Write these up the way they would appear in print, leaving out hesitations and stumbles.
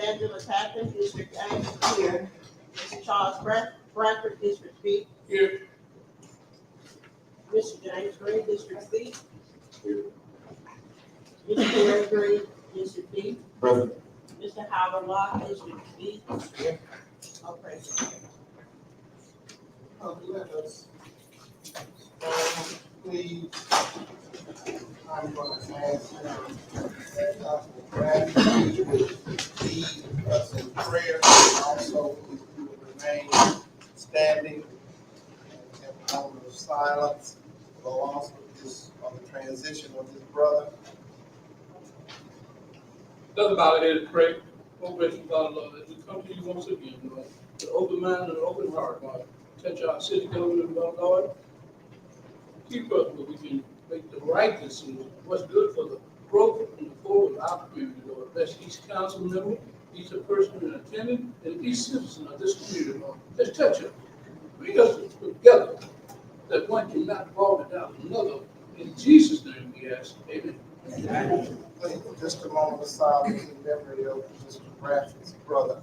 Angela Tappan, District A. Here. Mr. Charles Bradford, District B. Here. Mr. James Green, District C. Here. Mr. Terry Green, District D. Present. Mr. Howard Locke, District B. Here. Okay. Let us please. I'm going to ask that Dr. Bradley would lead us in prayer, and also if you would remain standing and have a moment of silence for the loss of this, on the transition of his brother. Doesn't bother here to pray. Oh, gracious Father, Lord, as we come to you once again, Lord, with an open mind and an open heart, Lord. Touch our city government, Lord. Keep us where we can make the right decision, what's good for the growth and the forward of our community, Lord. Bless each council member, each person in attendance, and each citizen of this community, Lord. Just touch us. Bring us together that one cannot fall without another. In Jesus' name we ask. Amen. Please, just a moment of silence in memory of Mr. Bradford's brother.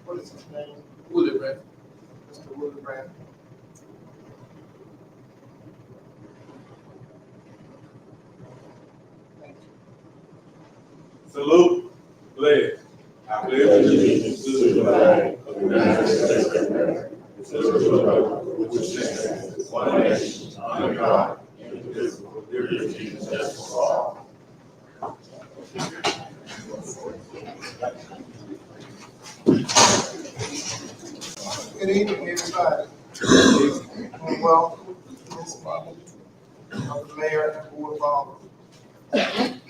What is his name? Willie Bradford. Mr. Willie Bradford. Thank you. Salute. Pledge. I pledge allegiance to the flag of the United States of America, and to the republic which stands one nation under God, indivisible, with liberty and justice for all. Good evening, everybody. And welcome to this meeting of the Mayor and Board of Aldermen.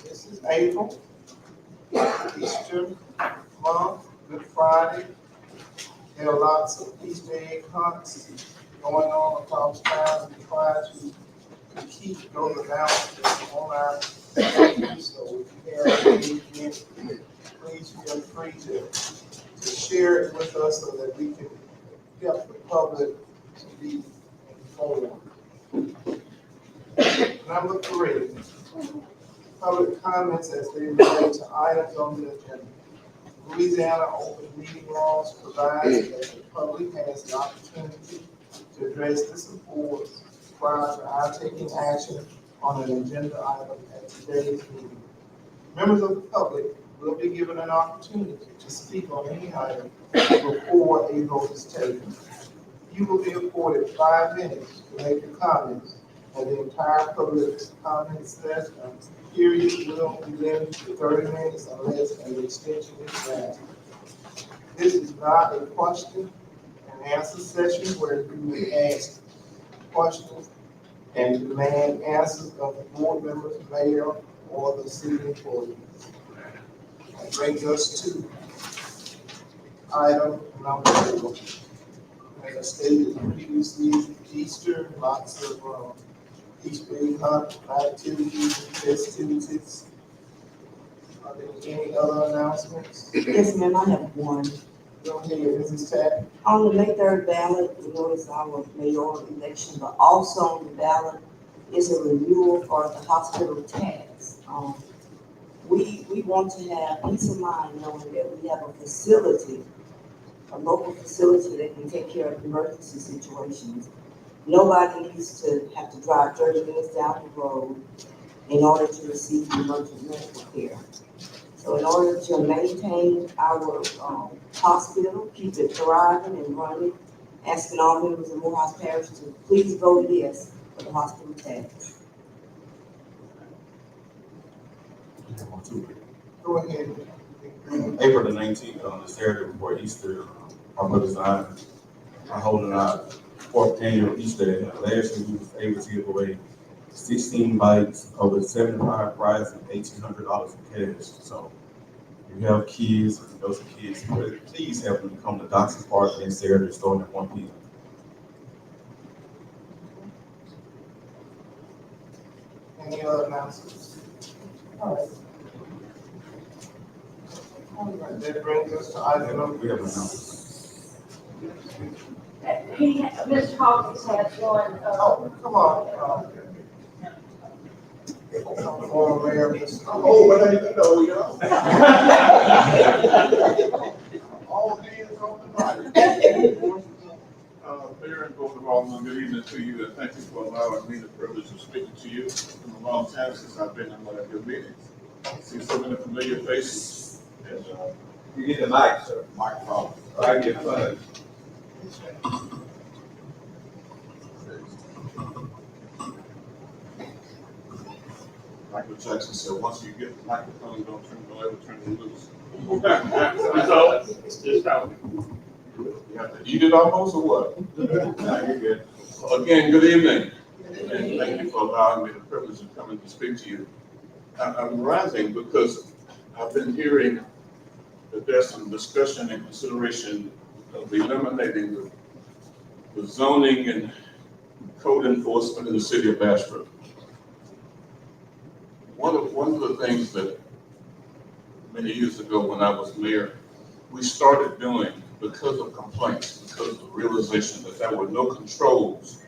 This is April, Easter month, Good Friday. There are lots of Easter egg hunts going on across town. We try to keep those announcements on our page. So if you have any event, please feel free to share it with us so that we can help the public to be informed. Number 3, public comments as they relate to items on the agenda. Louisiana open meeting laws provides that the public has the opportunity to address this board prior to our taking action on an agenda item at today's meeting. Members of the public will be given an opportunity to speak on any item before a vote is taken. You will be afforded 5 minutes to make your comments, and the entire public's comment session period will be limited to 30 minutes unless an extension is granted. This is not a question and answer session where you may ask questions and demand answers of the board members, mayor, or the city employees. That brings us to item number 4. As I stated previously, Easter, lots of Easter egg hunt activities and festivities. Are there any other announcements? Yes, ma'am, I have one. Go ahead, Mrs. Tappan. On the May 3rd ballot, you notice our mayoral election, but also on the ballot is a renewal for the hospital tax. We want to have peace of mind knowing that we have a facility, a local facility that can take care of emergency situations. Nobody needs to have to drive 30 minutes down the road in order to receive emergency medical care. So in order to maintain our hospital, keep it thriving and running, asking all members of Morehouse Parish to please vote yes for the hospital tax. Go ahead. April the 19th, on the Saturday before Easter, our brothers and I are holding our 4th annual Easter egg. Last year we was able to give away 16 bikes, over 75 prizes, and $1,800 in cash. So if you have kids, or those kids, please have them come to Doc's Park and Saturday starting at 1 p.m. Any other announcements? All right. All right, that brings us to item number. We have announcements. Mr. Hawkins has one. Oh, come on. Mayor, Oh, but I didn't know, you know. Mayor and Board of Aldermen, good evening to you, and thank you for allowing me the privilege of speaking to you. It's been a long time since I've been in one of your meetings. I see so many familiar faces, and, You need a mic, sir. Microphone. Right here, bud. Michael Jackson said, once you get the microphone, don't ever turn it loose. So, it's just out. You have to eat it almost, or what? Now you're good. Again, good evening, and thank you for allowing me the privilege of coming to speak to you. I'm rising because I've been hearing that there's some discussion and consideration of eliminating the zoning and code enforcement in the city of Bastrop. One of the things that many years ago when I was mayor, we started doing because of complaints, because of the realization that there were no controls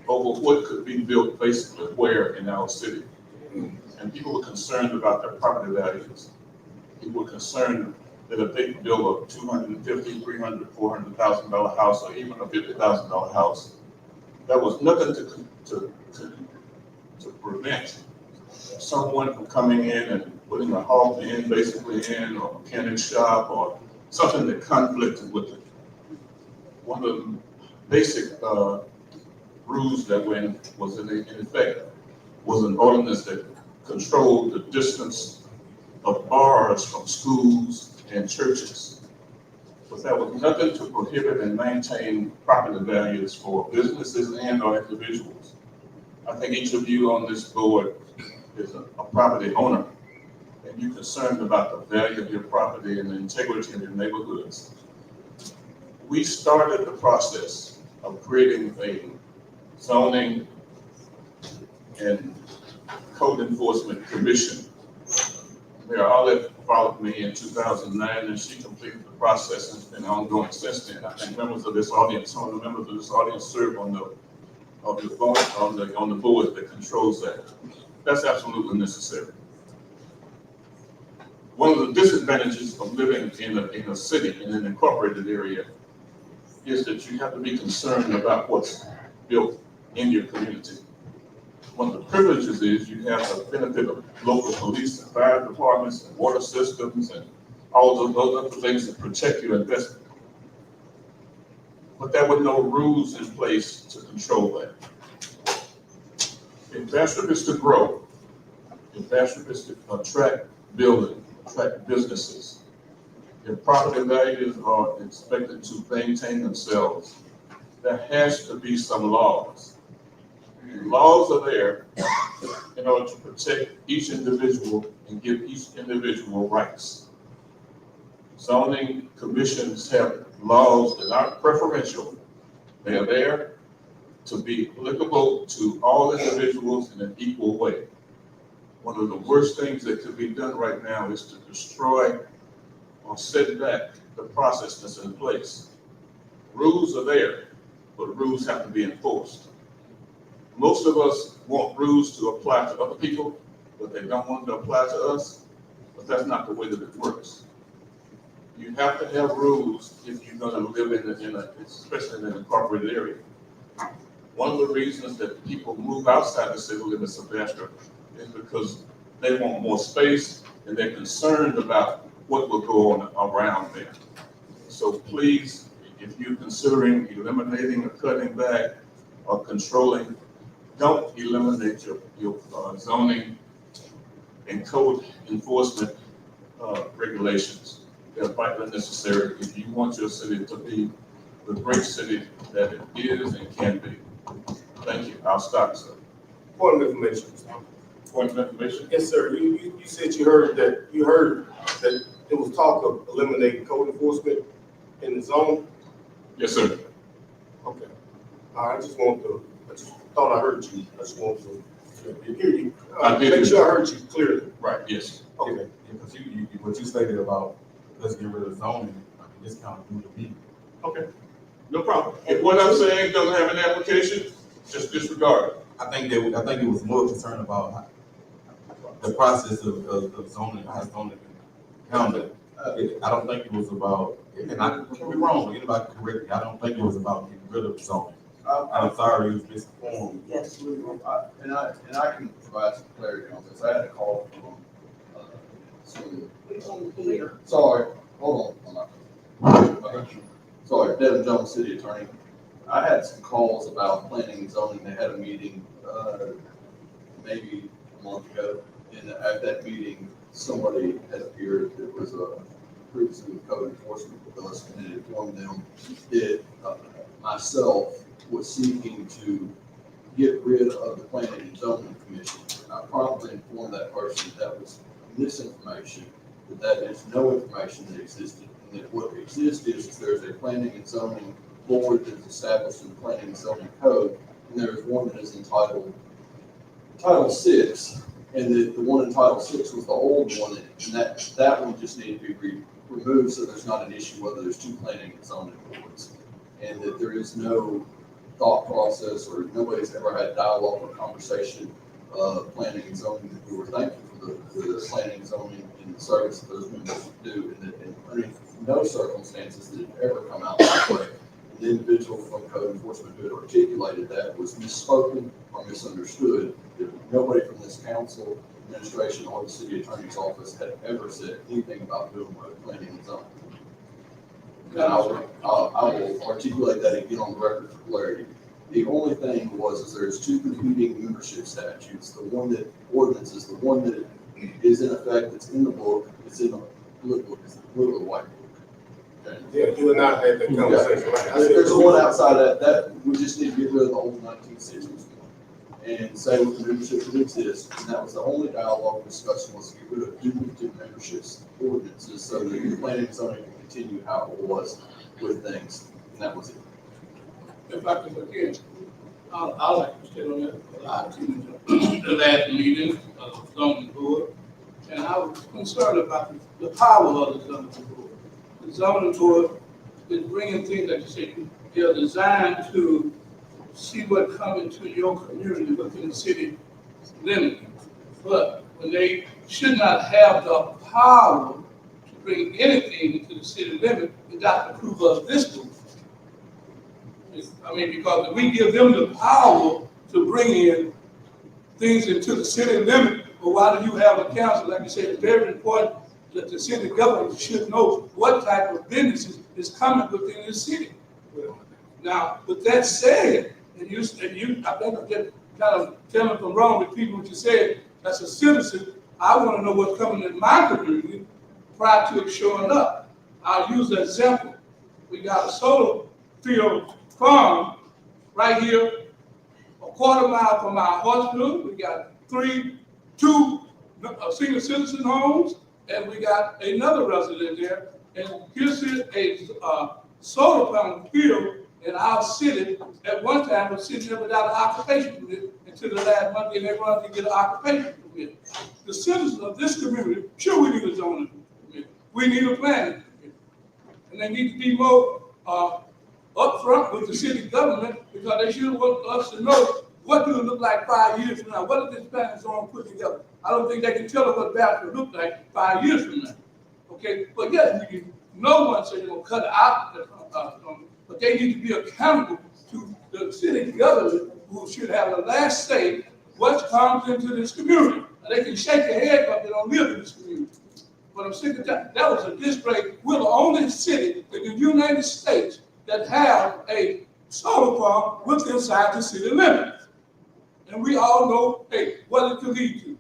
over what could be built basically where in our city. And people were concerned about their property values. People were concerned that if they could build a $250,000, $300,000, $400,000 house, or even a $50,000 house, there was nothing to prevent someone from coming in and putting a halt in, basically in, or a mechanic shop, or something that conflicted with it. One of the basic rules that was in effect was an ordinance that controlled the distance of bars from schools and churches. But there was nothing to prohibit and maintain property values for businesses and or individuals. I think each of you on this board is a property owner, and you're concerned about the value of your property and the integrity of your neighborhoods. We started the process of creating a zoning and code enforcement commission. Mayor Olive followed me in 2009, and she completed the process, and it's been ongoing since then. I think members of this audience, some of the members of this audience serve on the board that controls that. That's absolutely necessary. One of the disadvantages of living in a city, in an incorporated area, is that you have to be concerned about what's built in your community. One of the privileges is you have the benefit of local police and fire departments and water systems and all of those other things that protect your investment. But there were no rules in place to control that. If Bastrop is to grow, if Bastrop is to attract building, attract businesses, if property values are expected to maintain themselves, there has to be some laws. Laws are there in order to protect each individual and give each individual rights. Zoning commissions have laws that aren't preferential. They are there to be applicable to all individuals in an equal way. One of the worst things that could be done right now is to destroy or set back the process that's in place. Rules are there, but rules have to be enforced. Most of us want rules to apply to other people, but they don't want to apply to us, but that's not the way that it works. You have to have rules if you're gonna live especially in an incorporated area. One of the reasons that people move outside the city limits of Bastrop is because they want more space and they're concerned about what will go on around there. So please, if you're considering eliminating or cutting back or controlling, don't eliminate your zoning and code enforcement regulations. They're vitally necessary if you want your city to be the great city that it is and can be. Thank you. I'll stop, sir. Point of information. Point of information? Yes, sir. You said you heard that there was talk of eliminating code enforcement in the zone. Yes, sir. Okay. I just thought I heard you. I just want to hear you. I did. Make sure I heard you clearly. Right, yes. Okay. Because what you stated about let's get rid of zoning, this kind of new to me. Okay. No problem. If what I'm saying doesn't have an application, just disregard it. I think it was more concerned about the process of zoning, how zoning can handle it. I don't think it was about, and I can be wrong, anybody can correct me, I don't think it was about getting rid of zoning. I'm sorry, you was misinformed. Yes, we will. And I can provide some clarity on this. I had a call from, sorry, hold on. Sorry, Devin Jones, city attorney. I had some calls about planning and zoning. They had a meeting, maybe a month ago. And at that meeting, somebody had appeared that was previously code enforcement with us and it informed them that myself was seeking to get rid of the planning and zoning commission. I promptly informed that person that was misinformation, that is no information that existed, and that what exists is there's a planning and zoning board that's established in the planning and zoning code, and there is one that is entitled Title VI, and the one in Title VI was the old one, and that one just needed to be removed so there's not an issue whether there's two planning and zoning boards, and that there is no thought process or nobody's ever had dialogue or conversation planning and zoning. We were thankful for the planning and zoning and the service that those members do, and that under no circumstances did it ever come out that way. The individual from code enforcement who had articulated that was misspoken or misunderstood. Nobody from this council, administration, or the city attorney's office had ever said anything about doing with planning and zoning. And I will articulate that again on the record for clarity. The only thing was there's two competing membership statutes. The one that ordinance is the one that is in effect, that's in the book, it's in the blue book, it's the blue or the white book. Okay. Yeah, you and I had that conversation. Right? There's one outside that we just need to get rid of the old 1960s one and say what the membership would exist. And that was the only dialogue discussion was to get rid of duplicate memberships ordinances so that the planning and zoning can continue how it was with things. And that was it. If I could again, I like to stay on that a lot in the last meeting of the zoning board, and I was concerned about the power of the zoning board. The zoning board is bringing things that you say they're designed to see what comes into your community within the city limits, but when they should not have the power to bring anything into the city limit without the approval of this group. I mean, because if we give them the power to bring in things into the city limit, but why do you have a council? Like you said, it's very important that the city government should know what type of businesses is coming within the city. Now, with that said, and you, I think I'm just kind of telling from wrong with people what you said, as a citizen, I want to know what's coming in my community prior to it showing up. I'll use an example. We got a solar field farm right here, a quarter mile from our hospital. We got two senior citizen homes, and we got another resident there. And here's a solar panel field in our city. At one time, was sitting there without an occupation permit until the last Monday, and they wanted to get an occupation permit. The citizens of this community, sure, we need a zoning permit. We need a planning permit, and they need to be more upfront with the city government, because they should want us to know what do it look like 5 years from now. What is this planning zone put together? I don't think they can tell us what Bastrop look like 5 years from now. Okay, but yes, we can, no one said they're gonna cut it out, but they need to be accountable to the city government, who should have the last say what comes into this community. And they can shake their head, but they don't live in this community. But I'm sick of that. That was a display. We're the only city in the United States that have a solar farm within inside the city limits. And we all know, hey, what it could lead to.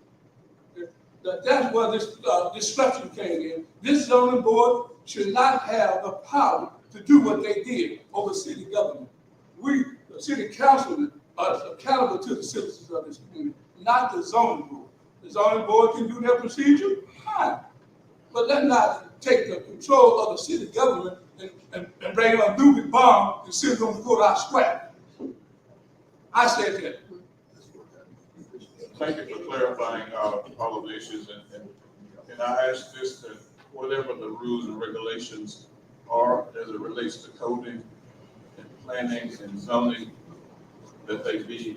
That's where this disruption came in. This zoning board should not have the power to do what they did over city government. We, the city councilmen, are accountable to the citizens of this community, not the zoning board. The zoning board can do their procedure, fine. But let's not take the control of the city government and bring a new bomb and sit on the courthouse square. I said that. Thank you for clarifying all of the issues, and I ask this, that whatever the rules and regulations are as it relates to coding and planning and zoning, that they be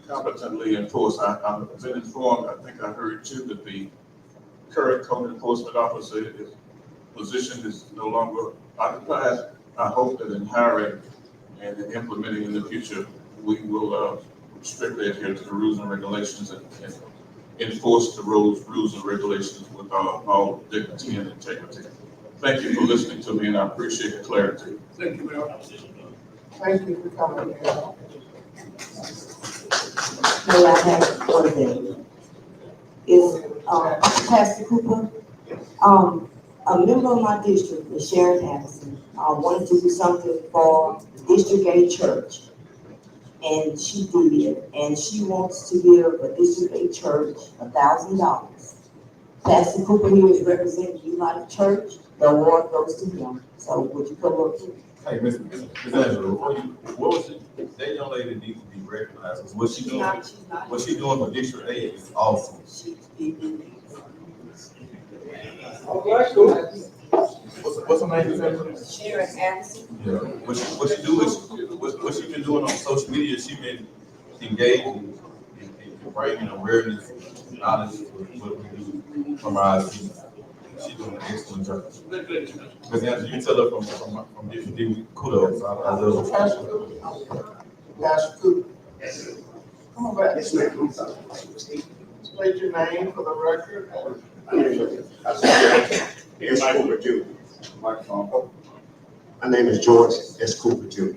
competently enforced. I've been informed, I think I heard too, that the current code enforcement officer is position is no longer occupied. I hope that in hiring and in implementing in the future, we will strictly adhere to the rules and regulations and enforce the rules and regulations with all dignity and integrity. Thank you for listening to me, and I appreciate the clarity. Thank you, Mayor. Thank you for coming here. May I have one thing? Is, Pastor Cooper, a member of my district, Ms. Sharon Anderson, wanted to do something for the District 8 church. And she did, and she wants to give a District 8 church $1,000. Pastor Cooper, he was representing You Life Church, the award goes to him. So would you come up? Hey, Ms. Angela, what was it, that young lady needs to be recognized, 'cause what she doing, what she doing for District 8 is awesome. What's her name, Ms. Angela? Sharon Anderson. Yeah, what she do is, what she been doing on social media, she been engaging in bringing awareness and knowledge of what we do from our IC. She doing an excellent job. Ms. Angela, you tell her from District D, kudos, I love her. Pastor Cooper. Pastor Cooper. Come on back. Yes, ma'am. State your name for the record. Here's Cooper Jr. Microphone. My name is George S. Cooper Jr.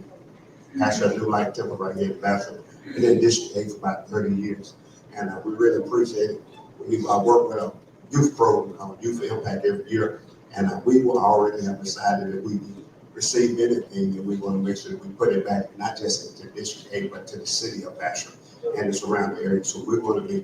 Pastor of New Life Temple right here in Bastrop. Been in District 8 for about 30 years. And we really appreciate it. We work with a youth program, Youth Impact every year. And we will already have decided that we receive anything and we want to make sure that we put it back, not just into District 8, but to the city of Bastrop and the surrounding area. So we're going to be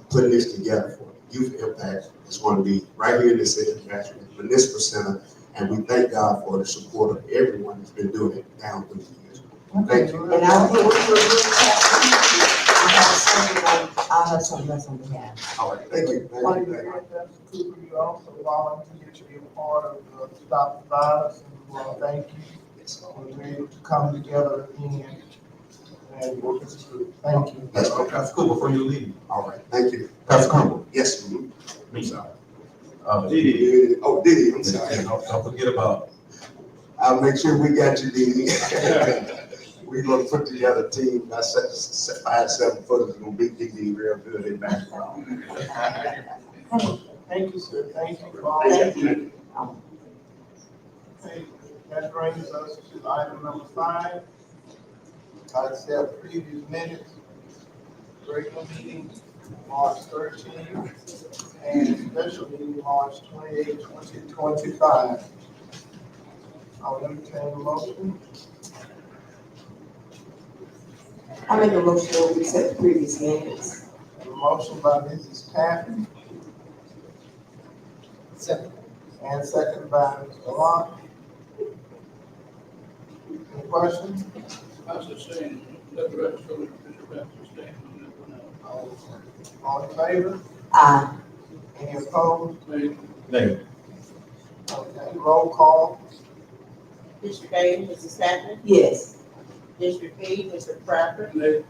putting this together for Youth Impact. It's going to be right here in the city of Bastrop, the Municipal Center, and we thank God for the support of everyone that's been doing it down through the years. Thank you. And I'll get with I have something else on behalf. All right, thank you. While you're here, Pastor Cooper, you also volunteered to be a part of Stop the Violence, and we want to thank you. We were able to come together again and work as a group. Thank you. That's okay. That's cool, before you leave. All right, thank you. Pastor Campbell. Yes. Me, sorry. Didi. Oh, Didi, I'm sorry. Don't forget about. I'll make sure we got you, Didi. We're gonna put together a team, I said 5-7 footers, gonna beat Didi real good in basketball. Thank you, sir. Thank you for all Thank that. you. Okay, that brings us to item number 5. I accept previous minutes, regular meeting, March 13th, and special meeting, March 28, 2025. I'll entertain a motion. I make a motion to accept the previous minutes. A motion by Mrs. Patton. Second. And second by Mr. Locke. Any questions? I was just saying, let the record show that Bishop Baptist stand on that one. All in favor? Aye. Any opposed? Nay. Nay. Okay, roll call. District A, Mrs. Patton. Yes. District B, Mr. Crawford. Nay.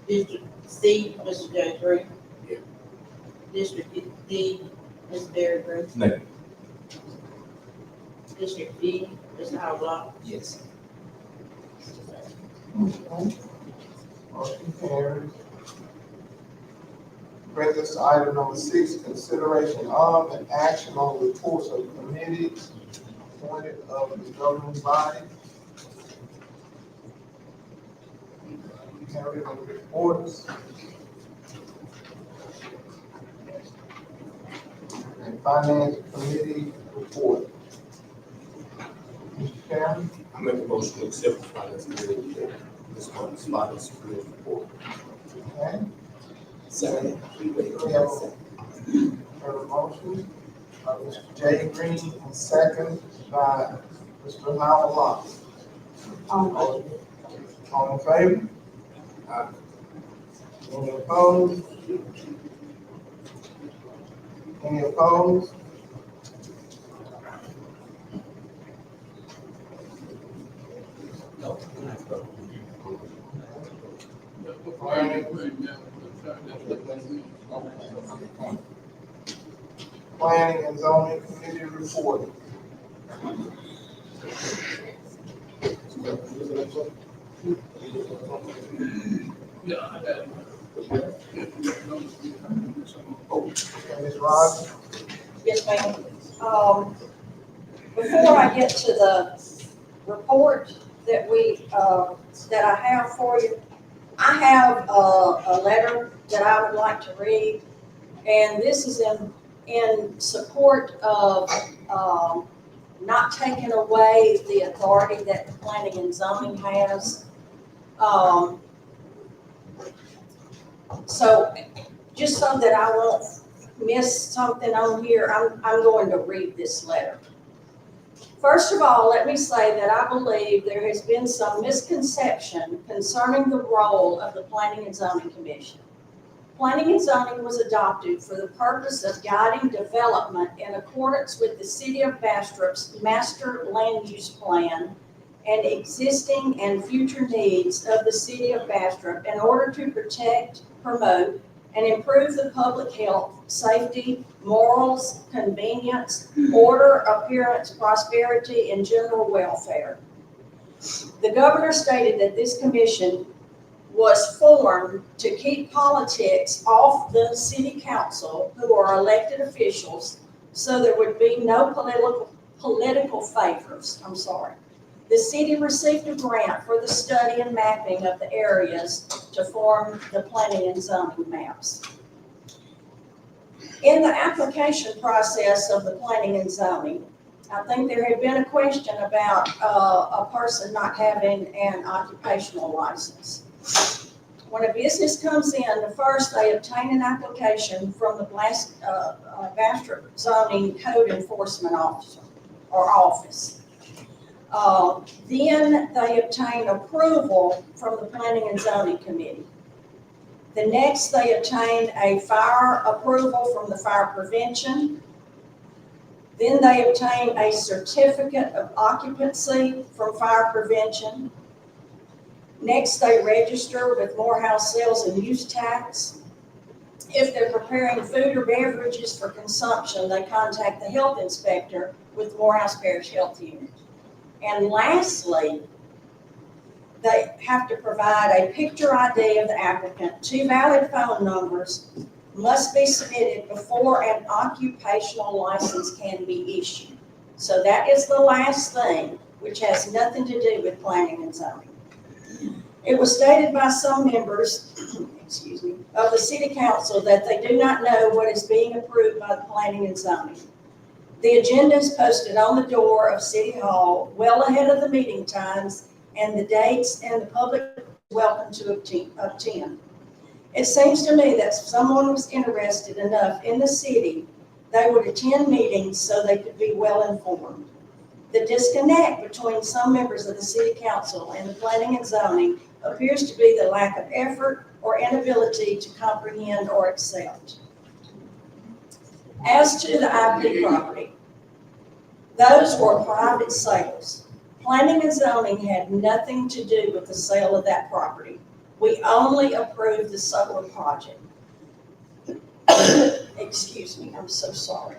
District C, Mr. James Green. Yeah. District D, Mr. Derek Green. Nay. District D, Mr. Howard Law. Yes. Motion carries. Brings us to item number 6, consideration of and action on reports of committees appointed of the governing body. Carry on reports. And finance committee report. Mr. Chairman? I make a motion to accept the finance committee report. This month's finance committee report. Okay. Second. We have a motion by Mr. J. Green and second by Mr. Howard Locke. All in favor? Aye. Any opposed? Any opposed? Planning and Zoning Committee report. Yeah, I got it. And Ms. Rogers? Yes, ma'am. Before I get to the report that that I have for you, I have a letter that I would like to read, and this is in support of, not taking away the authority that the planning and zoning has. So just so that I won't miss something on here, I'm going to read this letter. First of all, let me say that I believe there has been some misconception concerning the role of the Planning and Zoning Commission. Planning and zoning was adopted for the purpose of guiding development in accordance with the City of Bastrop's Master Land Use Plan and existing and future needs of the City of Bastrop in order to protect, promote, and improve the public health, safety, morals, convenience, order, appearance, prosperity, and general welfare. The governor stated that this commission was formed to keep politics off the city council, who are elected officials, so there would be no political favors. The city received a grant for the study and mapping of the areas to form the planning and zoning maps. In the application process of the planning and zoning, I think there had been a question about a person not having an occupational license. When a business comes in, first they obtain an application from the Bastrop Zoning Code Enforcement Officer or Office. Then they obtain approval from the Planning and Zoning Committee. The next, they obtain a fire approval from the Fire Prevention. Then they obtain a certificate of occupancy from Fire Prevention. Next, they register with Morehouse Sales and Use Tax. If they're preparing food or beverages for consumption, they contact the health inspector with Morehouse Parish Health Unit. And lastly, they have to provide a picture ID of the applicant. 2 valid phone numbers must be submitted before an occupational license can be issued. So that is the last thing, which has nothing to do with planning and zoning. It was stated by some members, of the city council that they do not know what is being approved by the planning and zoning. The agenda is posted on the door of City Hall well ahead of the meeting times and the dates, and the public is welcome to attend. It seems to me that if someone was interested enough in the city, they would attend meetings so they could be well informed. The disconnect between some members of the city council and the planning and zoning appears to be the lack of effort or inability to comprehend or accept. As to the IP property, those were private sales. Planning and zoning had nothing to do with the sale of that property. We only approved the solar project. Excuse me, I'm so sorry.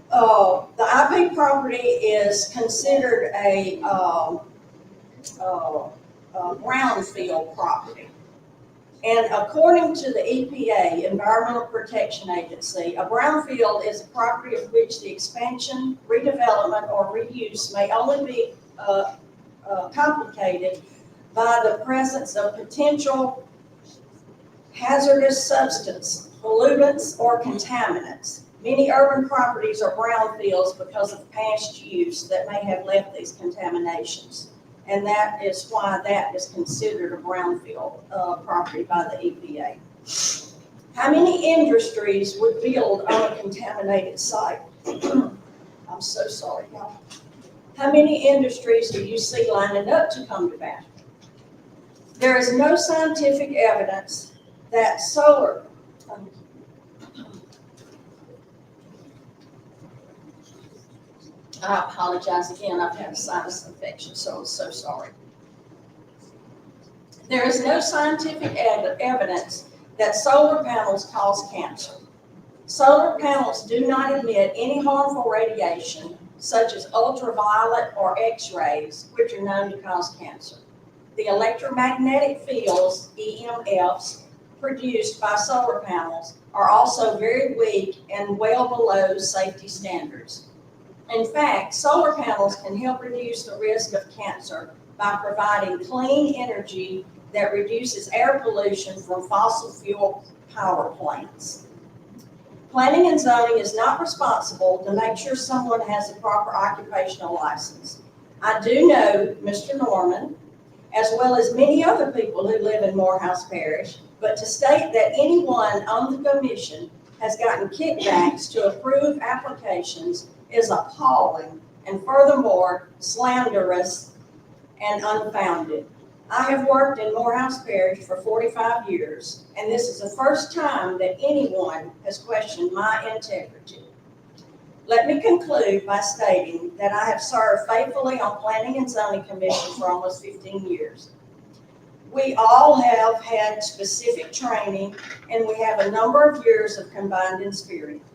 The IP property is considered a brownfield property. And according to the EPA, Environmental Protection Agency, a brownfield is a property of which the expansion, redevelopment, or reuse may only be complicated by the presence of potential hazardous substance, pollutants, or contaminants. Many urban properties are brownfields because of past use that may have left these contaminations. And that is why that is considered a brownfield property by the EPA. How many industries would build on a contaminated site? I'm so sorry, y'all. How many industries do you see lining up to come to Bastrop? There is no scientific evidence that solar, I apologize again, I've had a sinus infection, so I'm so sorry. There is no scientific evidence that solar panels cause cancer. Solar panels do not emit any harmful radiation, such as ultraviolet or X-rays, which are known to cause cancer. The electromagnetic fields, EMFs, produced by solar panels are also very weak and well below safety standards. In fact, solar panels can help reduce the risk of cancer by providing clean energy that reduces air pollution from fossil fuel power plants. Planning and zoning is not responsible to make sure someone has a proper occupational license. I do know Mr. Norman, as well as many other people who live in Morehouse Parish, but to state that anyone on the commission has gotten kickbacks to approve applications is appalling and furthermore slanderous and unfounded. I have worked in Morehouse Parish for 45 years, and this is the first time that anyone has questioned my integrity. Let me conclude by stating that I have served faithfully on Planning and Zoning Commission for almost 15 years. We all have had specific training, and we have a number of years of combined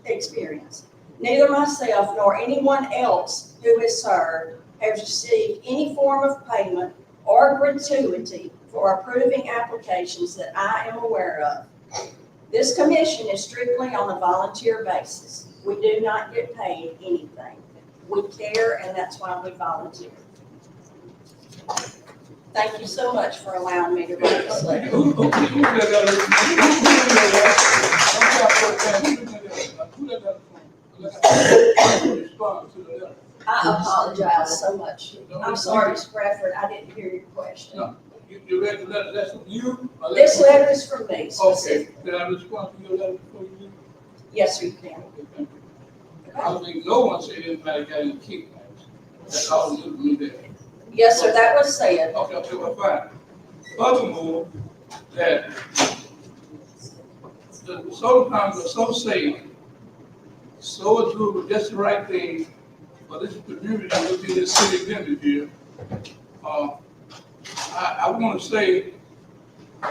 experience. Neither myself nor anyone else who has served has received any form of payment or gratuity for approving applications that I am aware of. This commission is strictly on a volunteer basis. We do not get paid anything. We care, and that's why we volunteer. Thank you so much for allowing me to write this letter. I apologize so much. I'm sorry, Mr. Bradford, I didn't hear your question. No, you read the letter, that's from you? This letter is from me Okay, specifically. can I respond to your letter before you leave? Yes, sir, you can. Okay, thank you. I don't think no one said anybody got any kickbacks. That's all new to me there. Yes, sir, that was said. Okay, well, fine. Furthermore, that the solar panels are so safe, so doable, just the right thing for this community within this city limit here. I want to say,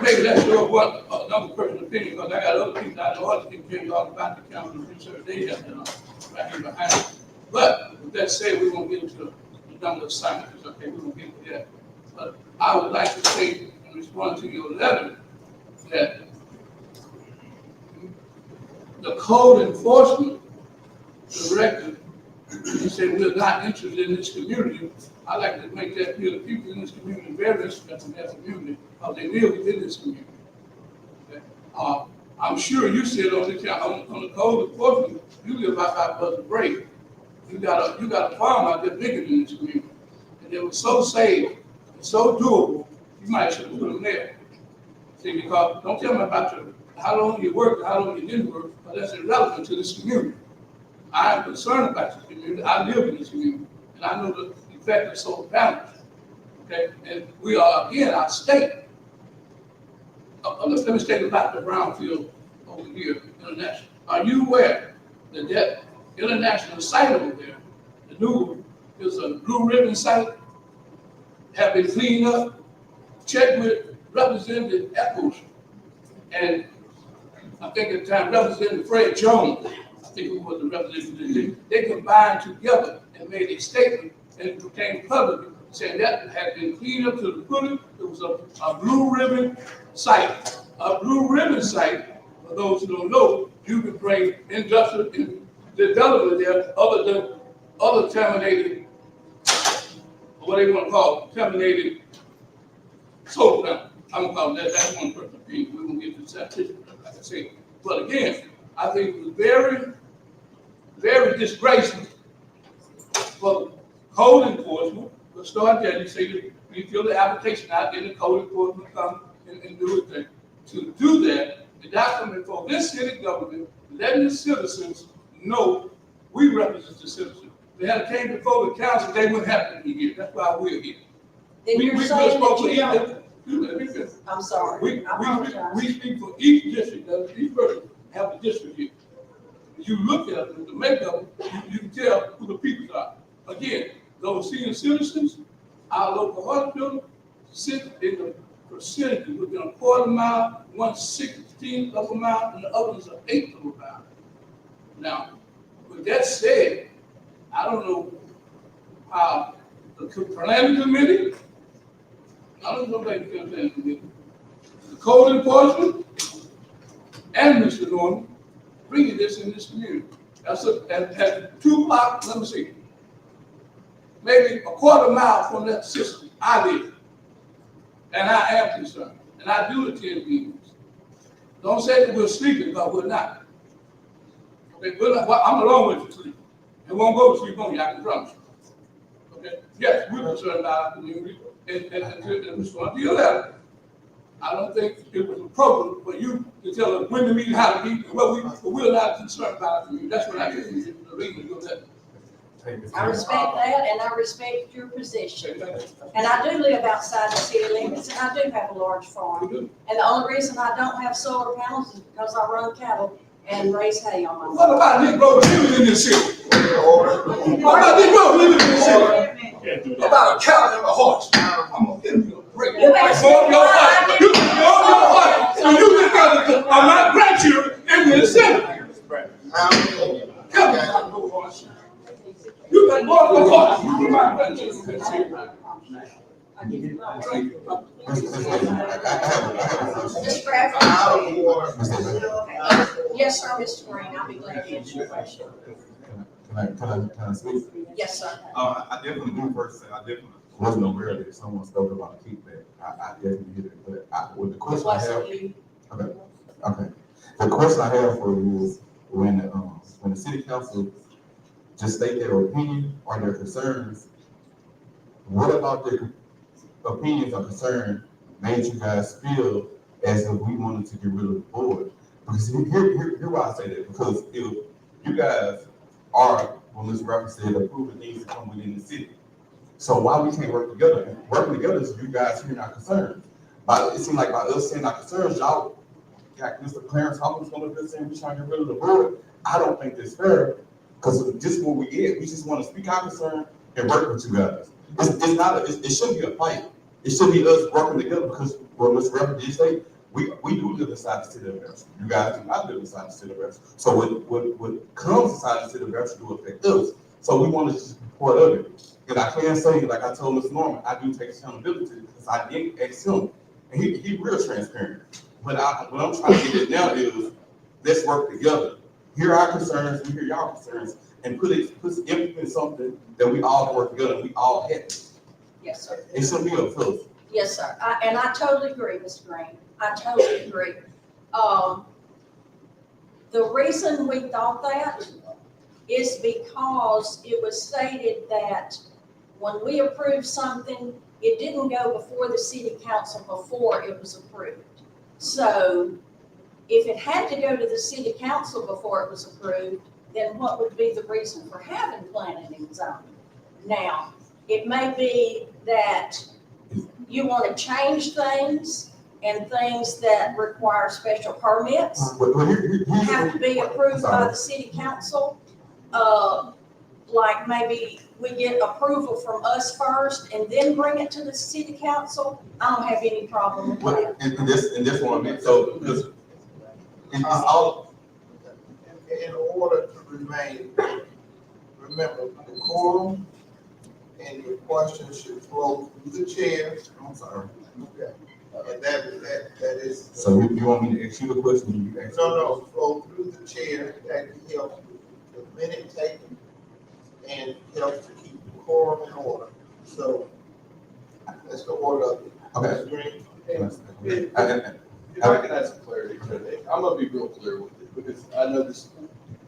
maybe that's your one, another person's opinion, because I got other people I know others can tell you all about the county research they have done right here behind it. But with that said, we're gonna get into the number of assignments, okay, we're gonna get to that. But I would like to say, in response to your letter, that the code enforcement director, you said we're not interested in this community. I like to make that clear. The people in this community are very interested in that community, because they live within this community. Okay? I'm sure you said on the code enforcement, you live out by Buzzard Break. You got a farm out there bigger than this community. And it was so safe and so doable, you might should have put them there. See, because don't tell me about how long you worked, how long you didn't work, because that's irrelevant to this community. I am concerned about this community. I live in this community, and I know the effect of solar panels. Okay, and we are again our state. Let me state about the brownfield over here, international. Are you aware that that international site over there, the new is a blue ribbon site, have been cleaned up? Check with Representative Eccles, and I think at the time Representative Fred Jones, I think who was the representative, they combined together and made a statement, and it became public, saying that had been cleaned up to the fully. It was a blue ribbon site. A blue ribbon site, for those who don't know, you can bring industrial development there other terminated, what they want to call terminated solar panels. I'm gonna call that's one person opinion. We're gonna get to the statistics, like I say. But again, I think it was very, very disgraceful for code enforcement to start there. You say that you fill the application out, then the code enforcement come and do it there. To do that, the document for this city government, letting the citizens know we represent the citizens. They had came before the council, they wouldn't have to be here. That's why we're here. Then you're saying that you don't. We I'm sorry, I apologize. we speak for each district, each person have a district here. If you look at the makeup, you can tell who the people are. Again, those senior citizens, our local hospital, sit in the vicinity within a quarter mile, 1/16 of a mile, and the other is an eighth of a mile. Now, with that said, I don't know how the planning committee, I don't know about the planning committee, the code enforcement, and Mr. Norman, bringing this in this community. That's at 2 o'clock, let me see, maybe a quarter mile from that system, I live. And I am concerned, and I do attend meetings. Don't say that we're sleeping, but we're not. Okay, we're not, well, I'm alone with you sleep. It won't go to sleep on you, I can promise you. Okay, yes, we're concerned about our community, and respond to your letter. I don't think it was appropriate for you to tell us when to meet, how to meet, but we're not concerned about our community. That's what I get from the reading of your letter. I respect that, and I respect your position. And I do live outside the city limits, and I do have a large farm. And the only reason I don't have solar panels is because I run cattle and raise hay on my What farm. about these brothers living in this city? What about these brothers living in this city? What about a cow and a horse? I'm gonna give you a break. You asked me On your why I heart. didn't- You on your heart. So you just got my grandchildren in the city. Come on. You got more than a horse. You can my grandchildren in the city. Mr. Bradford? Yes, sir, Mr. Green, I'll be glad to answer your question. Can I speak? Yes, sir. I definitely do first say, I definitely wasn't aware that someone spoke about a kickback. I definitely did it, but with the question I have. Wasn't you? Okay. The question I have for you is when the city council just state their opinion or their concerns, what about their opinions or concern made you guys feel as if we wanted to get rid of the board? Because here why I say that, because if you guys are, when Mr. Rapper said, approving things to come within the city. So why we can't work together? Working together is you guys hearing our concerns. But it seems like by us saying our concerns, y'all got Mr. Clarence Hawkins going to be saying we're trying to get rid of the board. I don't think that's fair, because just what we get, we just want to speak our concern and work with you guys. It's not, it shouldn't be a fight. It should be us working together, because what Mr. Rapper did say, we do live inside the city of Bastrop. You guys do not live inside the city of Bastrop. So what comes inside the city of Bastrop do affect us. So we want to just be part of it. And I can say, like I told Mr. Norman, I do take accountability, because I did ask him, and he real transparent. But what I'm trying to get at now is, let's work together. Hear our concerns, we hear y'all concerns, and implement something that we all work together and we all happy. Yes, sir. It shouldn't be a fuss. Yes, sir. And I totally agree, Mr. Green. I totally agree. The reason we thought that is because it was stated that when we approved something, it didn't go before the city council before it was approved. So if it had to go to the city council before it was approved, then what would be the reason for having planning and zoning? Now, it may be that you want to change things, and things that require special permits have to be approved by the city council. Like maybe we get approval from us first and then bring it to the city council. I don't have any problem with that. And this one, so because it's all. In order to remain, remember, the quorum and your questions should flow through the chair. I'm sorry. Okay. And that is. So you want me to ask you a question? You ask No, flow through the chair, that can help with minute taking and help to keep the quorum in order. So that's the order of it. Okay. Green? If I can add some clarity to it, I'm gonna be real clear with it, because I know this,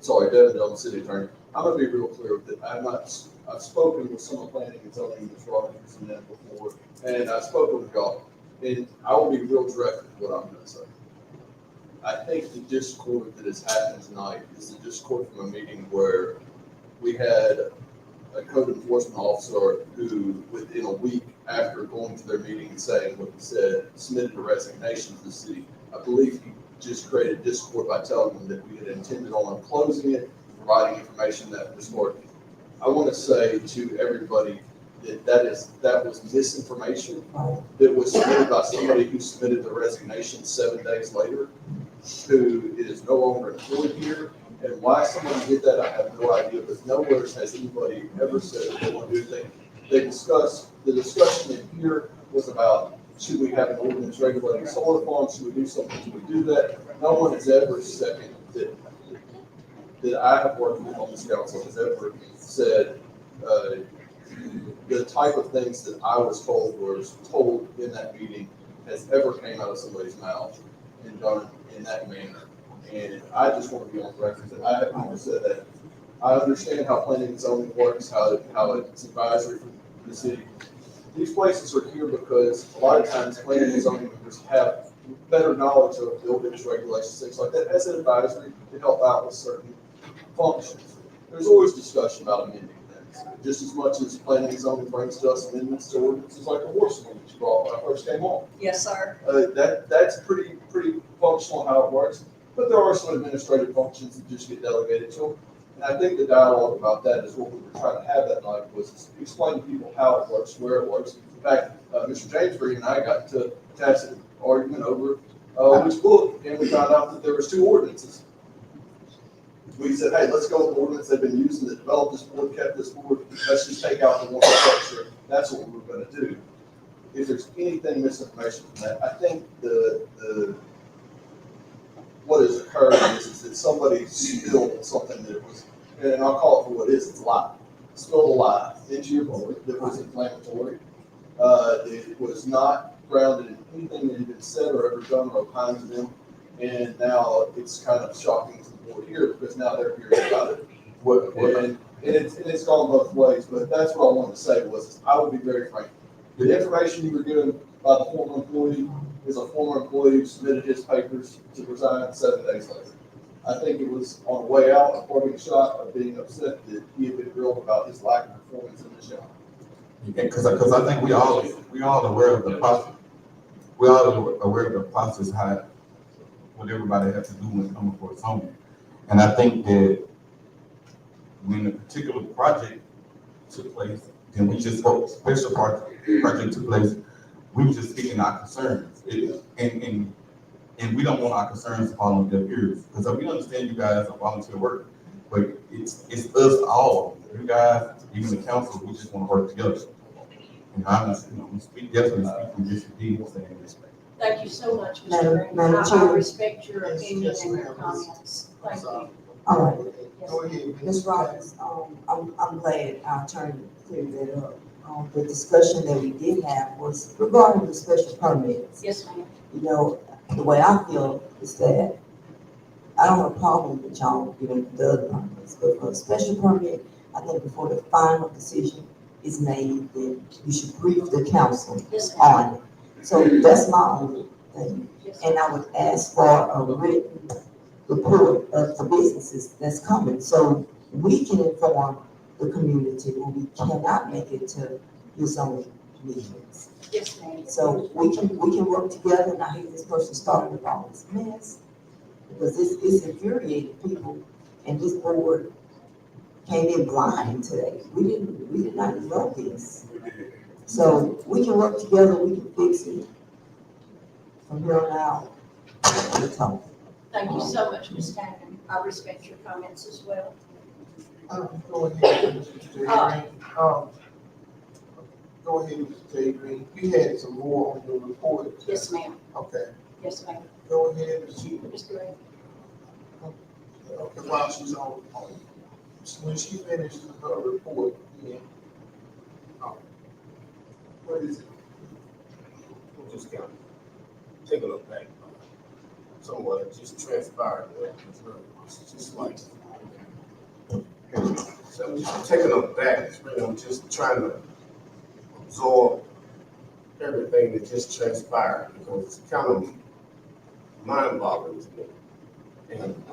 sorry, Devin Dillon, city attorney, I'm gonna be real clear with it. I've spoken with some of planning and zoning, Ms. Roberts and that before, and I've spoken with y'all, and I will be real direct with what I'm gonna say. I think the discord that has happened tonight is the discord from a meeting where we had a code enforcement officer who, within a week after going to their meeting and saying what he said, submitted a resignation to the city. I believe he just created discord by telling them that we had intended on closing it, providing information that was discord. I want to say to everybody that that was misinformation that was submitted by somebody who submitted the resignation 7 days later, who is no longer employed here, And why somebody did that, I have no idea, but nowhere has anybody ever said that they want to do anything. The discussion in here was about, should we have an ordinance regulating solar farms? Should we do something? Should we do that? No one has ever seconded that I have worked with on this council has ever said, the type of things that I was told in that meeting has ever came out of somebody's mouth and done in that manner. And I just want to be on record that I have never said that. I understand how planning and zoning works, how it's advisory for the city. These places are here because a lot of times planning and zoning members have better knowledge of buildings, regulations, things like that, as an advisory to help out with certain functions. There's always discussion about amending things, just as much as planning and zoning brings to us amendments to ordinances like the horse one that you brought when I first came on. Yes, sir. That's pretty functional how it works, but there are some administrative functions that just get delegated to them. And I think the dialogue about that is what we were trying to have that night, was explain to people how it works, where it works. In fact, Mr. James Green and I got to tacit argument over which book, and we found out that there was 2 ordinances. We said, hey, let's go with the ordinance they've been using to develop this board, kept this board. Let's just take out the one structure. That's what we were going to do. If there's anything misinformation from that, I think what has occurred is that somebody spilled something that was, and I'll call it for what it is, it's a lie. Spilled a lie into your board that was inflammatory. It was not grounded in anything that had been said or ever done or opined to them. And now it's kind of shocking to the board here because now they're hearing about it. And it's gone both ways, but that's what I wanted to say was, I will be very frank. The information you were given by the former employee is a former employee who submitted his papers to resign 7 days later. I think it was on the way out, a parting shot of being upset that he had been grilled about his lack of performance in the job. Because I think we all aware of the process. We all aware of the process, how what everybody has to do when coming for its home. And I think that when a particular project took place, and we just hope special project took place, we were just speaking our concerns. And we don't want our concerns to fall on deaf ears. Because we understand you guys are volunteer work, but it's us all. You guys, even the council, we just want to work together. And we definitely speak from this deed saying this. Thank you so much, Madam- Mr. Green. Madam I Chair. respect your Yes, opinion yes, and your ma'am. comments. I'm Thank sorry. you. All right, Yes. Go ahead. Ms. Roberts, I'm glad our attorney cleared that up. The discussion that we did have was regarding the special permits. Yes, ma'am. You know, the way I feel is that I don't have a problem with y'all giving the other permits, but for a special permit, I think before the final decision is made, then you should brief the council Yes, ma'am. on it. So that's my only thing. Yes, And I would ask for a written report of the businesses that's coming, so we can inform the community when we cannot make it to your zoning meetings. Yes, ma'am. So we can work together, and I hate this person starting with all this mess, because it's infuriating people, and this board came in blind today. We did not know this. So we can work together, we can fix it. From here on out, we'll talk. Thank you so much, Ms. Tanner. I respect your comments as well. Go ahead, Mr. J. Green. Go ahead, Mr. J. Green. You had some more on your report. Yes, ma'am. Okay, Yes, ma'am. go ahead, Mr. Mr. Green. Okay, while she's on, when she finished her report, yeah. What is it? We'll just kind of take a look back. Somewhat it just transpired. It's just like, so I'm just taking a back. I'm just trying to absorb everything that just transpired because it's kind of mind-boggling to me. And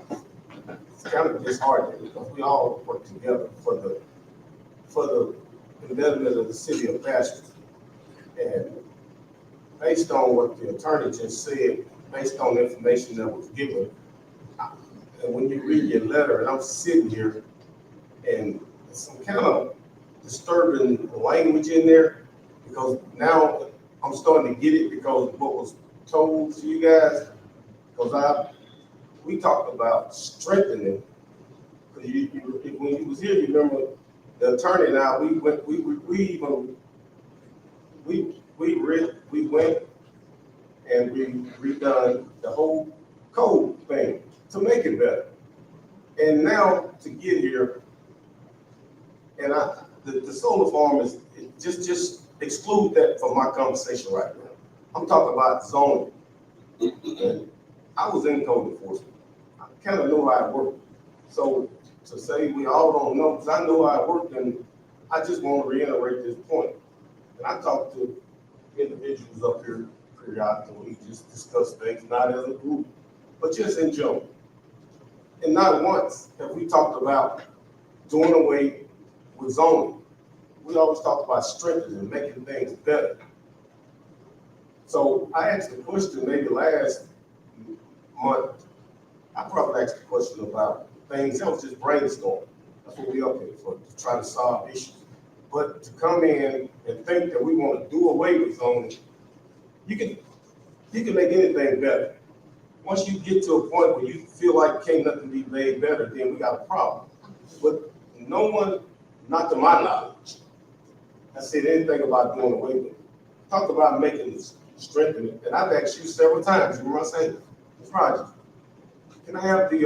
it's kind of disheartening because we all work together for the betterment of the city of Bastrop. And based on what the attorney just said, based on the information that was given, and when you read your letter, and I'm sitting here, and some kind of disturbing language in there, because now I'm starting to get it because of what was told to you guys, because we talked about strengthening When you was here, you remember the attorney and I, we went and we redone the whole code thing to make it better. And now to get here, and the solar farm is, just exclude that from my conversation right now. I'm talking about zoning. And I was in code enforcement. I kind of know how it worked. So to say we all don't know, because I know how it worked, and I just want to reiterate this point. And I talk to individuals up here periodically, we just discuss things, not as a group, but just in general. And not once have we talked about doing away with zoning. We always talk about strengthening and making things better. So I asked a question maybe last month. I probably asked a question about things else, just brainstorm. That's what we up here for, to try to solve issues. But to come in and think that we want to do away with zoning, you can make anything better. Once you get to a point where you feel like can't nothing be made better, then we got a problem. But no one, not to my knowledge, has said anything about doing away with it. Talk about making this, strengthening it. And I've asked you several times, you remember saying, Ms. Rogers, can I have the,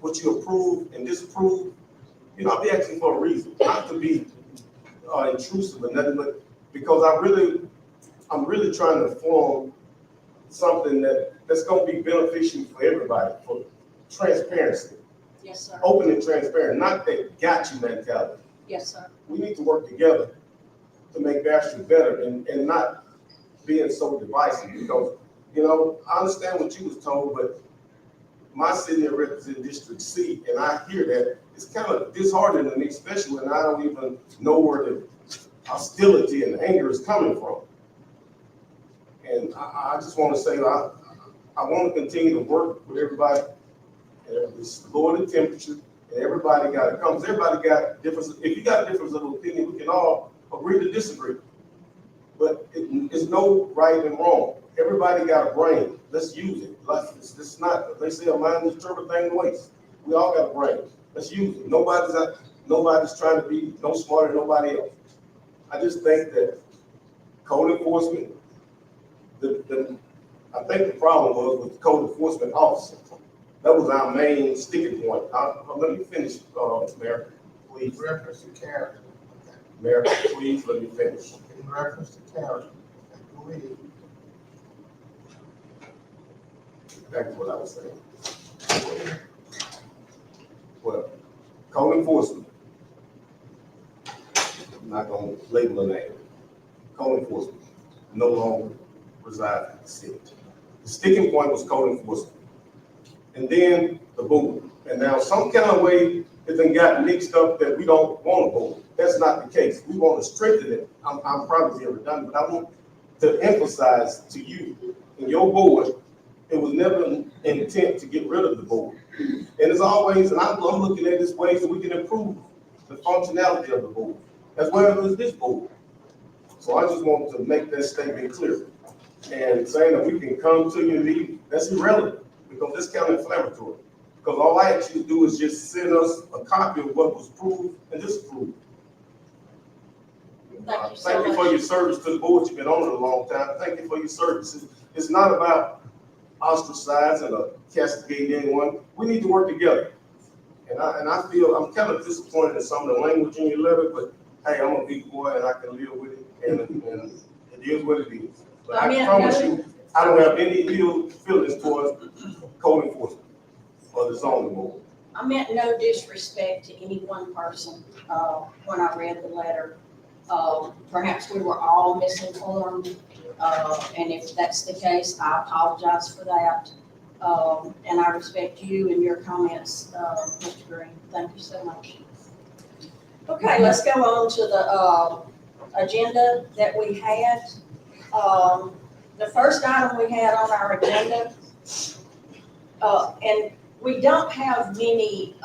what you approve and disapprove? You know, I'll be asking for a reason, not to be intrusive or nothing, but because I'm really trying to form something that's going to be beneficial for everybody, for transparency. Yes, sir. Open and transparent, not that got you mentality. Yes, sir. We need to work together to make Bastrop better and not being so divisive, because, you know, I understand what you was told, but my city represents District C, and I hear that. It's kind of disheartening to me, especially when I don't even know where the hostility and anger is coming from. And I just want to say, I want to continue to work with everybody, lower the temperature, and everybody got to come. Everybody got difference. If you got a difference of opinion, we can all agree to disagree. But it's no right and wrong. Everybody got a brain. Let's use it. It's not, they say a mind is a terrible thing to waste. We all got a brain. Let's use it. Nobody's trying to be no smarter than nobody else. I just think that code enforcement, I think the problem was with the code enforcement officer. That was our main sticking point. Let me finish, Mayor, please. In reference to character. Mayor, please let me finish. In reference to character. Go ahead. Back to what I was saying. Well, code enforcement. I'm not gonna label a name. Code enforcement no longer resides in the city. The sticking point was code enforcement. And then the board. And now some kind of way it then got mixed up that we don't want a board. That's not the case. We want to strengthen it. I'm probably being redundant, but I want to emphasize to you and your board, it was never an intent to get rid of the board. And as always, and I'm looking at this way so we can improve the functionality of the board, as well as this board. So I just want to make that statement clear. And saying that we can come to you and leave, that's irrelevant, because it's kind of inflammatory. Because all I ask you to do is just send us a copy of what was approved and disapproved. Thank you so Thank you for much. your service to the board. You've been on it a long time. Thank you for your service. It's not about ostracizing or castigating anyone. We need to work together. And I feel I'm kind of disappointed in some of the language in your letter, but hey, I'm a big boy and I can live with it. And it is what it is. But I promise you, I don't have any ill feelings towards code enforcement or the zoning board. I meant no disrespect to any one person when I read the letter. Perhaps we were all misinformed, and if that's the case, I apologize for that. And I respect you and your comments, Mr. Green. Thank you so much. Okay, let's go on to the agenda that we had. The first item we had on our agenda, and we don't have many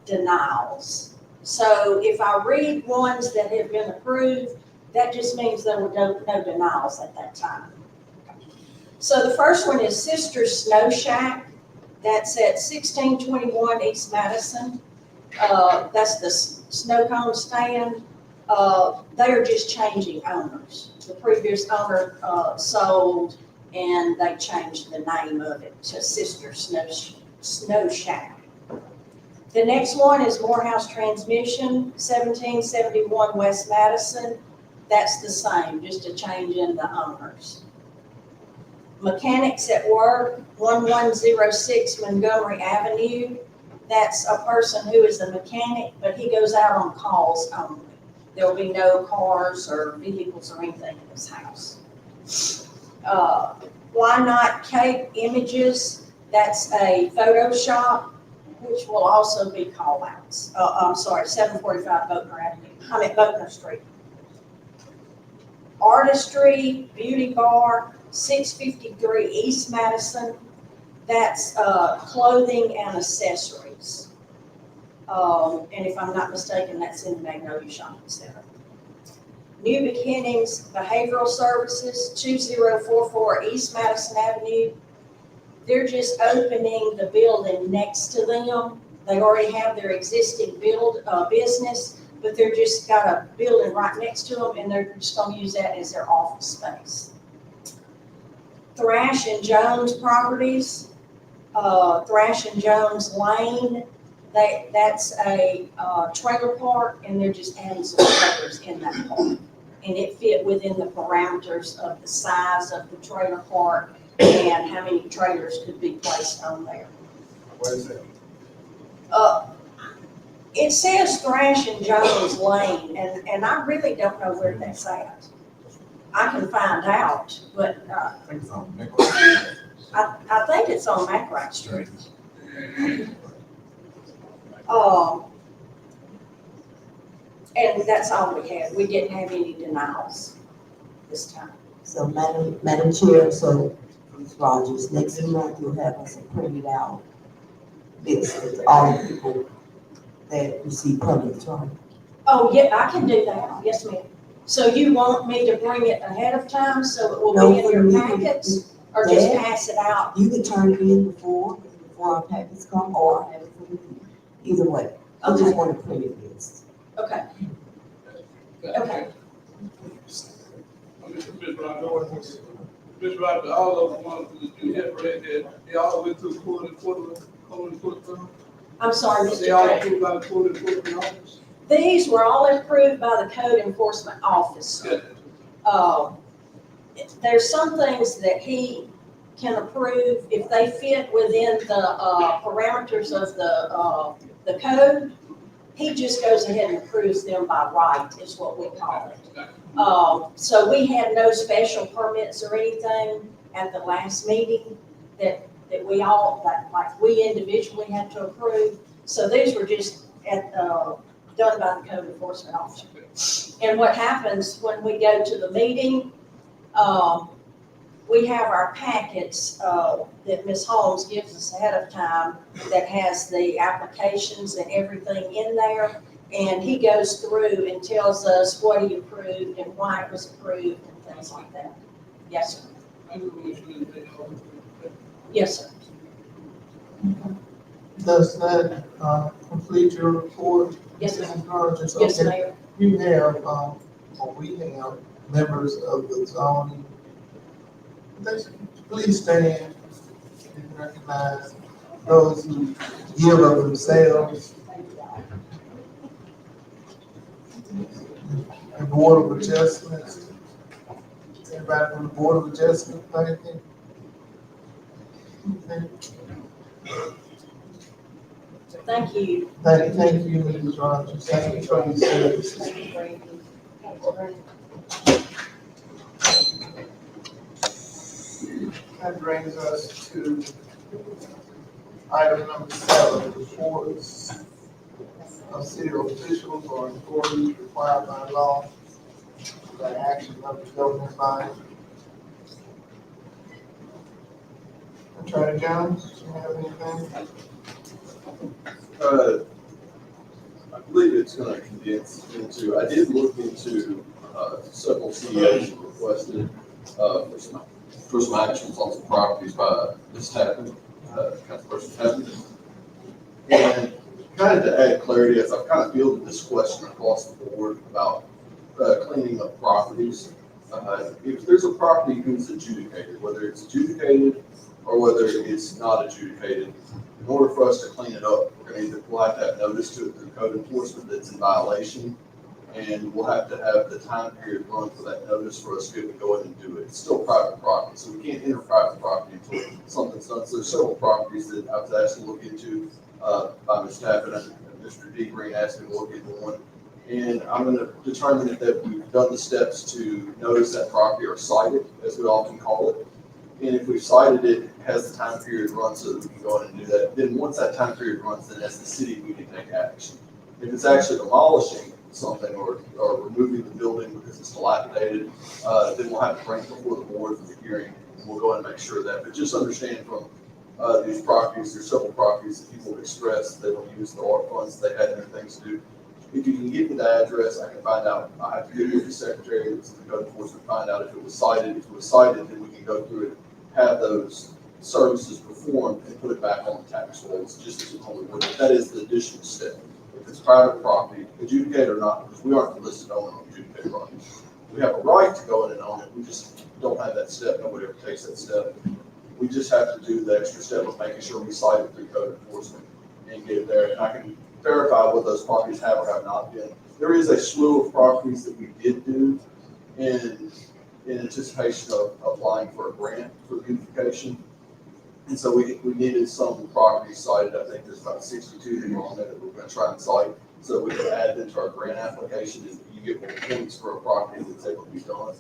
denials. So if I read ones that have been approved, that just means there were no denials at that time. So the first one is Sister Snow Shack. That's at 1621 East Madison. That's the snow cone stand. They are just changing owners. The previous owner, sold and they changed the name of it to Sister Snow Shack. The next one is Morehouse Transmission, 1771 West Madison. That's the same, just a change in the owners. Mechanics at Work, 1106 Montgomery Avenue. That's a person who is a mechanic, but he goes out on calls only. There will be no cars or vehicles or anything in his house. Why Not Cape Images, that's a photo shop, which will also be call-outs. I'm sorry, 745 Boatner Street. Artistry Beauty Bar, 653 East Madison. That's clothing and accessories. And if I'm not mistaken, that's in the Magnolia Shopping Center. New Beginnings Behavioral Services, 2044 East Madison Avenue. They're just opening the building next to them. They already have their existing business, but they're just got a building right next to them, and they're just gonna use that as their office space. Thrash and Jones Properties, Thrash and Jones Lane, that's a trailer park, and they're just adding some trailers in that park. And it fit within the parameters of the size of the trailer park and how many trailers could be placed on there. What is it? It says Thrash and Jones Lane, and I really don't know where that's at. I can find out, but I think it's on Nicholas. I think it's on McRae Street. And that's all we had. We didn't have any denials this time. So Madam Chair, so Ms. Rogers, next month you'll have us a printed out list of all the people that receive permits, right? Oh, yeah, I can do that. Yes, ma'am. So you want me to bring it ahead of time so it will No, be in your we need- packets? Or just Yeah. pass it out? You can turn it in before our packets come, or have it for you. Either way, I Okay. just want a printed list. Okay, okay. Ms. Rogers, all of the ones that you have read that, they all went through court and court. I'm sorry, They all Mr. Gray. approved by the court and court office. These were all approved by the code enforcement officer. There's some things that he can approve if they fit within the parameters of the code. He just goes ahead and approves them by right, is what we call it. So we had no special permits or anything at the last meeting that we all, like we individually had to approve. So these were just done by the code enforcement officer. And what happens when we go to the meeting, we have our packets that Ms. Holmes gives us ahead of time that has the applications and everything in there. And he goes through and tells us what he approved and why it was approved and things like that. Yes, sir. Yes, sir. Does that complete your report? Yes, Mrs. ma'am. Rogers? Yes, Okay. Mayor. You have, or we have members of the zoning. Please stand and recognize those who give of themselves. And Board of Adjustments. Anybody from the Board of Adjustment, thank you. Thank you. Thank you, Mrs. Rogers. Thank you for your services. That brings us to item number 7, reports of city officials or employees required by law by action of the governing body. Attorney Jones, do you have anything? I believe it's gonna condense into, I did look into, several CEOs who requested, for some actions on some properties by this Tappan, Councilperson Tappan. And kind of to add clarity, as I've kind of fielded this question across the board about cleaning up properties. If there's a property who's adjudicated, whether it's adjudicated or whether it's not adjudicated, in order for us to clean it up, we'll have to have notice to it through code enforcement that's in violation. And we'll have to have the time period run for that notice for us to be able to go ahead and do it. It's still private property, so we can't enter private property until something's done. So there's several properties that I was asked to look into by Ms. Tappan and Mr. D. Green asked me to look into one. And I'm going to determine if that we've done the steps to notice that property or cite it, as we often call it. And if we've cited it, has the time period run so that we can go ahead and do that. Then once that time period runs, then as the city, we can take action. If it's actually demolishing something or removing the building because it's dilapidated, then we'll have to bring it before the board for the hearing. And we'll go ahead and make sure of that. But just understand from these properties, there's several properties that people have expressed they don't use the ARP funds, they had other things to do. If you can give me the address, I can find out. I have to give you the secretary, that's the code enforcement, find out if it was cited. If it was cited, then we can go through it, have those services performed, and put it back on the tax rolls, just as it only would. That is the additional step. If it's private property, adjudicated or not, because we aren't the listed owner on adjudicated property. We have a right to go in and own it. We just don't have that step. Nobody ever takes that step. We just have to do the extra step of making sure we cite it through code enforcement and get it there. And I can verify what those properties have or have not been. There is a slew of properties that we did do in anticipation of applying for a grant for beautification. And so we needed some properties cited. I think there's about 62 that were on there that we're going to try and cite so that we can add them to our grant application. And you get more points for a property that's able to be done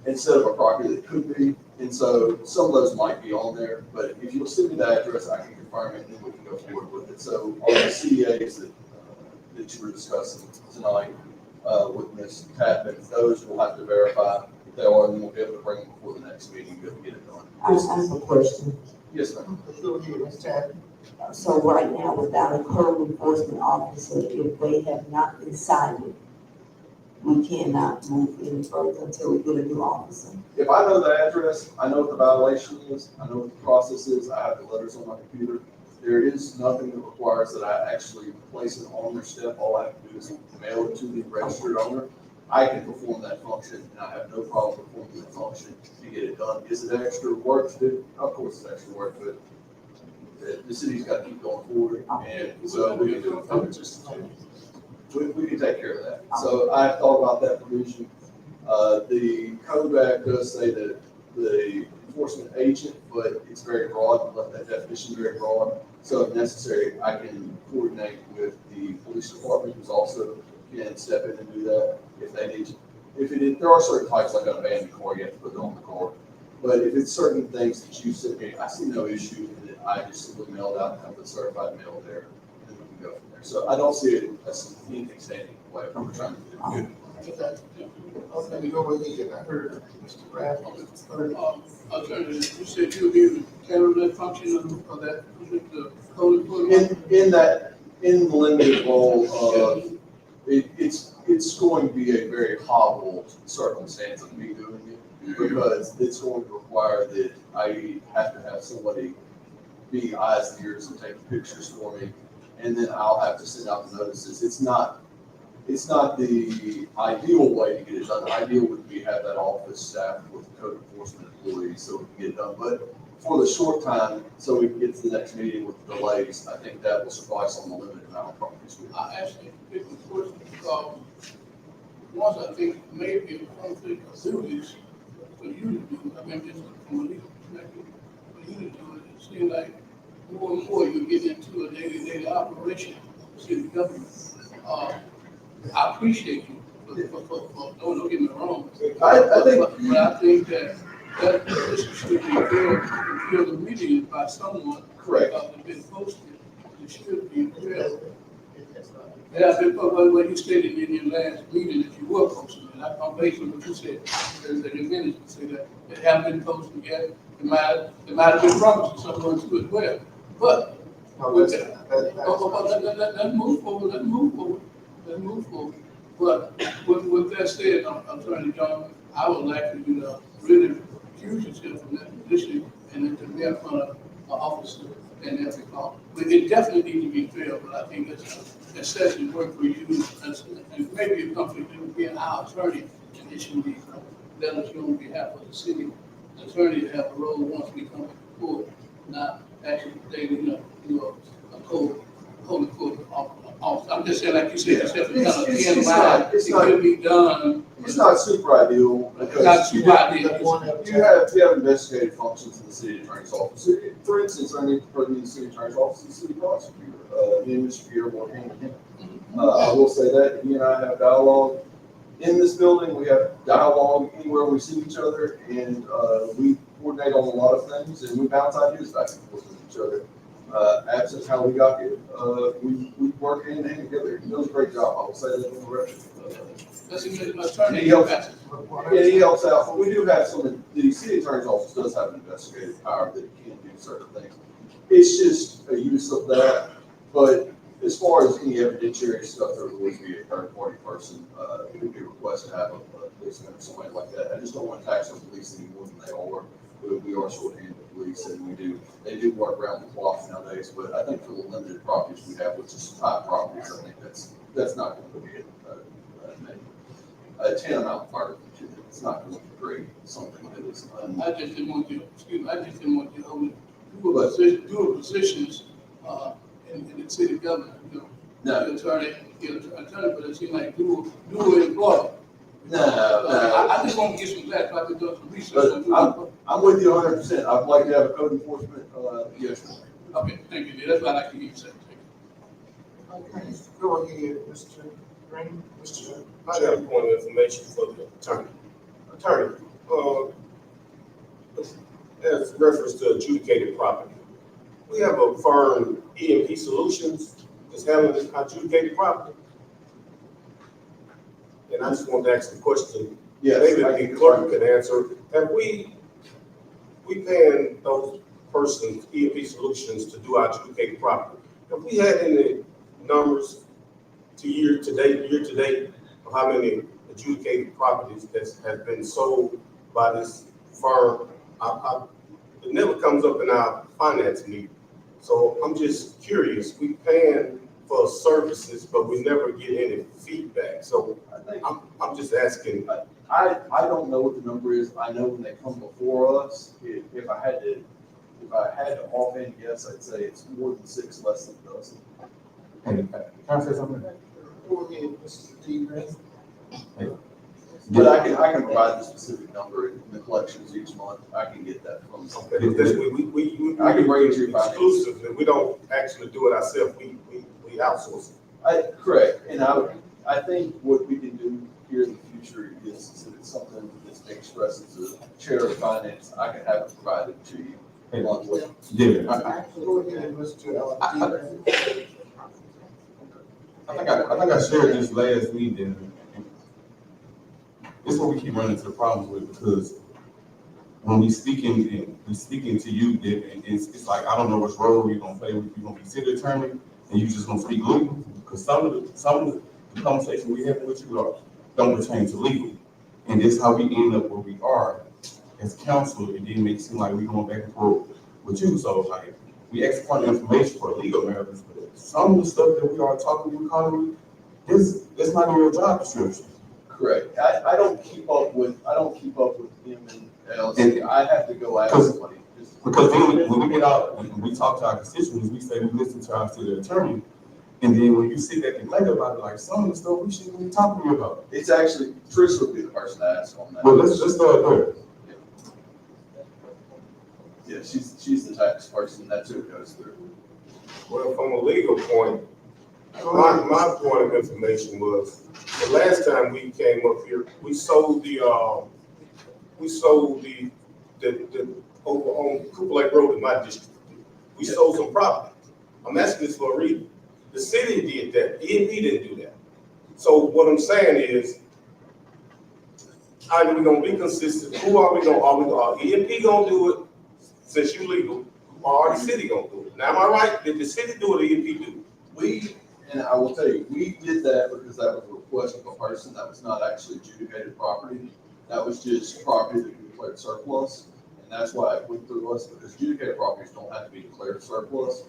instead of a property that could be. And so some of those might be on there, but if you'll send me the address, I can confirm it and then we can go forward with it. So all the CDAs that you were discussing tonight with Ms. Tappan, those we'll have to verify if they are, and then we'll be able to bring them before the next meeting and be able to get it done. I have a question. Yes, ma'am. Go ahead, Ms. Tappan. So right now, without a code enforcement officer, if they have not been cited, we cannot move any further until we get a new officer. If I know the address, I know what the violation is, I know what the process is, I have the letters on my computer. There is nothing that requires that I actually place an owner step. All I have to do is mail it to the registered owner. I can perform that function, and I have no problem performing the function to get it done. Is it extra work to do? Of course it's extra work, but the city's got to keep going forward, and so we can do it. We can take care of that. So I have thought about that provision. The Code Act does say that the enforcement agent, but it's very broad, left that definition very broad. So if necessary, I can coordinate with the police department, who's also can step in and do that if they need to. There are certain types like an abandoned car, you have to put it on the car. But if it's certain things that you said, hey, I see no issue in it, I just simply mail it out and have the certified mail there, and then we can go from there. So I don't see it as anything standing in the way. I'm trying to do it. Okay, we go ahead. I heard Mr. Rath. Attorney, you said you'll be able to carry that function of that, the code enforcement? In the limited role of, it's going to be a very hobbled circumstance of me doing it, because it's going to require that I have to have somebody be eyes and ears and take pictures for me, and then I'll have to send out the notices. It's not the ideal way to get it done. The ideal would be have that office staffed with code enforcement employees so we can get it done. But for the short time, so we can get to the next meeting with the delays, I think that will suffice on the limited amount of properties we have. I asked you a different question because once I think maybe a conflict of duties for you to do, I mean, just from a legal perspective, for you to do it, it seems like more and more you get into a daily operation of city government. I appreciate you for don't get me wrong. I think. But I think that this should be filled immediately by someone. Correct. Because it's been posted, it should be filled. Yeah, I've been, what you stated in your last meeting that you were posting, and I'm based on what you said, there's a minute to say that it haven't been posted yet. It might have been promised to someone to as well. But let's move forward. Let's move forward. But with that said, Attorney John, I would like for you to really accuse yourself from that position and then to be in front of an officer and that's a call. But it definitely needs to be fair, but I think that's session work for you, and maybe a company to be our attorney, and it should be, let us know on behalf of the city attorney to have a role once we come to court, not actually, they, do a holy court off. I'm just saying, like you said, yourself, it's kind of It's line, not- it it's not- could be done. It's not super ideal Not because super ideal. you have investigative functions in the city attorney's office. For instance, I need to put in the city attorney's office and the city prosecutor. Me and Mr. Pierre work hand in hand. I will say that he and I have dialogue in this building. We have dialogue anywhere we see each other, and we coordinate on a lot of things, and we bounce ideas back and forth with each other. Absent how we got here, we work hand in hand together. He does a great job. I will say that on the record. That's a good attorney. He helps. Yeah, he helps out, but we do have the city attorney's office does have an investigative power that it can do certain things. It's just a use of that, but as far as any evidentiary stuff, there would always be a third party person, who would be requested to have a policeman or somebody like that. I just don't want to tax the police any more than they are. We are short-handed police, and they do work around the clock nowadays, but I think for the limited properties we have, which is 5 properties, I think that's not going to be a tantamount part of it. It's not going to create something that is. I just didn't want you, I just didn't want you to do positions, in the city government, No. The attorney, but it seems like dual employee. No. I just want to get some back, so I could do some research. But I'm with you 100%. I'd like to have a code enforcement, yes. Okay, thank you, that's what I like to hear you say. Okay, go ahead, Mr. Green, Mr. I got a point of information for the attorney. Attorney, as reference to adjudicated property, we have a firm, E&P Solutions, that's handling adjudicated property. And I just wanted to ask the question, Yes. maybe the clerk could answer, have we paying those persons, E&P Solutions, to do our adjudicated property? Have we had any numbers year to date, of how many adjudicated properties that have been sold by this firm? It never comes up in our finance meeting. So I'm just curious, we paying for services, but we never get any feedback. So I'm just asking. I don't know what the number is. I know when they come before us, if I had to offhand guess, I'd say it's more than 6, less than a dozen. Hey, can I say something? Go ahead, Mr. D. Green. But I can provide the specific number in the collections each month. I can get that from Okay, because I can bring it to your exclusively. We don't actually do it ourselves. We outsource it. Correct. And I think what we can do here in the future is if it's something that's expressed as a chair of finance, I can have it provided to you monthly. Yeah, Go ahead, Mr. D. Green. I think I shared this last week, and this is what we keep running into the problems with, because when we speaking to you, and it's like, I don't know which role you're gonna play. You're gonna be city attorney, and you just gonna speak legal, because some of the conversations we have with you don't pertain to legal, and this is how we end up where we are as counsel. It didn't make it seem like we going back and forth with you. So like, we ask for information for legal matters, but some of the stuff that we are talking to you, calling, it's not in your job description. Correct. I don't keep up with him and LLC. I have to go ask somebody. Because then when we get out and we talk to our constituents, we say we listen to our city attorney, and then when you sit back and think about it, like some of the stuff we shouldn't be talking about. It's actually Trish would be the person to ask on that. Well, let's start there. Yeah, she's the tax person. That's who it goes through. Well, from a legal point, my point of information was the last time we came up here, we sold the over on Cooper Lake Road in my district. We sold some property. I'm asking this for a reason. The city did that. E&P didn't do that. So what I'm saying is, either we're gonna be consistent. Who are we gonna? Are E&P gonna do it since you legal, or are the city gonna do it? Now, am I right? Did the city do it or E&P do it? And I will tell you, we did that because that was a request of a person. That was not actually adjudicated property. That was just property that we declared surplus. And that's why it went through us, because adjudicated properties don't have to be declared surplus.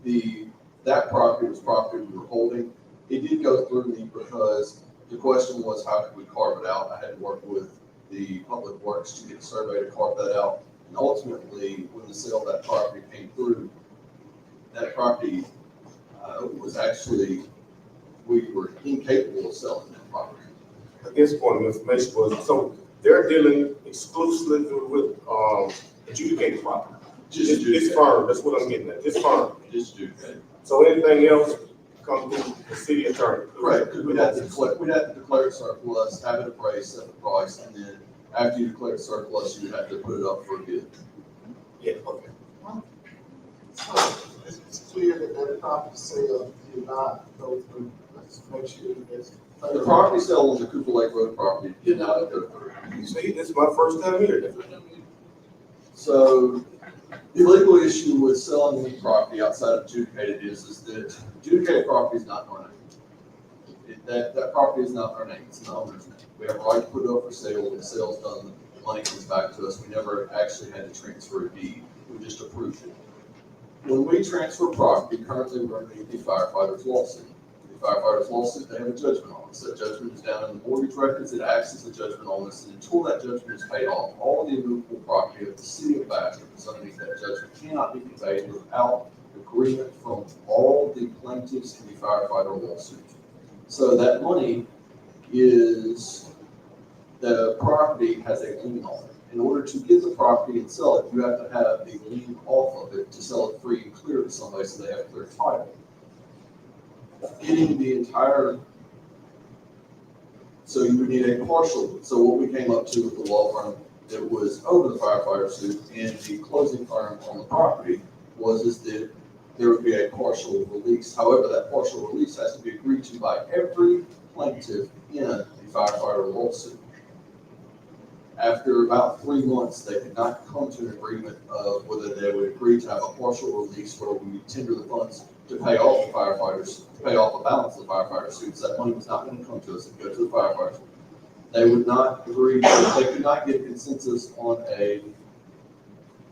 that property was property we were holding. It did go through me because the question was, how could we carve it out? I had to work with the Public Works to get a survey to carve that out. And ultimately, when the sale of that property came through, that property was actually, we were incapable of selling that property. I guess point of information was, so they're dealing exclusively with, adjudicated property. This firm, that's what I'm getting at, this firm. Just adjudicated. So anything else comes through the city attorney? Correct, because we'd have to declare surplus, have it appraised, set the price, and then after you declare surplus, you would have to put it up for a bid. Yeah, okay. It's clear that that property sale did not go through. Let's make sure that's. The property sale on the Cooper Lake Road property did not go through. You see, this is my first time here. So the legal issue with selling any property outside of adjudicated is that adjudicated property is not in our name. That property is not in our name, it's in the owner's name. We have a right to put it up for sale. When the sale's done, the money comes back to us. We never actually had to transfer a deed. We just approved it. When we transfer property, currently we're underneath the firefighter's lawsuit. The firefighter's lawsuit, they have a judgment on us. That judgment is down in the mortgage records. It acts as a judgment on us. And until that judgment is paid off, all the immovable property of the city of Bastrop is underneath that judgment cannot be conveyed without agreement from all the plaintiffs in the firefighter lawsuit. So that money is, the property has a lien on it. In order to get the property and sell it, you have to have the lien off of it to sell it free and clear to somebody so they have clear title. Getting the entire, so you would need a partial, so what we came up to with the law firm that was over the firefighter suit and the closing firm on the property is that there would be a partial release. However, that partial release has to be agreed to by every plaintiff in the firefighter lawsuit. After about 3 months, they could not come to an agreement of whether they would agree to have a partial release where we would tender the funds to pay off the firefighters, to pay off the balance of the firefighter suits. That money was not going to come to us and go to the firefighters. They would not agree, they could not get consensus on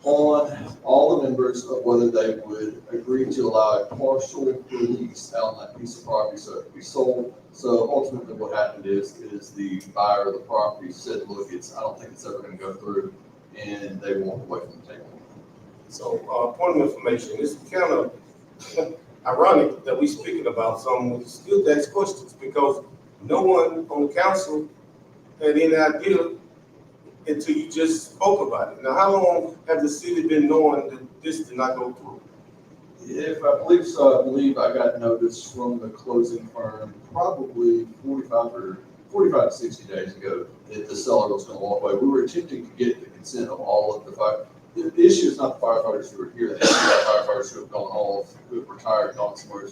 all the members of whether they would agree to allow a partial release out on that piece of property so it could be sold. So ultimately what happened is the buyer of the property said, look, I don't think it's ever going to go through, and they walked away from the table. So, point of information, it's kind of ironic that we're speaking about something with still ask questions because no one on the council had any idea until you just spoke about it. Now, how long have the city been knowing that this did not go through? If I believe so, I believe I got notice from the closing firm probably 45 to 60 days ago that the seller was going to walk away. We were attempting to get the consent of all of the fire. The issue is not the firefighters who are here. The issue is the firefighters who have gone off, who have retired, gone somewhere.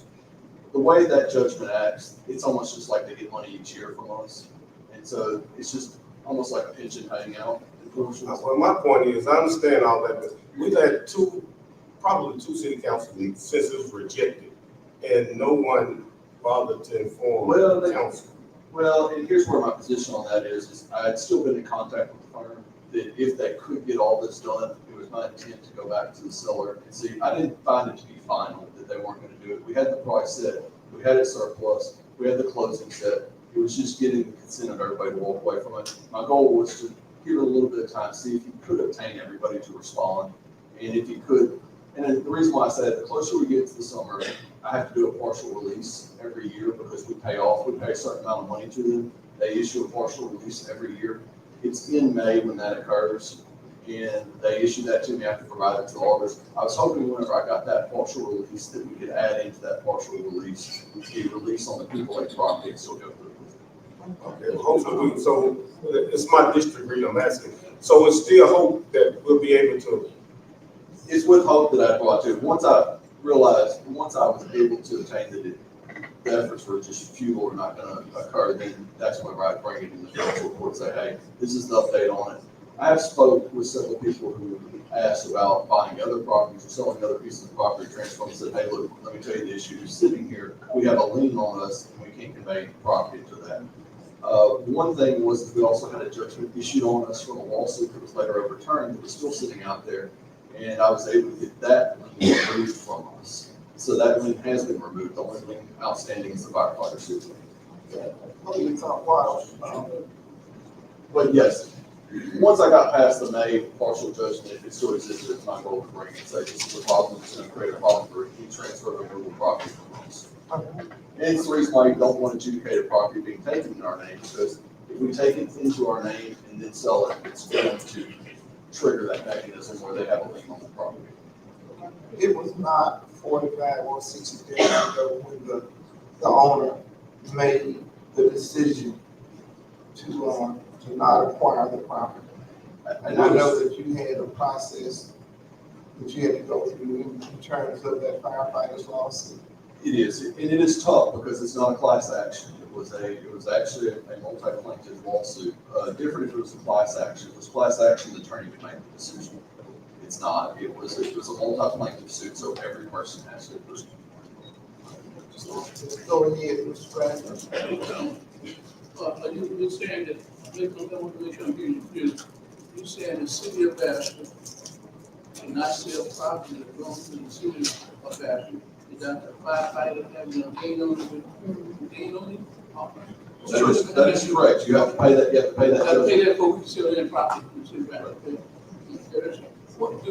The way that judgment acts, it's almost just like they get money each year from us. And so it's just almost like a pension paying out. Well, my point is, I understand all that, but we've had probably two city council meetings since it was rejected, and no one bothered to inform the council. Well, and here's where my position on that is I had still been in contact with the firm that if they could get all this done, it was my intent to go back to the seller and see. I didn't find it to be final that they weren't going to do it. We had the price set, we had it surplus, we had the closing set. It was just getting the consent of everybody to walk away from it. My goal was to give it a little bit of time, see if you could obtain everybody to respond, and if you could. And then the reason why I said the closer we get to the summer, I have to do a partial release every year because we pay a certain amount of money to them. They issue a partial release every year. It's in May when that occurs, and they issue that to me after providing it to auditors. I was hoping whenever I got that partial release that we could add into that partial release the release on the Cooper Lake property and still go through. Okay, hopefully, so it's my district read I'm asking. So it's still hope that we'll be able to. It's with hope that I brought to it. Once I was able to obtain that the efforts were just futile or not going to occur, then that's when I bring it in the council report and say, hey, this is the update on it. I have spoke with several people who asked about buying other properties or selling other pieces of property, transfer and said, hey, look, let me tell you the issue. Sitting here, we have a lien on us and we can't convey property to that. One thing was we also had a judgment issued on us from a lawsuit that was later overturned that was still sitting out there. And I was able to get that lien removed from us. So that lien has been removed. The only lien outstanding is the firefighter suit lien. Hopefully it's not wild. But yes, once I got past the May partial judgment, if it still existed, it's my goal to bring it, say this is a problem, it's gonna create a problem for he transferred over the property from us. And it's the reason why you don't want adjudicated property being taken in our name, because if we take it into our name and then sell it, it's going to trigger that mechanism where they have a lien on the property. It was not 45 or 60 days ago when the owner made the decision to not acquire the property. And I know that you had a process that you had to go through in terms of that firefighter's lawsuit. It is, and it is tough because it's not a class action. It was actually a multi-plaintiff lawsuit. Different if it was a class action. If it was class action, the attorney would make the decision. It's not. It was a multi-plaintiff suit, so every person has to agree. Go ahead, Mr. President. You're saying that, I want to make sure I'm getting you, you're saying the city of Bastrop cannot sell property that belongs to the city of Bastrop without the firefighter having a gain on it? That is correct. You have to pay that, you have to pay that. You have to pay that for we can sell that property to the city of Bastrop. What do,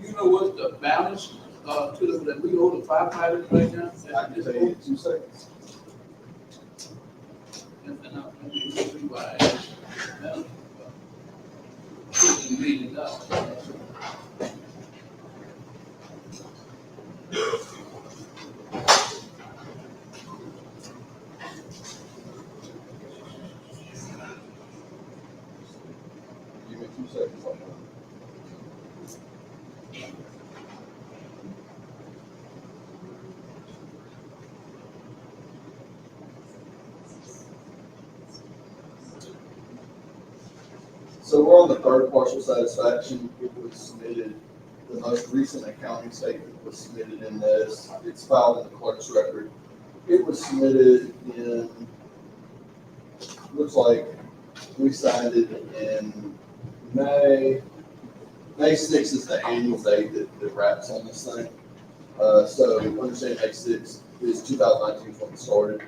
you know what's the balance, to the, that we owe the firefighters right now? I can tell you in 2 seconds. And I mean, this is why I asked, $50 million. Give me 2 seconds on that. So we're on the third partial satisfaction. It was submitted, the most recent accounting statement was submitted in this. It's filed in the clerk's record. It was submitted in, looks like we signed it in May. May 6th is the annual date that wraps on this thing. So understand May 6th is 2019 when it started.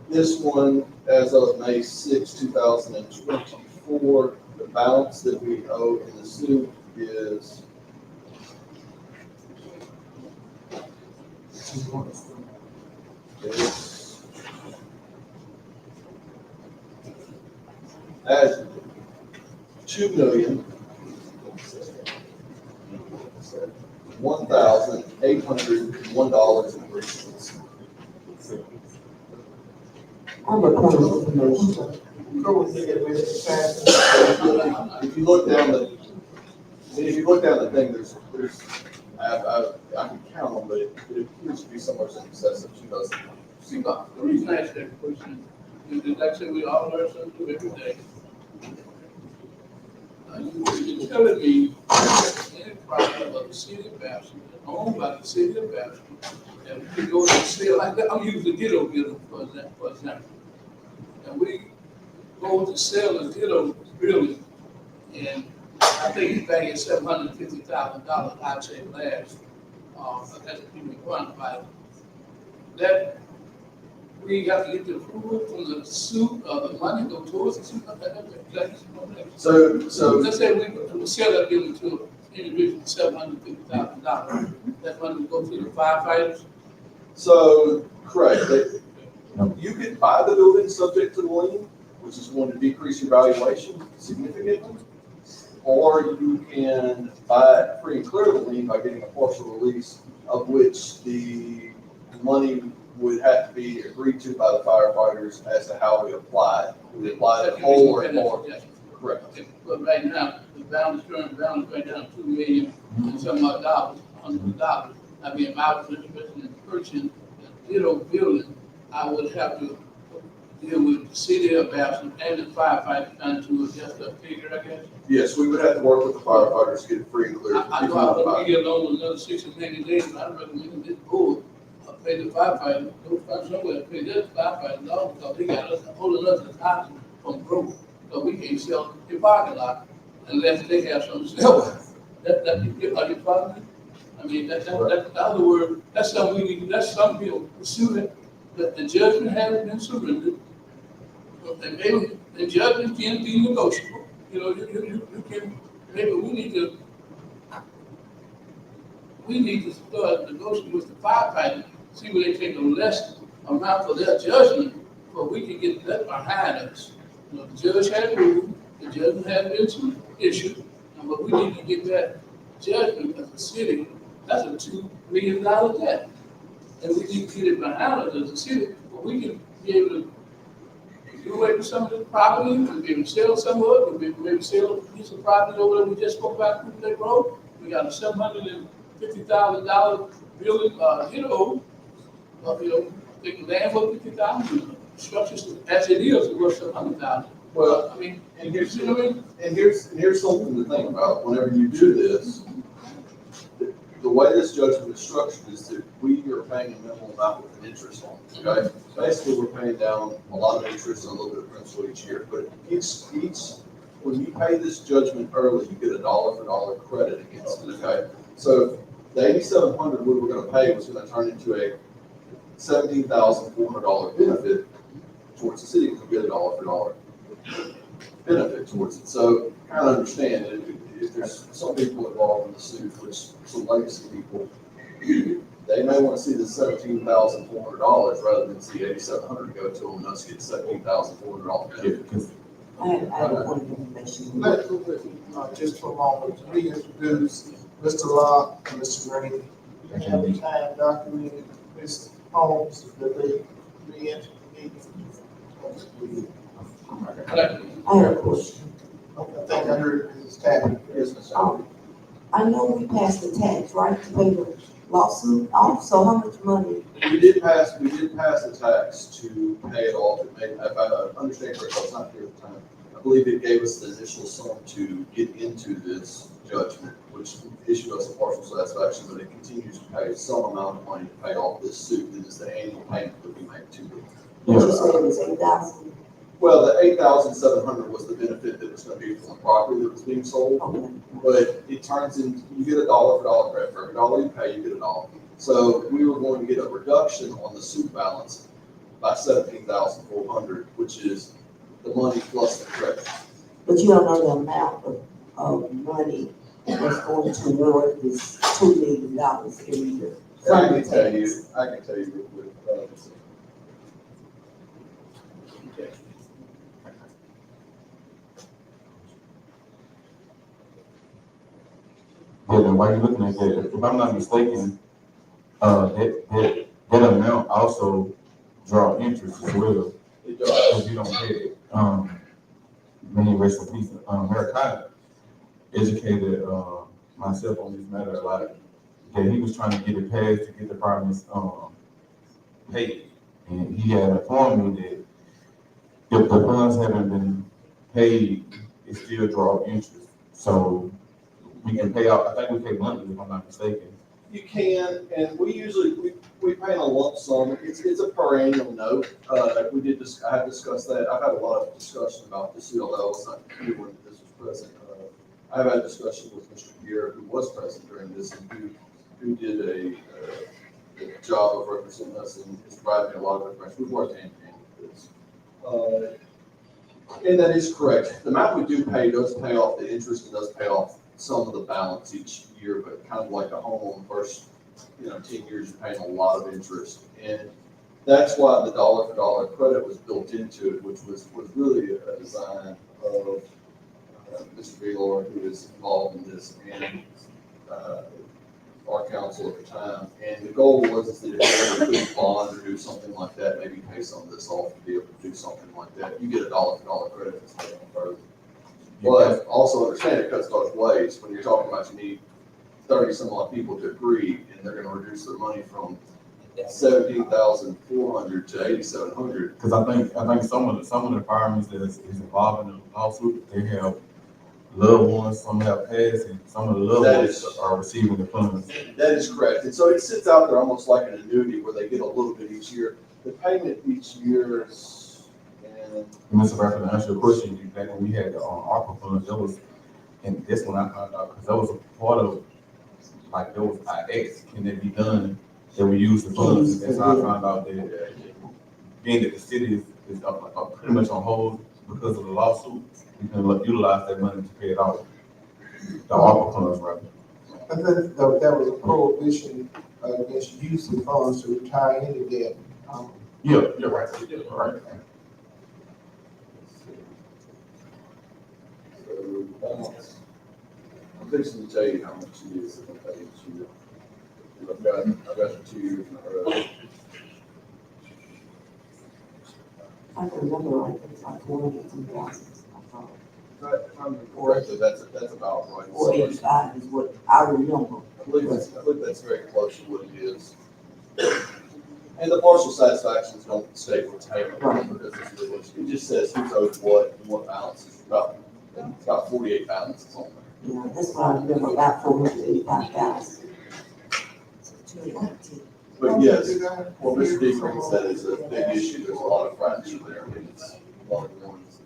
This one, as of May 6, 2024, the balance that we owe in the suit is at $2,001,801.03. I'm a point of information. Go ahead, Mr. President. If you look down the thing, there's I can count them, but it appears to be somewhere in excess of 2,000. See, the reason I asked that question is that, like I said, we all learn something new every day. You're telling me that any property of the city of Bastrop, owned by the city of Bastrop, that we can go and sell, like that, I'm using the Ditto building for example. And we go to sell the Ditto building, and I think it's valued $750,000, I'd say last, that's people quantified. That, we have to get the approval from the suit, the money go towards the suit, So let's say we sell that building to an individual for $750,000, that money will go to the firefighters. So, correct. You could buy the building subject to the lien, which is going to decrease your valuation significantly. Or you can buy it free and clear the lien by getting a partial release, of which the money would have to be agreed to by the firefighters as to how we apply it. We apply the whole or more. Correct. Okay, but right now, the current balance right now, $2 million and some odd dollars, $100. I mean, if I was interested in purchasing a Ditto building, I would have to deal with the city of Bastrop and the firefighters trying to adjust the figure, I guess. Yes, we would have to work with the firefighters to get it free and clear. I know I wouldn't get along with another 60 or 90 days, but I recommend this board pay the firefighters, go find somewhere to pay this firefighters off, because they got us holding us as hostage from broke. So we can't sell the parking lot unless they have something to sell. Are you following me? I mean, in other words, that's something we need, that's something we'll pursue it, that the judgment hasn't been surrendered. And maybe the judgment can be negotiable, you know, you can, maybe we need to start negotiating with the firefighter, see where they take a less amount for their judgment, but we can get that behind us. You know, the judge had ruled, the judgment had been issued, but we need to get that judgment as a city. That's a $2 million debt. And we need to get it behind us as a city, but we can be able to do away with some of the property, we'll be able to sell some of it, we'll be able to sell a piece of property over there we just spoke about, Cooper Lake Road. We got a $750,000 building, take land for 50,000, structures as it is worth 700,000. Well, I mean, and here's, you know what I mean? and here's something to think about. Whenever you do this, the way this judgment is structured is that we are paying a minimal amount with an interest on it, okay? Basically, we're paying down a lot of interest and a little bit of principal each year, but when you pay this judgment early, you get a dollar for dollar credit against it, okay? So the $8,700 we were gonna pay was gonna turn into a $17,400 benefit towards the city, because we get a dollar for dollar benefit towards it. So kind of understand that if there's some people involved in the suit, which some legacy people, they may want to see the $17,400 rather than see $8,700 go to them and us get $17,400 benefit. I have a point of information. Just for a moment, reintroduce Mr. Locke and Mr. Green. And have the time documented, Ms. Holmes, that they re-enter the meeting. I have a question. I think I heard Mrs. Tappan. Yes, Ms. I know we passed the tax, right, to pay the lawsuit off, so how much money? We did pass the tax to pay it off. It made, if I understand correctly, I was not here at the time. I believe it gave us the initial sum to get into this judgment, which issued us a partial satisfaction, but it continues to pay some amount of money to pay off this suit. That is the annual payment that we make to them. What you said it was 8,000? Well, the $8,700 was the benefit that was going to be from the property that was being sold. Okay. But it turns into, you get a dollar for dollar credit. For every dollar you pay, you get a dollar. So we were going to get a reduction on the suit balance by $17,400, which is the money plus the credit. But you don't know the amount of money that's going toward this $2 million every year. I can tell you real quick. Yeah, and while you're looking at that, if I'm not mistaken, that amount also draw interest as well. It does. If you don't pay it. Many rest in peace. Americana educated myself on this matter a lot. That he was trying to get it passed to get the apartments paid. And he had informed me that if the funds haven't been paid, it still draw interest. So we can pay out, I think we pay monthly if I'm not mistaken. You can, and we usually, we pay in a lump sum. It's a per annual note. I have discussed that. I've had a lot of discussion about this, although I was not here when this was present. I've had a discussion with Mr. Pierre, who was present during this, and who did a job of representing us and has provided me a lot of information. We've worked hand in hand with this. And that is correct. The amount we do pay does pay off the interest and does pay off some of the balance each year, but kind of like a home on the first, 10 years, you're paying a lot of interest. And that's why the dollar for dollar credit was built into it, which was really a design of Mr. Velor, who is involved in this, and our council at the time. And the goal was that if you could bond or do something like that, maybe pay some of this off to be able to do something like that. You get a dollar for dollar credit instead of further. But also understand it cuts both ways. When you're talking about you need 30 some odd people to agree, and they're going to reduce their money from $17,400 to $8,700. Because I think some of the departments that is involved in the lawsuit, they have loved ones, some have passed, and some of the loved ones are receiving the funds. That is correct. And so it sits out there almost like an annuity where they get a little bit each year. The payment each year is, Mr. Bradford, to answer your question, back when we had the ARPA funds, that was, and this one I found out, because that was a part of like those X, can it be done, that we use the funds, and so I found out that being that the city is pretty much on hold because of the lawsuit, we can utilize that money to pay it off. The ARPA funds, rather. I think that was a prohibition against use of funds to retire any debt. Yeah, you're right, you're right. I'm fixing to tell you how much it is if I pay each year. I've got the 2 years in a row. I can remember, right, it's like 42,000, I thought. But if I'm correct, that's about right. 485 is what I remember. I believe that's very close to what it is. And the partial satisfactions don't state what's payment, because it just says who's owed what and what balance is it's about 48 balances on there. Yeah, that's what I remember, about 485,000. So 218. But yes, what Mr. Deacon said is a big issue, there's a lot of fracture there, and it's a lot of ones.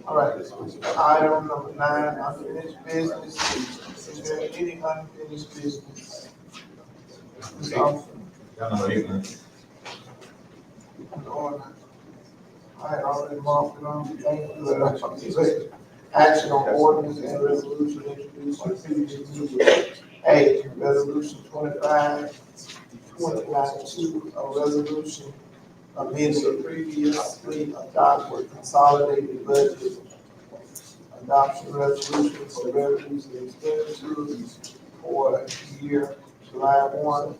All right, item number 9, unfinished business. Is there any unfinished business? Ms. Austin? Y'all know 8, man. I already marked it on, thank you. Action on ordinance and resolution introduced in previous meeting. A, resolution 25-2092, a resolution amending previously adopted consolidated budget. Adoption resolution for revenues and expenditures for year July 1,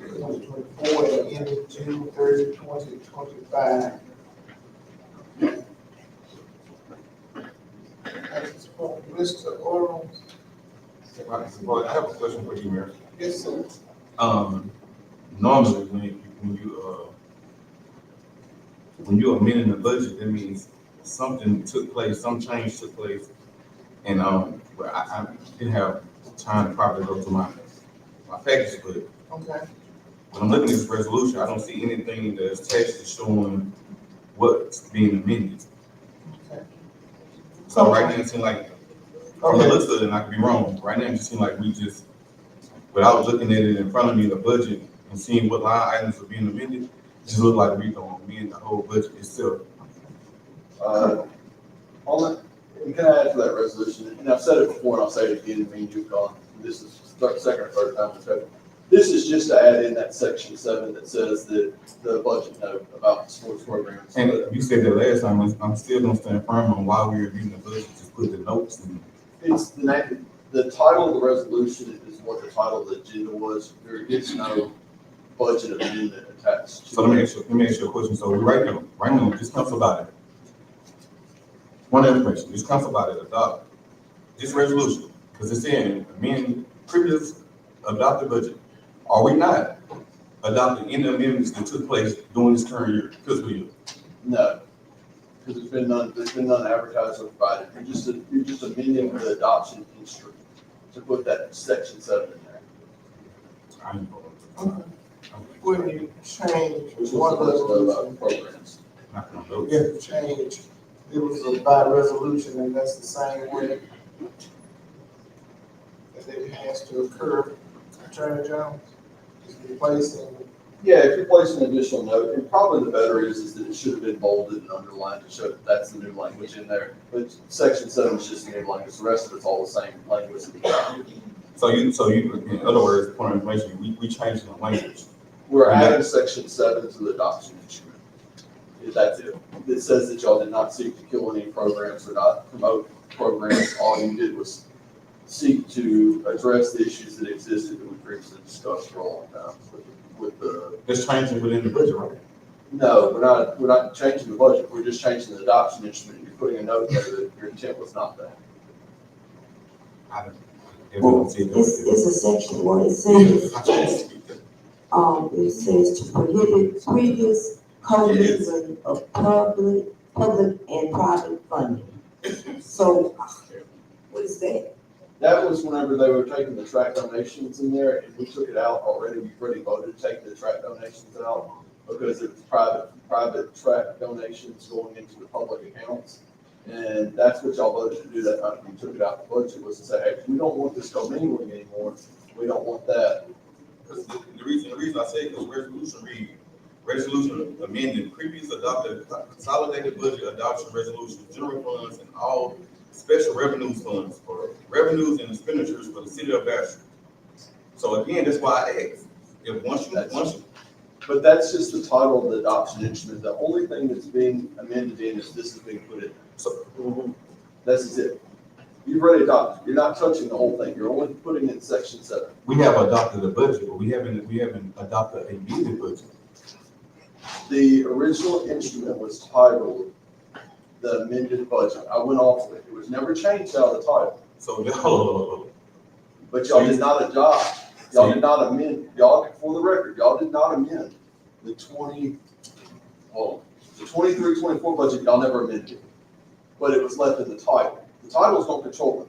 2024, and ending June 30, 2025. Mr. Oral. Well, I have a question for you, Mayor. Yes, sir. Normally, when you amending the budget, that means something took place, some change took place, and well, I didn't have time to probably go through my package, but Okay. when I'm looking at this resolution, I don't see anything that's attached to showing what's being amended. Okay. So right now, it seems like, from the Okay. looks of it, and I could be wrong, right now, it just seems like we just, without looking at it in front of me, the budget, and seeing what line items are being amended, it just look like we don't amend the whole budget itself. And can I add to that resolution, and I've said it before, and I'll say it again, me and you've gone, this is the second or third time we've said it. This is just to add in that section 7 that says that the budget note about the sports programs. And you said that last time, I'm still gonna stand firm on why we're reviewing the budget, just put the notes in. It's the title of the resolution is what the title of the agenda was. There is no budget amendment attached. So let me ask you a question. So we right now, this council body, one other question, this council body adopt this resolution, because it's saying amend previous adopted budget. Are we not adopting any amendments that took place during this current year, fiscal year? No, because there's been none advertised or provided. You're just amending the adoption instrument to put that section 7 in there. I didn't know. When you change Which one was the resolution, programs. Not gonna vote. you have to change, it was by resolution, and that's the same way that it has to occur. Attorney Jones, is replacing. Yeah, if you place an additional note, and probably the better is that it should have been bolded and underlined to show that that's the new language in there. But section 7 is just the new language, the rest of it's all the same language. So you, in other words, point of information, we changed the language. We're adding section 7 to the adoption instrument. That's it. It says that y'all did not seek to kill any programs or not promote programs. All you did was seek to address the issues that existed that we previously discussed for a long time with the. It's changing within the budget, right? No, we're not changing the budget. We're just changing the adoption instrument. You're putting a note there that your intent was not that. I don't. Well, it's a section where it says, it says to prohibit previous commingling of public and private funding. So, what is that? That was whenever they were taking the track donations in there, and we took it out already. We've already voted to take the track donations out. because it was private track donations going into the public accounts. And that's what y'all voted to do that time we took it out of the budget, was to say, hey, we don't want this commingling anymore. We don't want that. Because the reason I say, because resolution amended previous adopted consolidated budget adoption resolution, general funds and all special revenues funds for revenues and expenditures for the city of Bastrop. So again, that's why I asked, if once you, But that's just the title of the adoption instrument. The only thing that's being amended in is this is being put in. so, This is it. You've already adopted. You're not touching the whole thing. You're only putting in section 7. we have adopted a budget, but we haven't adopted a amended budget. The original instrument was titled the amended budget. I went off of it. It was never changed out of the title. So, But y'all did not adopt, y'all did not amend, y'all, for the record, y'all did not amend the 23-24 budget, y'all never amended it. But it was left in the title. The titles don't control it.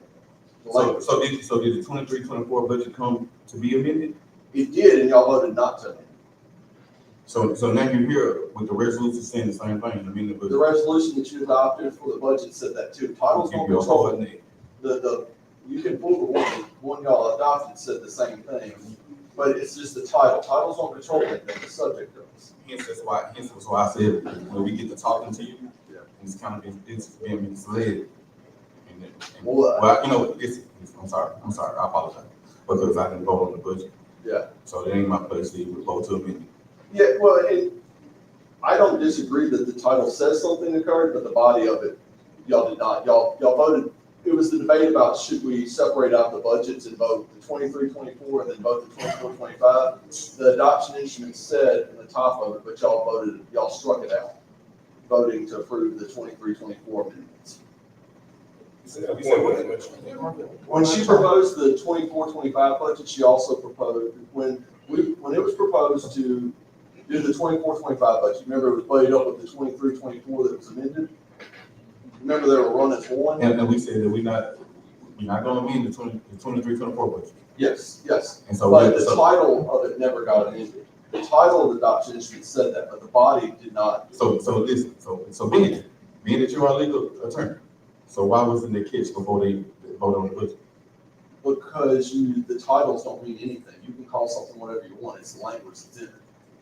The language. so did the 23-24 budget come to be amended? It did, and y'all voted not to amend it. So now you're here with the resolution saying the same thing, amended The budget. resolution that you adopted for the budget said that too. Titles don't Give you a control it. coordinate. You can pull the one y'all adopted said the same thing, but it's just the title. Titles don't control anything, the subject does. Hence that's why I said, when we get to talking to you, Yeah. it's kind of it's being misled. Well, I'm sorry, I apologize, because I didn't vote on the budget. Yeah. So it ain't my place to even vote to amend it. Yeah, well, I don't disagree that the title says something occurred, but the body of it, y'all did not. Y'all voted, it was the debate about should we separate out the budgets and vote the 23-24 and then vote the 24-25. The adoption instrument said in the top of it, but y'all struck it out, voting to approve the 23-24 amendments. When she proposed the 24-25 budget, she also proposed, when it was proposed to do the 24-25 budget, remember it was budgeted up with the 23-24 that was amended? Remember they were running one? And we said that we're not gonna amend the 23-24 budget. Yes. And so. But the title of it never got amended. The title of the adoption instrument said that, but the body did not. So listen, being that you're our legal attorney, so why wasn't there catch before they voted on the budget? Because the titles don't mean anything. You can call something whatever you want. It's the language that's in it.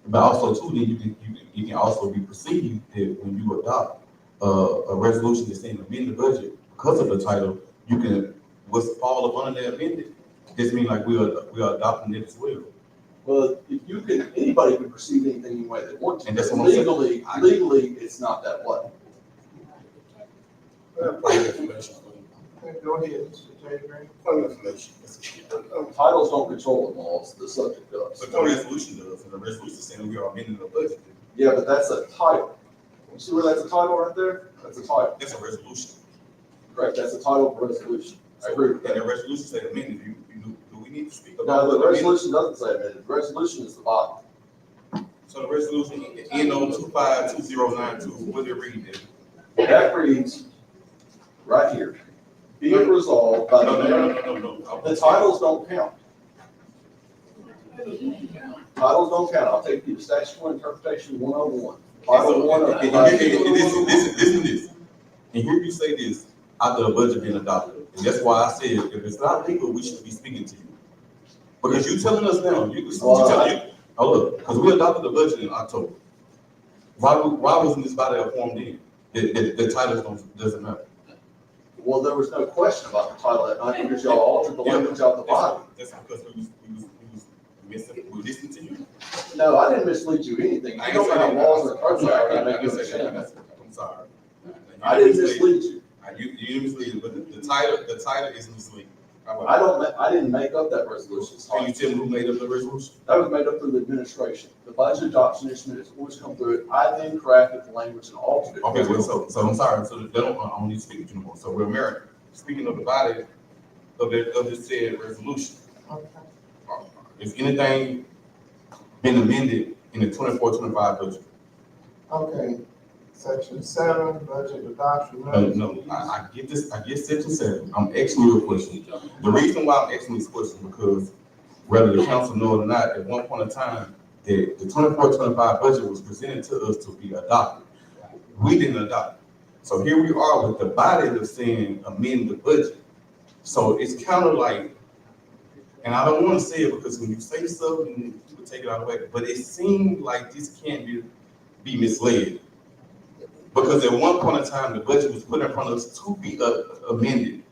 But also too, then you can also be perceived that when you adopt a resolution that's saying amend the budget because of the title, you can what's fall up under that amended. This means like we are adopting it as well. Well, if you can, anybody can perceive anything any way they want to. And that's what I'm saying. Legally, it's not that way. Okay, go ahead, Mr. J. Green. Titles don't control the laws, the subject does. But the resolution does, and the resolution saying we are amending the budget. Yeah, but that's a title. You see where that's a title right there? That's a title. That's a resolution. Correct, that's a title for resolution. I agree with And that. the resolution said amended. Do we need to speak about? No, the amended? resolution doesn't say amended. The resolution is the body. So the resolution, NO 252092, what did it read there? That reads right here. Be it resolved by the mayor. No. The titles don't count. Titles don't count. I'll take you to statutory interpretation 101. Title 1 of the Listen to this. And here you say this after the budget being adopted. And that's why I said, if it's not legal, we should be speaking to you. Because you telling us now, because we adopted the budget in October. Why wasn't this body informed then? The titles doesn't matter. Well, there was no question about the title that night because y'all altered the language out the body. That's because we listened to you. No, I didn't mislead you anything. I don't know how laws are approached. I make you understand that. I'm sorry. I didn't mislead you. You mislead, but the title is misleading. I didn't make up that resolution. Can you tell me who made up the resolution? That was made up through the administration. The budget adoption instrument has always come through it. I then crafted the language and altered it. Okay, well, so I'm sorry, so I don't need to speak to you anymore. So we're married. Speaking of the body of this said resolution, is anything been amended in the 24-25 budget? Okay, section 7, budget adoption. No, I get this, I get section 7. I'm asking you a question. The reason why I'm asking this question because whether the council know it or not, at one point in time, that the 24-25 budget was presented to us to be adopted. We didn't adopt it. So here we are with the body that's saying amend the budget. So it's kind of like, and I don't want to say it because when you say stuff, and people take it out of the way, but it seemed like this can't be misled. Because at one point in time, the budget was put in front of us to be amended,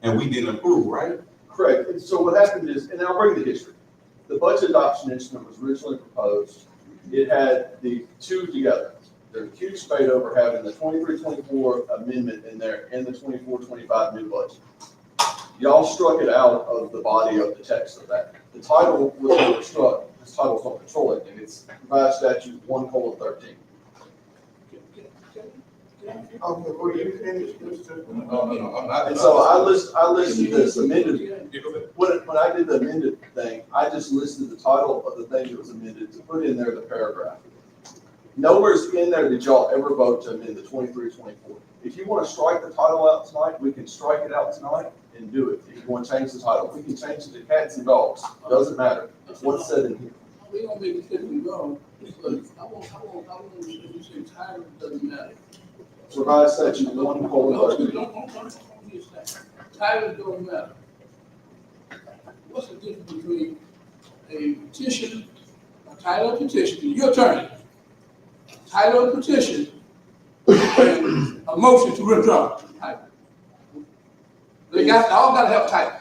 and we didn't approve, right? Correct. And so what happened is, and I'll bring the history. The budget adoption instrument was originally proposed. It had the two together. There's a huge debate over having the 23-24 amendment in there and the 24-25 new budget. Y'all struck it out of the body of the text of that. The title was never struck. This title's not controlling, and it's revised statute 1:13. Okay, well, you finished, Mr. No, I'm not. And so I listed this amended, when I did the amended thing, I just listed the title of the thing that was amended to put in there the paragraph. Nowhere's in there did y'all ever vote to amend the 23-24. If you want to strike the title out tonight, we can strike it out tonight and do it. If you want to change the title, we can change it to cats and dogs. Doesn't matter. It's what's said in here. We don't make it different, no. I want you say title doesn't matter. Revised statute No, 1:13. don't use that. Title don't matter. What's the difference between a petition, a title of petition, your attorney, title of petition, and a motion to withdraw? They all gotta have title.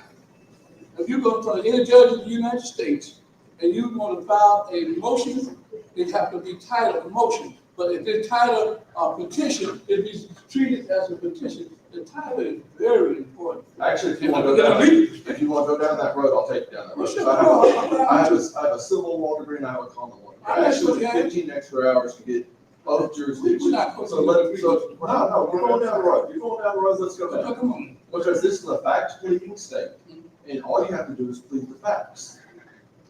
If you go in front of any judge in the United States and you want to file a motion, it has to be titled a motion. But if it's titled a petition, it is treated as a petition. The title is very important. Actually, if you want to go down that road, I'll take you down that road. Sure. I have a civil law degree and I have a common law. I actually took 15 extra hours to get both jurisdictions. We're not No, we're going down the road. You're going down the road, let's go down. Come on. Because this is a fact pleading state, and all you have to do is plead the facts.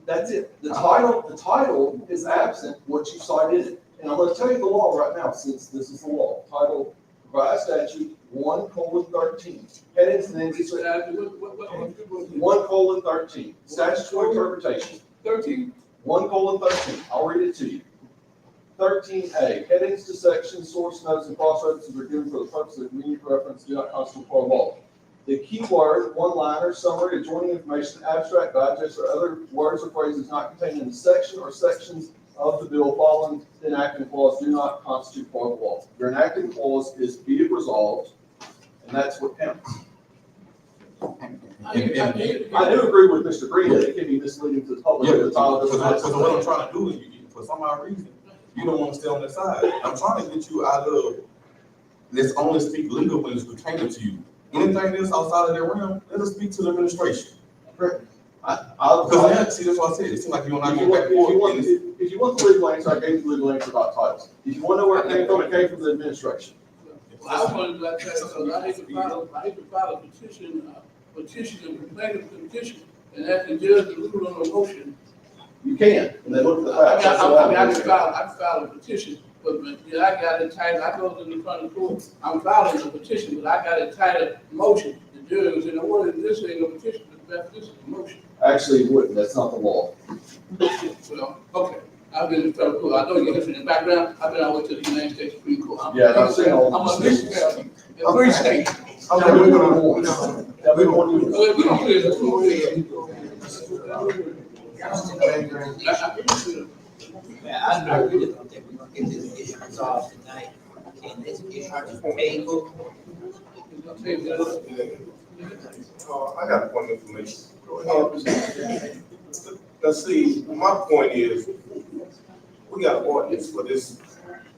That's it. The title is absent what you cite in it. And I'm going to tell you the law right now, since this is the law. Title, revised statute 1:13. Headings and names. 1:13. Statutory interpretation. 13. 1:13. I'll read it to you. 13A, headings to sections, source notes, and cross references are given for the purpose of immediate reference, do not constitute part of law. The key word, one-liner, summary, adjoining information, abstract, digest, or other words or phrases not contained in the section or sections of the bill following the enacting clause do not constitute part of law. Your enacting clause is be it resolved, and that's what counts. I do agree with Mr. Green that it can be misleading to the public. Yeah, if the title doesn't match because the what I'm thing. trying to do is, for some odd reason, you don't want to stay on the side. I'm trying to get you out of, let's only speak legal when it's pertaining to you. Anything else outside of that realm, let us speak to the administration. Because see, that's what I said, it seems like you're not going back and forth. If you want the legal answer, I gave you the legal answer about titles. If you want to know where it came from the administration. Well, I wanted to let that, because I hate to file a petition and complain of the petition, and have the judge rule on a motion. You can, and they look at the facts. I can file a petition, but yeah, I got it titled, I go to the front of the court, I'm filing a petition, but I got it titled motion. The judge was in the word, this ain't no petition, this is a motion. Actually, it wouldn't, that's not the law. Well, okay, I've been in federal court, I know you're listening in the background, I've been all the way to the United States Supreme Court. I've seen all I'm the a big fan, in 3 states. Okay, we're gonna. We don't clear the court. Yeah, I really don't think we're gonna get this issue resolved tonight. Can this issue table? I got one information. Go ahead. Let's see, my point is, we got an ordinance for this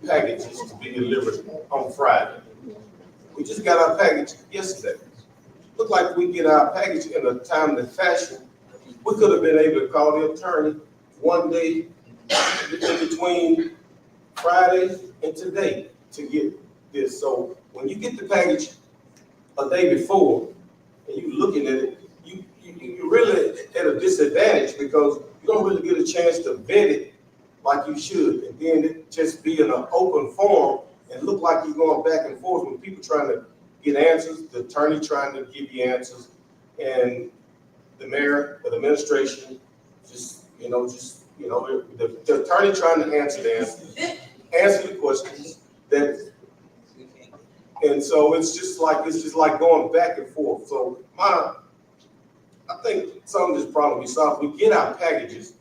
packages to be delivered on Friday. We just got our package yesterday. Looked like we get our package in a timely fashion. We could have been able to call the attorney one day in between Friday and today to get this. So when you get the package a day before and you looking at it, you're really at a disadvantage because you don't really get a chance to vet it like you should. And then it just be in an open forum and look like you're going back and forth with people trying to get answers, the attorney trying to give you answers, and the mayor or the administration just You know, the attorney trying to answer the questions that, and so it's just like going back and forth. So I think some of this problem we solve, we get our packages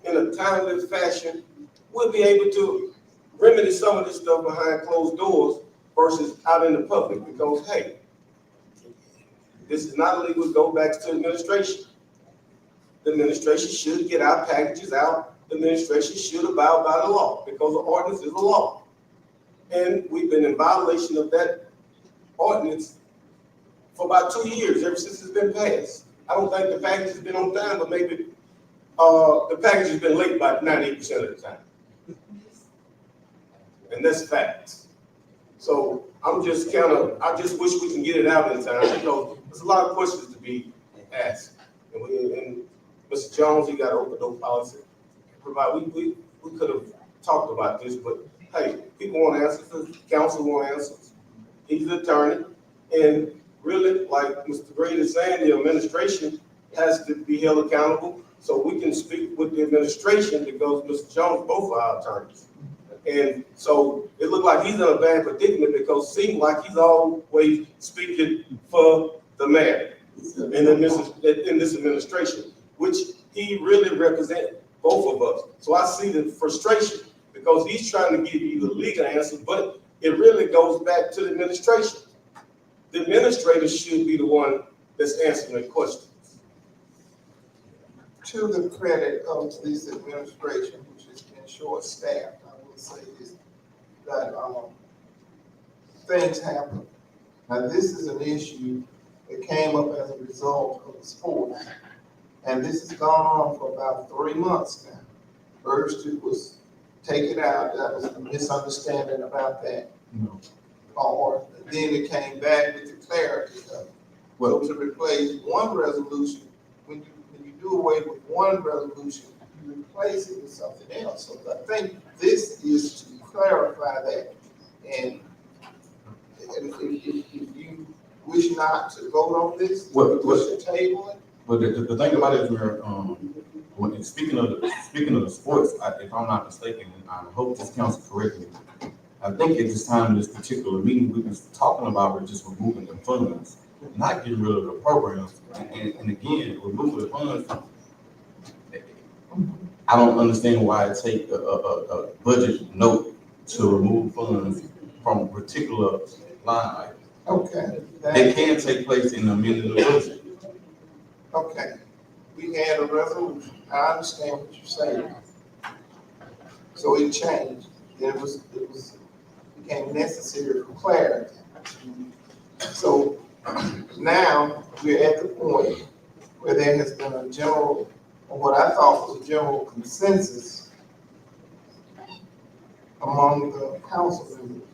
in a timely fashion, we'll be able to remedy some of this stuff behind closed doors versus out in the public, because hey, this is not illegal, go back to administration. The administration should get our packages out. The administration should abide by the law, because the ordinance is a law. And we've been in violation of that ordinance for about 2 years, ever since it's been passed. I don't think the package has been on time, but maybe the package has been late by 98% of the time. And that's facts. So I just wish we can get it out in time. You know, there's a lot of questions to be asked. And Mr. Jones, you got an open door policy. We could have talked about this, but hey, people want answers, the council want answers. He's the attorney, and really, like Mr. Green is saying, the administration has to be held accountable, so we can speak with the administration, because Mr. Jones, both are our attorneys. And so it looked like he's in a bad predicament, because it seems like he's always speaking for the mayor in this administration, which he really represents both of us. So I see the frustration, because he's trying to give you the legal answer, but it really goes back to the administration. The administrator should be the one that's answering the questions. To the credit of this administration, which has been short-staffed, I will say this, that things happen. Now, this is an issue that came up as a result of the sports, and this has gone on for about 3 months now. First, it was take it out, that was a misunderstanding about that. No. Or then it came back with the clarity of, well, to replace one resolution, when you do away with one resolution, you replace it with something else. So I think this is to clarify that. And if you wish not to vote on this, push the table. But the thing about it is, when speaking of the sports, if I'm not mistaken, and I hope this council correct me, I think at this time, this particular meeting, we was talking about we're just removing the funds, not getting rid of the programs. And again, removing the funds, I don't understand why it take a budget note to remove funds from a particular line item. Okay. It can take place in amending the budget. Okay. We had a resolution. I understand what you're saying. So it changed. It became necessary for clarity. So now we're at the point where there has been a general, or what I thought was a general consensus among the council members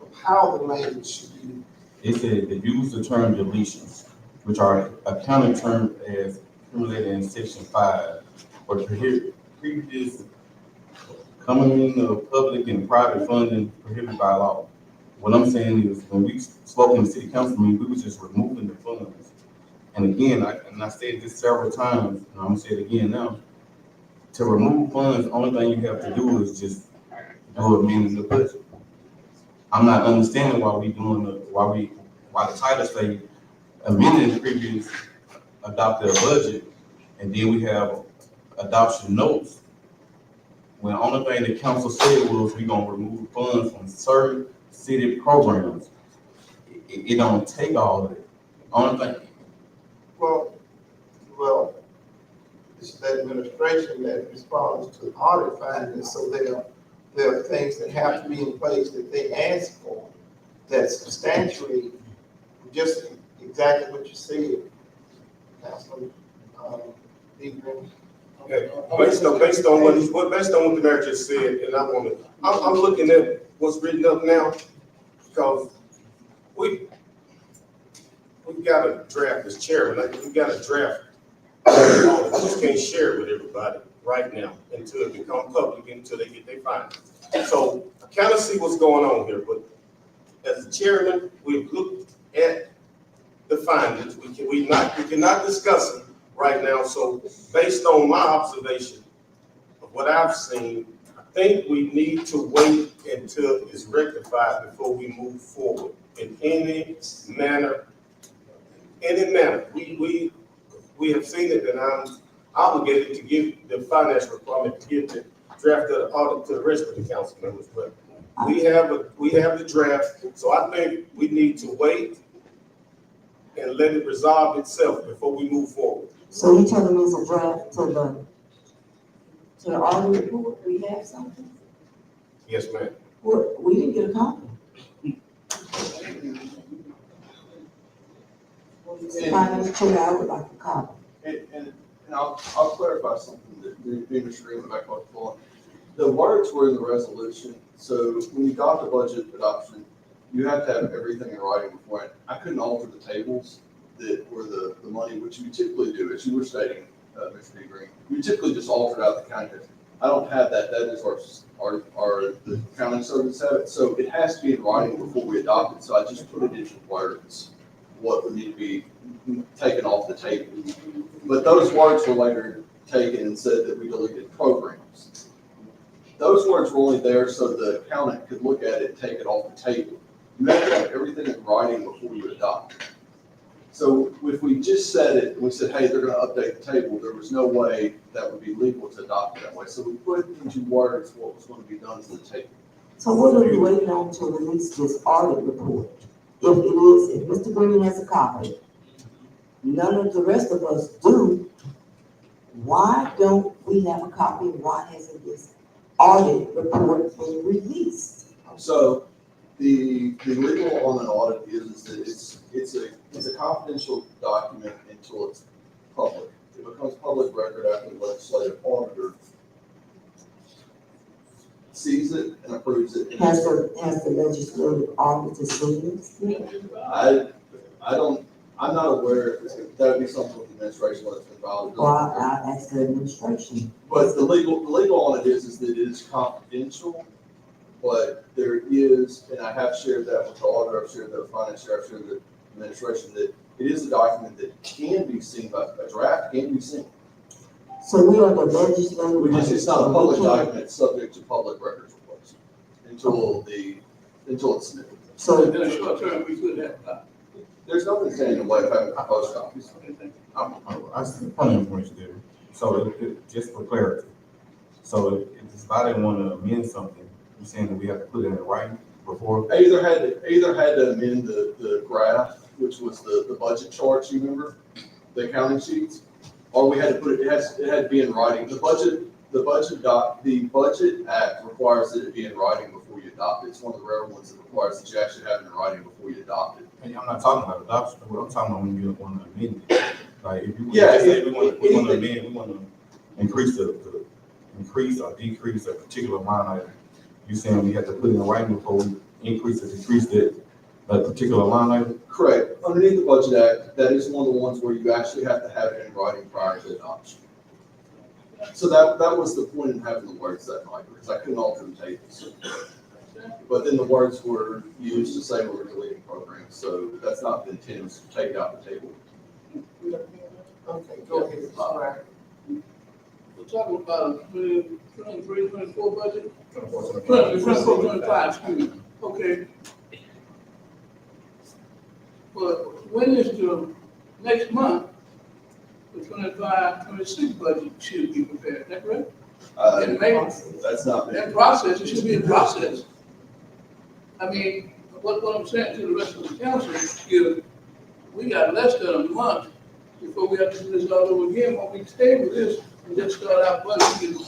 of how the language should be. It said they use the term deletions, which are accounting terms as accumulated in section 5, or previous coming of public and private funding prohibited by law. What I'm saying is, when we spoke in the city council meeting, we were just removing the funds. And again, I said this several times, and I'm gonna say it again now. To remove funds, the only thing you have to do is just do amending the budget. I'm not understanding why the title say amending the previous adopted budget, and then we have adoption notes. When the only thing the council said was we're gonna remove funds from certain city programs. It don't take all of it. Only thing. Well, it's the administration that responds to audit findings, so there are things that have to be in place that they ask for that substantially just exactly what you said, Councilman Deacon. Okay. Based on what the mayor just said, and I'm looking at what's written up now, because we've got to draft as chairman. We've got to draft. We just can't share it with everybody right now until it becomes public, until they get their findings. So I kind of see what's going on here, but as a chairman, we've looked at the findings. We cannot discuss them right now. So based on my observation of what I've seen, I think we need to wait until it's rectified before we move forward in any manner. We have seen it, and I'm obligated to give the finance department to give the draft of the audit to the rest of the council members, but we have the draft, so I think we need to wait and let it resolve itself before we move forward. So you telling me it's a draft to the audit report, we have something? Yes, ma'am. We didn't get a copy. Finance chair, I would like a copy. And I'll clarify something that the industry back on the floor. The words were in the resolution, so when you adopt a budget adoption, you have to have everything in writing before it. I couldn't alter the tables that were the money, which you typically do, as you were stating, Mr. D. Green. You typically just alter out the content. I don't have that. That is our the accounting service have it. So it has to be in writing before we adopt it. So I just put it into words, what would need to be taken off the table. But those words were later taken and said that we deleted programs. Those words were only there so the accountant could look at it and take it off the table. You have to have everything in writing before you adopt it. So if we just said it, and we said, hey, they're gonna update the table, there was no way that would be legal to adopt it that way. So we put into words what was gonna be done to the table. So what are we waiting on to release this audit report? If Mr. Green has a copy, none of the rest of us do, why don't we have a copy, and why hasn't this audit report been released? So the legal on an audit is that it's a confidential document until it's public. It becomes public record after the legislative auditor sees it and approves it. Has the legislative auditor seen this? I'm not aware if that would be something with the administration when it's been filed. Well, I asked the administration. But the legal on it is that it is confidential, but there is, and I have shared that with the auditor, I've shared that with finance chair, I've shared with the administration, that it is a document that can be seen by, a draft can be seen. So we are the legislative. It's not a public document, it's subject to public records request until it's submitted. So In a short term, we could have that. There's nothing standing in the way of having post copies. I see plenty of information there. So just for clarity, so if this body want to amend something, you're saying that we have to put it in writing before? I either had to amend the graph, which was the budget charts, you remember? The accounting sheets, or we had to put it had to be in writing. The budget act requires that it be in writing before you adopt it. It's one of the rare ones that requires that you actually have it in writing before you adopt it. And I'm not talking about adoption, but I'm talking about when you want to amend it. Like if you Yeah, say we want to amend, we want to increase increase or decrease a particular line item. You're saying we have to put it in writing before we increase or decrease that particular line item? Correct. Underneath the Budget Act, that is one of the ones where you actually have to have it in writing prior to adoption. So that was the point in having the words that night, because I couldn't alter the tables. But then the words were used to say we're deleting programs, so that's not the intent, was to take out the table. Okay, go ahead. All right. We're talking about a 23, 24 budget? 24, 25, excuse me. Okay. But when is the next month, the 25, 26 budget should be prepared, is that correct? And maybe That's not me. that process, it should be a process. I mean, what I'm saying to the rest of the council is, we got less than a month before we have to do this all over again. When we stay with this and just start our budget, we can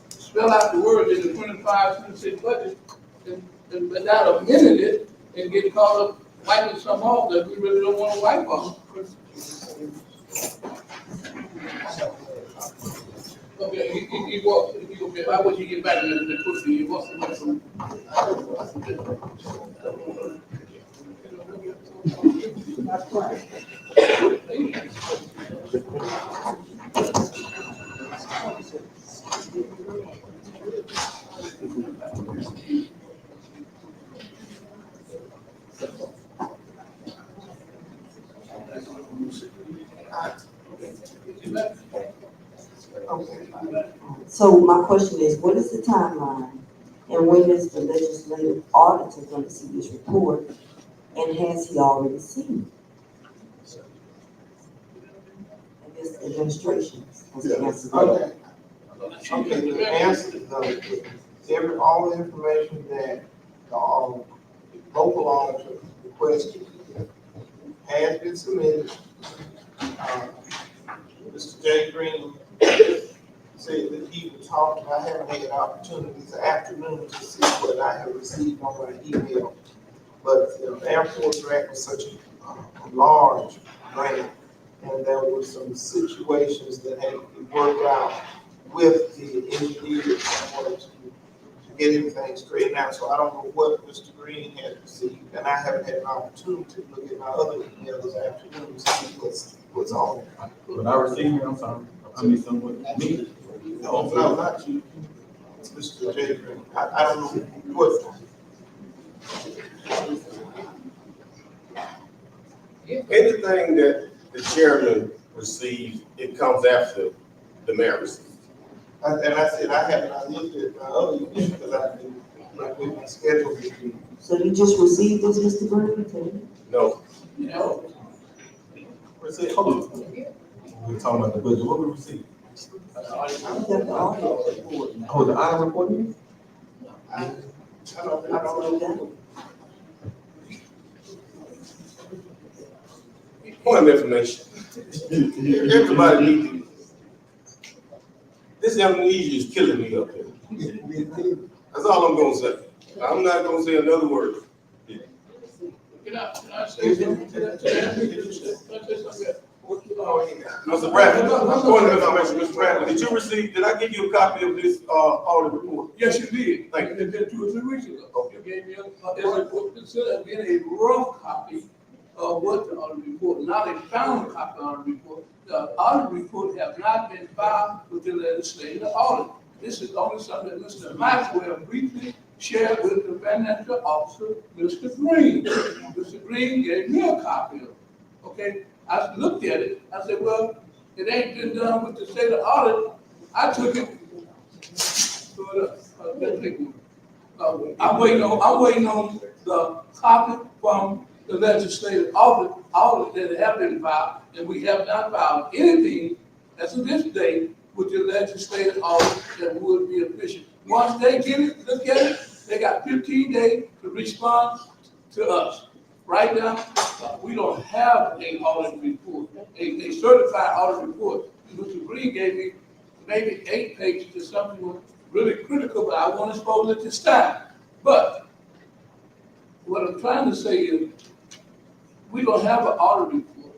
spell out the words in the 25, 26 budget and without amending it and get caught up wiping some off that we really don't want to wipe off. Okay, he walked, okay, why would you get back in the pussy? He walked away from. That's right. So So my question is, what is the timeline? And when is the legislative auditor gonna see this report? And has he already seen it? I guess the administration has to answer that. Okay, okay, the answer, all the information that the local auditor requested has been submitted. Mr. J. Green said that he would talk, I haven't had an opportunity this afternoon to see what I have received on my email. But the airport grant was such a large grant, and there were some situations that had to be worked out with the engineers in order to get everything straightened out. So I don't know what Mr. Green has received, and I haven't had an opportunity to look at my other email this afternoon to see what's on it. But I received it, I'm sorry. I mean, someone, me. No, not you. It's Mr. J. Green. I don't know what. Anything that the chairman receives, it comes after the mayor receives. And I said, I looked at my other email because I've been, like, with my schedule this week. So you just received this, Mr. Green? No, Where's it? Hold on. We're talking about the budget, what we received? I got the audit report. Oh, the audit report is? I don't know. point of information. Everybody needs to. This amnesia is killing me up here. That's all I'm gonna say. I'm not gonna say another word. Can I say something to that? Mr. Bradley, point of information, Mr. Bradley, did I give you a copy of this, audit report? Yes, you did. Thank you. It did 2 or 3 weeks ago. You gave me a rough copy of what the audit report, not a final copy of the audit report. The audit report has not been filed with the legislative audit. This is only something that Mr. Maxwell briefly shared with the financial officer, Mr. Green. Mr. Green gave me a copy of it, okay? I looked at it, I said, well, it ain't been done with the state of audit. I took it, I'm waiting on the copy from the legislative audit that have been filed, and we have not filed anything as of this day with the legislative audit that would be efficient. Once they get it, look at it, they got 15 days to respond to us. Right now, we don't have an audit report, a certified audit report. Mr. Green gave me maybe 8 pages or something was really critical, but I won't expose it this time. But what I'm trying to say is, we don't have an audit report.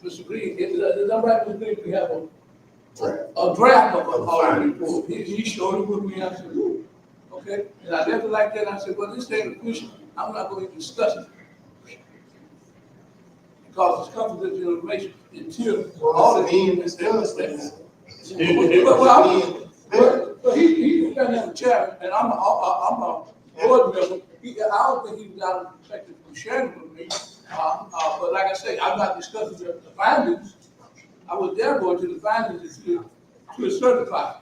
Mr. Green, is that right, Mr. Green? We have a draft of an audit report. He showed it with me, I said, ooh, okay? And I left it like that, I said, well, this ain't official. I'm not going to discuss it. Because it's confidential information until Well, it's being discussed. But he's kind of the chairman, and I'm a board member. I don't think he's got a perspective from sharing with me. But like I say, I'm not discussing the findings. I was there going to the findings to certify.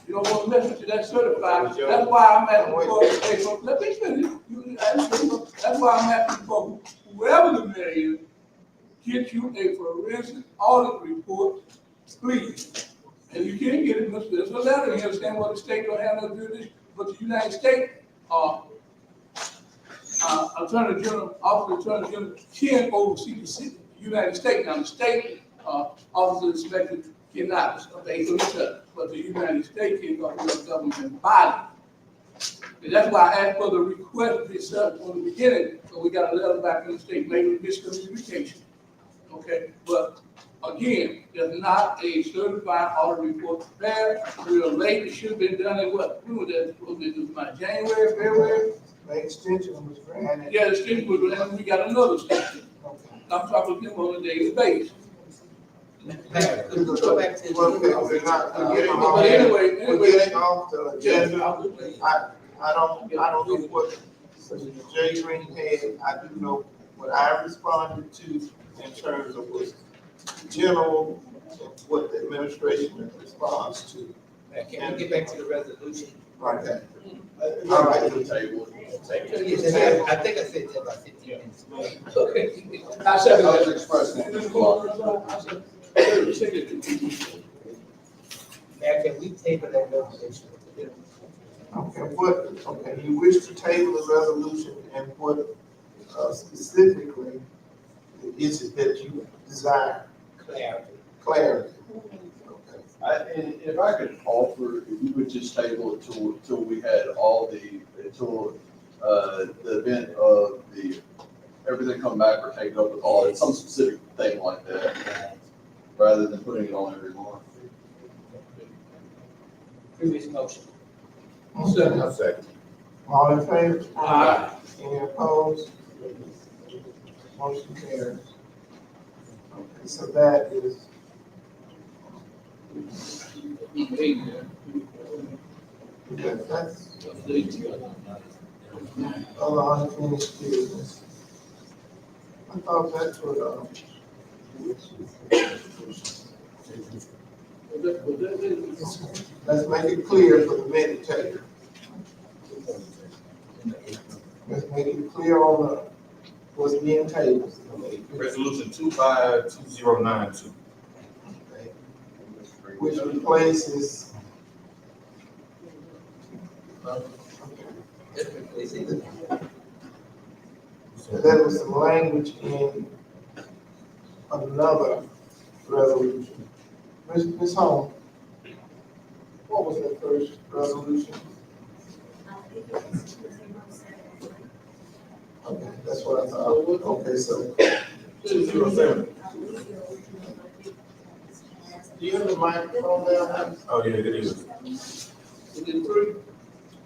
You don't want to listen to that certified. That's why I'm asking for, let me finish. That's why I'm asking for whoever the mayor is, get you a forensic audit report, please. And you can't get it, there's a letter here saying what the state don't have no jurisdiction, but the United States, Attorney General, Office of Attorney General can oversee the United States. Now, the state Office of Inspector cannot obey for each other, but the United States can go to the government body. And that's why I asked for the request to be set from the beginning, so we got a letter back from the state, maybe miscommunication. Okay, but again, there's not a certified audit report prepared. Real late, it should have been done in what? When was that supposed to be done? By January, February? The extension was granted. Yeah, the extension was granted, we got another extension. I'm talking to them on a daily basis. Go back to. But anyway, We're getting off the agenda. I don't know what Jay Green had. I do know what I responded to in terms of was general and what the administration responds to. Can we get back to the resolution? Right. All right. Table. Yeah, I think I said that about 15 minutes. Okay. I second I was that. expressing. Mayor, can we table that resolution? Okay, you wish to table the resolution and what, specifically is it that you desire Clarity. clarity? And if I could offer, if you would just table it till we had all until the event of everything come back or take up with all, it's some specific thing like that, rather than putting it on every month. Previous motion. Second. All in favor? Aye. Any opposed? Motion carries. Okay, so that is, that's other unfinished business. I thought that's what, let's make it clear for the minute taker. Let's make it clear on what's being tabled. Resolution 252092. Which replaces. There was some language in another resolution. Ms. Holmes, what was that first resolution? Okay, that's what I thought. Okay, so. 207. Do you have the microphone there? Oh, yeah, it is. Is it three?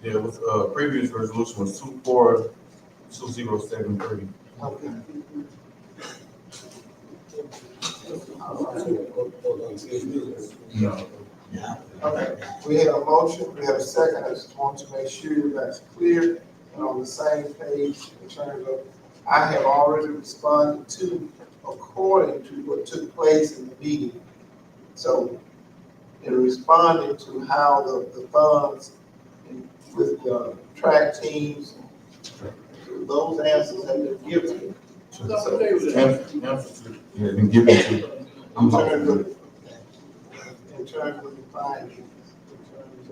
Yeah, with, previous resolution was 242073. Okay. No. Okay, we have a motion, we have a second, I just want to make sure that's clear and on the same page in terms of, I have already responded to according to what took place in the meeting. So, in responding to how the funds with the track teams, those answers have been given. So, Yeah, been given to. in terms of the findings.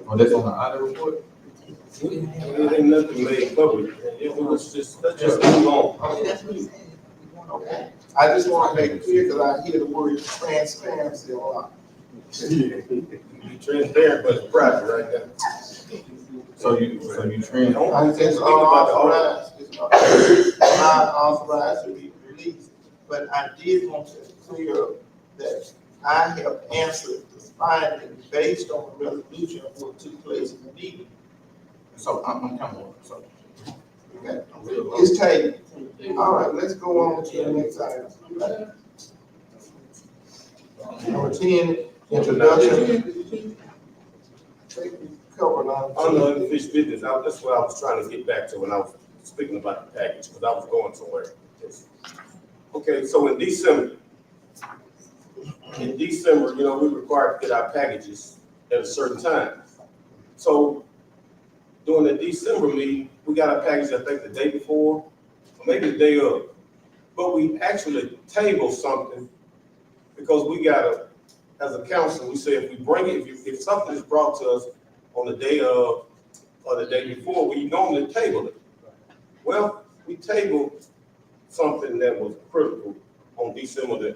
Oh, that's on the audit report? It ain't nothing made public. Let's just move on. Okay, I just want to make it clear, because I hear the word transparency a lot. Be transparent, but it's private right now. So you train. I just unauthorized, it's not authorized to be released, but I did want to clear up that I have answered the findings based on the resolution of what took place in the meeting. So I'm kind of, so. Okay, it's taken. All right, let's go on to the next item. Number 10, introduction. Cover line. On the unfinished business, that's what I was trying to get back to when I was speaking about the package, because I was going somewhere. Okay, so in December, you know, we're required to get our packages at a certain time. So during the December meeting, we got our package, I think, the day before, or maybe the day of. But we actually tabled something because we got as a council, we say if we bring it, if something is brought to us on the day of or the day before, we normally table it. Well, we tabled something that was critical on December,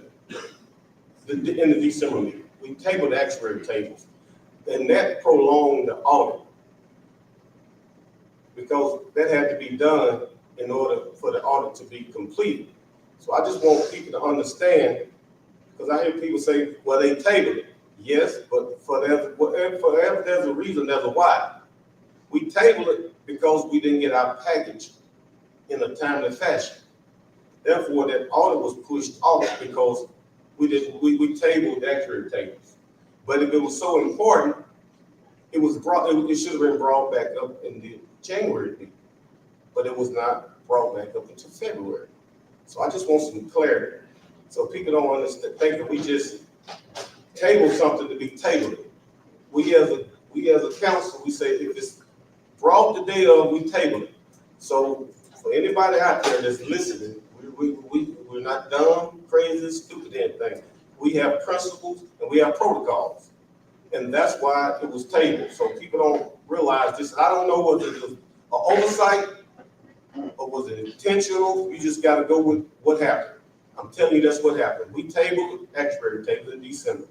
in the December meeting. We tabled the actuary tables, and that prolonged the audit because that had to be done in order for the audit to be completed. So I just want people to understand, because I hear people say, well, they tabled it. Yes, but for whatever there's a reason, there's a why. We tabled it because we didn't get our package in a timely fashion. Therefore, that audit was pushed off because we tabled the actuary tables. But if it was so important, it should have been brought back up in the January meeting, but it was not brought back up until February. So I just want some clarity, so people don't understand, think that we just tabled something to be tabled. We we as a council, we say if it's brought the day of, we table it. So for anybody out there that's listening, we're not dumb, crazy, stupid, anything. We have principles and we have protocols. And that's why it was tabled. So people don't realize this. I don't know whether it was an oversight or was it intentional. You just gotta go with what happened. I'm telling you, that's what happened. We tabled, actuary tabled in December.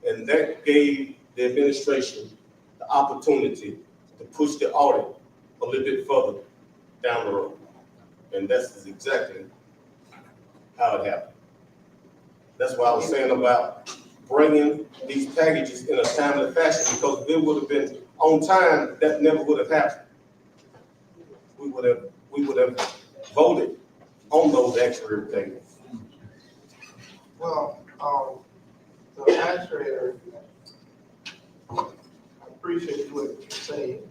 And that gave the administration the opportunity to push the audit a little bit further down the road. And that's exactly how it happened. That's why I was saying about bringing these packages in a timely fashion, because if it would have been on time, that never would have happened. We would have voted on those actuary payments. Well, the actuary, I appreciate what you're saying,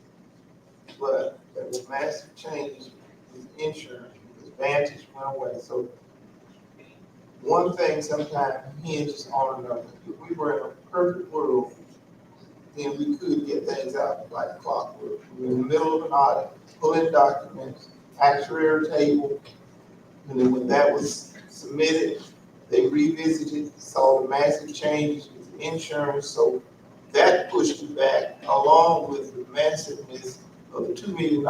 but there was massive changes with insurance, because Vantage went away. So one thing sometimes hinges on another. If we were in a perfect world, then we could get things out like clockwork. We're in the middle of an audit, pulling documents, actuary table, and then when that was submitted, they revisited, saw the massive changes with insurance, so that pushed it back, along with the massiveness of the $2 million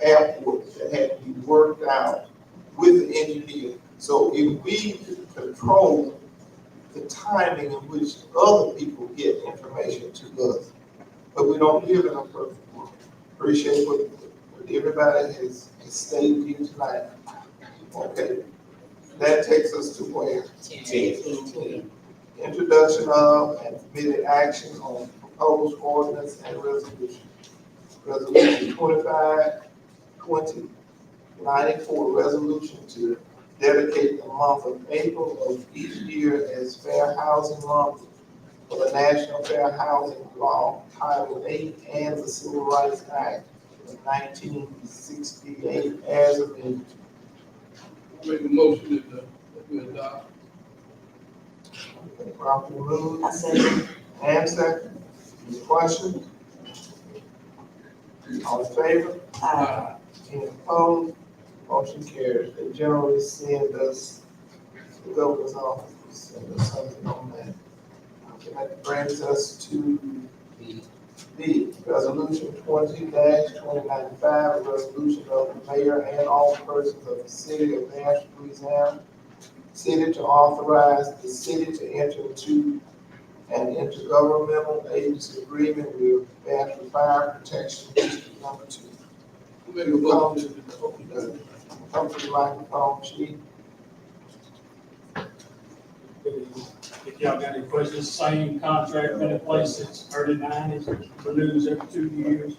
airport that had to be worked out with the engineer. So if we could control the timing in which other people get information to us, but we don't live in a perfect world. Appreciate what everybody has stated here tonight. Okay, that takes us to where? 10. Introduction of and committed action on proposed ordinance and resolution. Resolution 25/2094, resolution to dedicate the month of April of each year as Fair Housing Month for the National Fair Housing Law, Title 8, and the Civil Rights Act of 1968 as amended. Make a motion that we adopt. Properly moved I said, and second. Any questions? All in favor? Any opposed? Motion carries. They generally send us, the governor's office, send us something on that. Okay, that brings us to B, resolution 20-2095, a resolution of the mayor and all persons of the city of Bastrop, Louisiana, city to authorize the city to enter into an intergovernmental agency agreement with Bastrop Fire Protection District Number 2. Make a motion. Come to the microphone, chief. If y'all got any questions, same contract been in place since early 90s, renews every 2 years.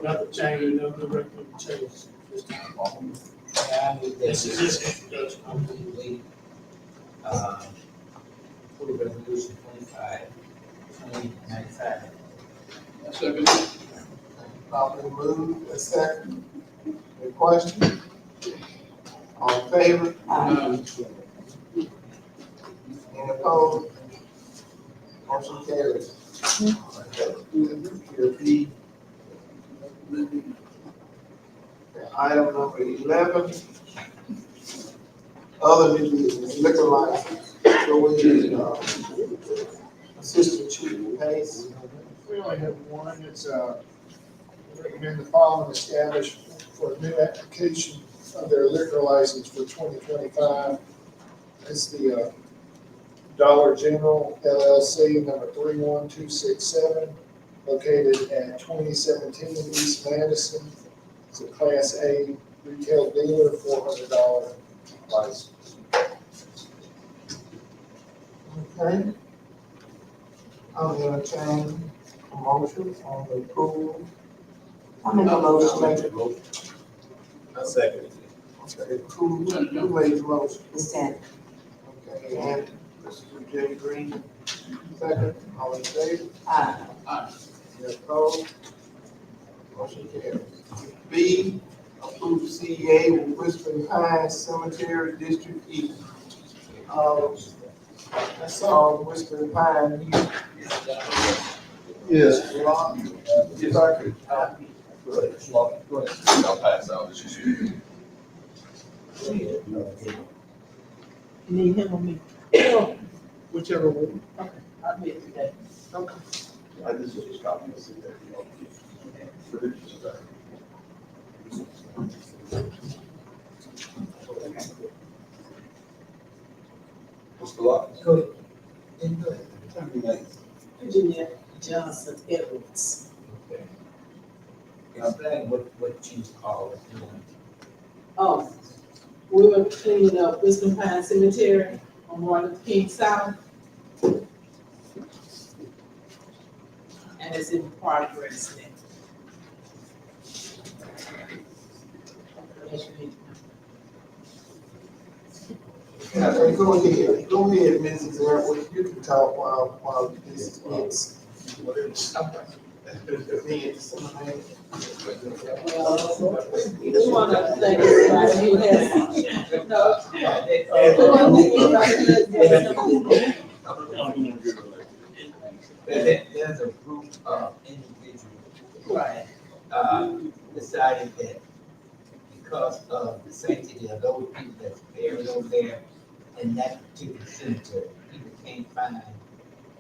Nothing changed, no directive change. This is just introduction. For resolution 25/2095. Second. Properly moved, a second. Any questions? All in favor? Any opposed? Motion carries. Here, B. Item number 11. Other new business, liquor license. Go ahead, Assistant Chief Pace. We only have one. It's, recommend the following establish for a new application of their liquor license for 2025. It's the Dollar General LLC number 31267, located at 2017 East Madison. It's a Class A retail dealer, $400 license. Okay. I'll entertain a motion on the approval. I make a motion. I second it. Okay, approval, who made the motion? Ms. Tennant. Okay, and Mr. J. Green, second, all in favor? Any opposed? Motion carries. B, approve CEA with Whispering Pines Cemetery District E. I saw Whispering Pine here. Yes. Locke. If I could, go ahead, go ahead. I'll pass out this issue. Need him or me? Whichever one. I'll be today. This is just copy. Mr. Locke. Go ahead. Virginia Johnson Edwards. Explain what you call it doing. Oh, we were cleaning up Wisdom Pine Cemetery on Martin Luther King South. And it's in progress now. Go ahead, Mrs. Edwards, you can talk while this gets. We want to thank everybody who has, no. There's a group of individuals. Right. Decided that because of the sanctity of those people that's buried over there in that particular cemetery, people can't find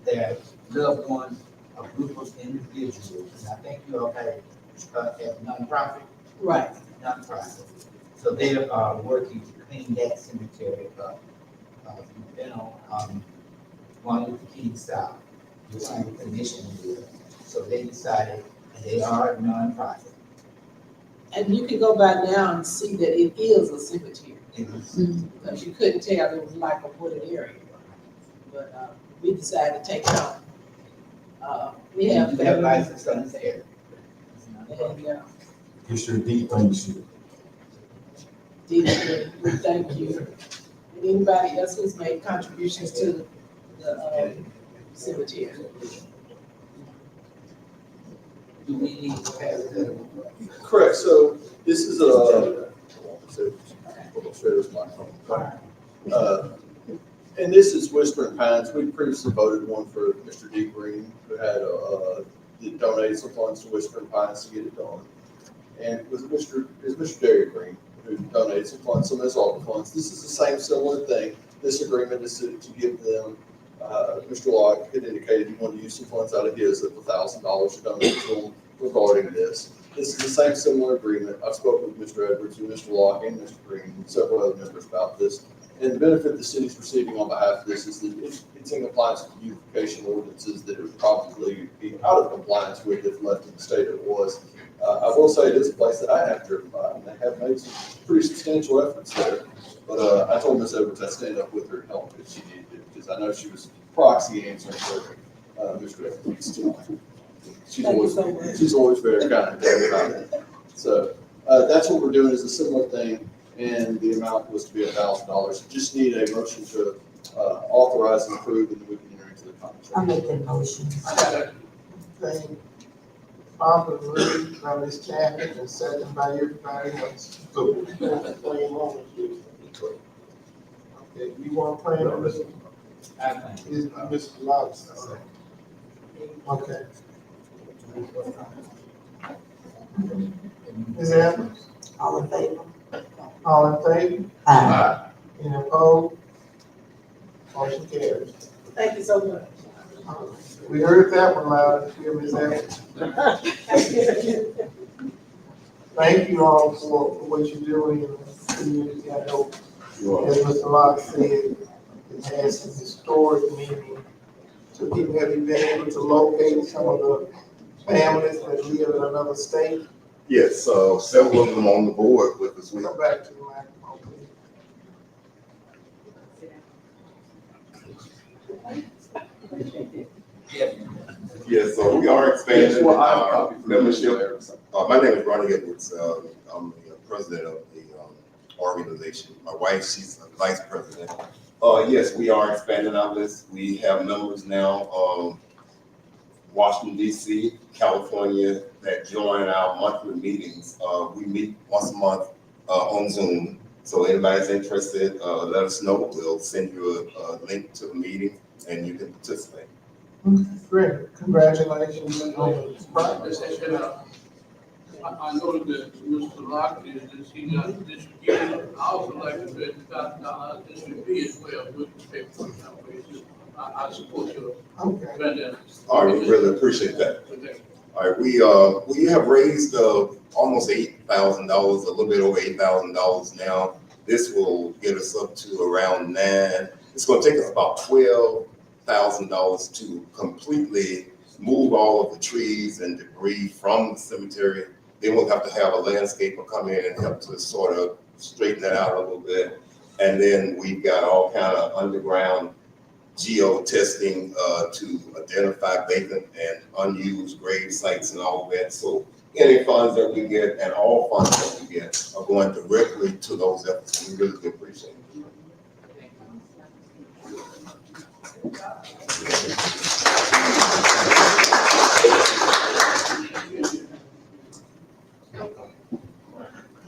their loved ones, a group of individuals, and I think you all have a nonprofit. Right. Nonprofit. So they are working to clean that cemetery up. You've been on, Martin Luther King South, you see the condition there. So they decided, and they are a nonprofit. And you can go by now and see that it is a cemetery. Mhm. Because you couldn't tell it was like a wooded area. But we decided to take it on. We have. You have license on this area. And, It's your deep ownership. we thank you. And anybody else who's made contributions to the cemetery. Do we need to pass that? Correct, so this is and this is Whispering Pines. We previously voted one for Mr. D. Green, who had, donated some funds to Whispering Pines to get it done. And it was Mr. Derry Green who donated some funds, some of his ARPA funds. This is the same similar thing. This agreement is to give them, Mr. Locke had indicated he wanted to use some funds out of his of $1,000 to donate to him regarding this. This is the same similar agreement. I've spoken with Mr. Edwards and Mr. Locke and Mr. Green and several other members about this. And the benefit the city's receiving on behalf of this is that it's in compliance with beautification ordinances that it would probably be out of compliance with if left in the state it was. I will say it is a place that I have driven by, and they have made some pretty substantial efforts there. But I told Ms. Edwards I'd stand up with her and help if she needed to, because I know she was proxy answering for Mr. Edwards tonight. She's always very kind to me about it. So that's what we're doing is a similar thing, and the amount was to be $1,000. Just need a motion to authorize and approve, and then we can enter into the contract. I make that motion. Thing, properly by Ms. Chapman and second by everybody else. Okay, you want to plan on this? Is Mr. Locke? Okay. Ms. Evans, All in favor? all in favor? Aye. Any opposed? Motion carries. Thank you so much. We heard that one loud and clear, Ms. Evans. Thank you all for what you're doing in the community. I know, as Mr. Locke said, it has some historic meaning. So people, have you been able to locate some of the families that live in another state? Yes, several of them on the board with us. Come back to the microphone, please. Yes, so we are expanding our membership. My name is Ronnie Edwards. I'm the president of the organization. My wife, she's the vice president. Yes, we are expanding our list. We have members now, Washington, D.C., California, that join our monthly meetings. We meet once a month on Zoom. So anybody's interested, let us know. We'll send you a link to the meeting and you can participate. Great, congratulations on the progress. I noted that Mr. Locke is, he got District E. I also like to bet $5,000 District B as well with the paperwork. I support your Okay. fantastic. All right, we really appreciate that. All right, we have raised almost $8,000, a little bit over $8,000 now. This will get us up to around $9,000. It's going to take us about $12,000 to completely move all of the trees and debris from the cemetery. Then we'll have to have a landscaper come in and help to sort of straighten that out a little bit. And then we've got all kind of underground geo testing to identify vacant and unused grave sites and all of that. So any funds that we get and all funds that we get are going directly to those efforts. We really do appreciate it.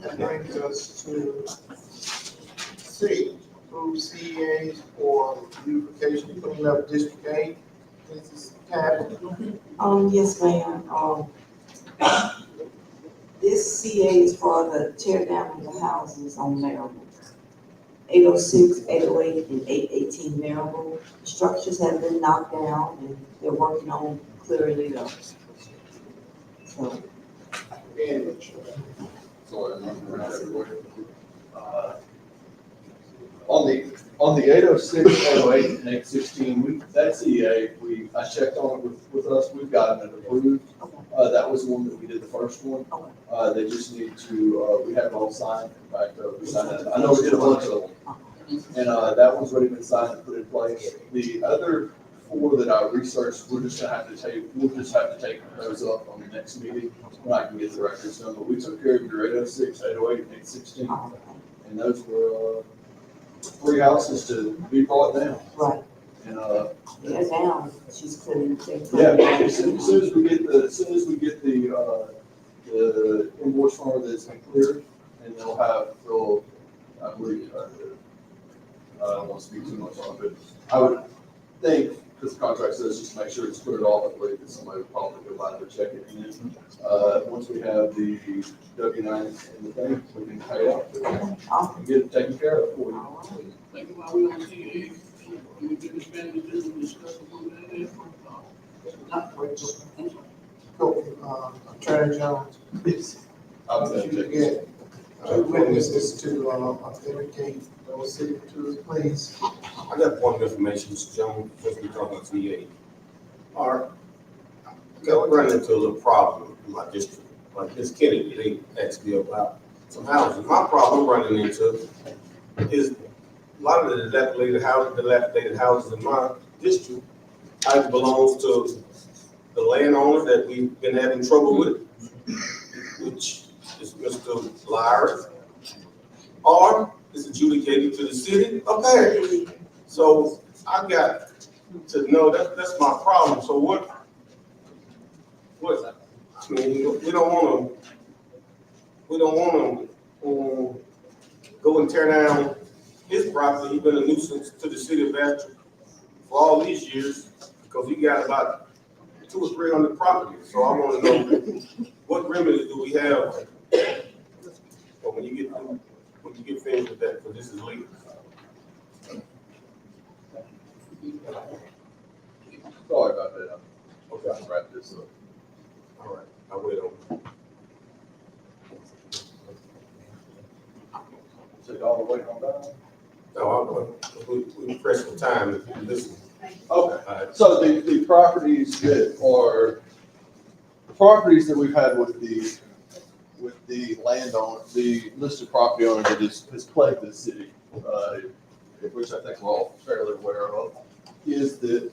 That brings us to C, approve CEAs for beautification and cleaning up District 8. This is Kathy. Yes, ma'am. This CA is for the tear down of the houses on Marable. 806, 808, and 818 Marable. Structures have been knocked down and they're working on clearing it up. So, Sorry, I'm not around everywhere. On the 806, 808, and 816, that CEA, I checked on it with us, we've gotten it approved. That was the one that we did the first one. They just need to, we have it all signed, in fact, we signed it. I know we did a bunch of them. And that one's already been signed and put in place. The other 4 that I researched, we'll just have to take those up on the next meeting when I can get the records done. But we took care of your 806, 808, and 816. And those were 3 houses to be brought down. right, And they're down, she's clearing things. yeah, as soon as we get the invoice form that's been cleared, and they'll, I believe, I don't want to speak too much on it, but I would think, because the contract says just make sure it's cleared off, I believe that somebody would probably go by and check it. And then, once we have the W-9 in the thing, we can pay it out and get it taken care of for you. Think about we on CA, we can expand it to discuss it. Not for Go, Attorney Jones. I was gonna You check. get 2 witnesses to authenticate those signatures, please. I got one information, Mr. Jones, just we talking about VA. I got running into a little problem in my district. Like Ms. Kennedy, they asked me about some houses. My problem running into is a lot of the dilapidated houses in my district either belongs to the landowner that we've been having trouble with, which is Mr. Lyers, or is adjudicated to the city of Paris. So I got to know that's my problem. So what, I mean, we don't want to go and tear down his property. He's been a nuisance to the city of Bastrop for all these years because he got about 200 or 300 properties. So I want to know what remedy do we have when you get finished with that, because this is legal. Sorry about that. Okay. I'll wrap this up. All right, I'll wait on. So y'all waiting on that? No, we press for time if you listen. Okay. So the properties that we've had with the landowner, the listed property owner that has plagued the city, which I think we're all fairly aware of, is that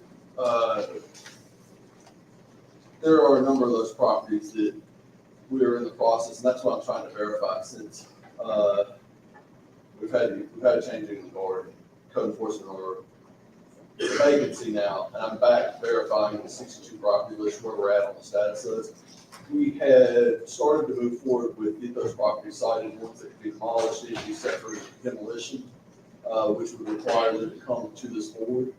there are a number of those properties that we are in the process, and that's what I'm trying to verify since we've had a change in the code enforcement order vacancy now, and I'm back verifying the 62 property list where we're at on the status list. We had started to move forward with get those properties cited, ones that could be demolished, need to be set for demolition, which would require them to come to this board.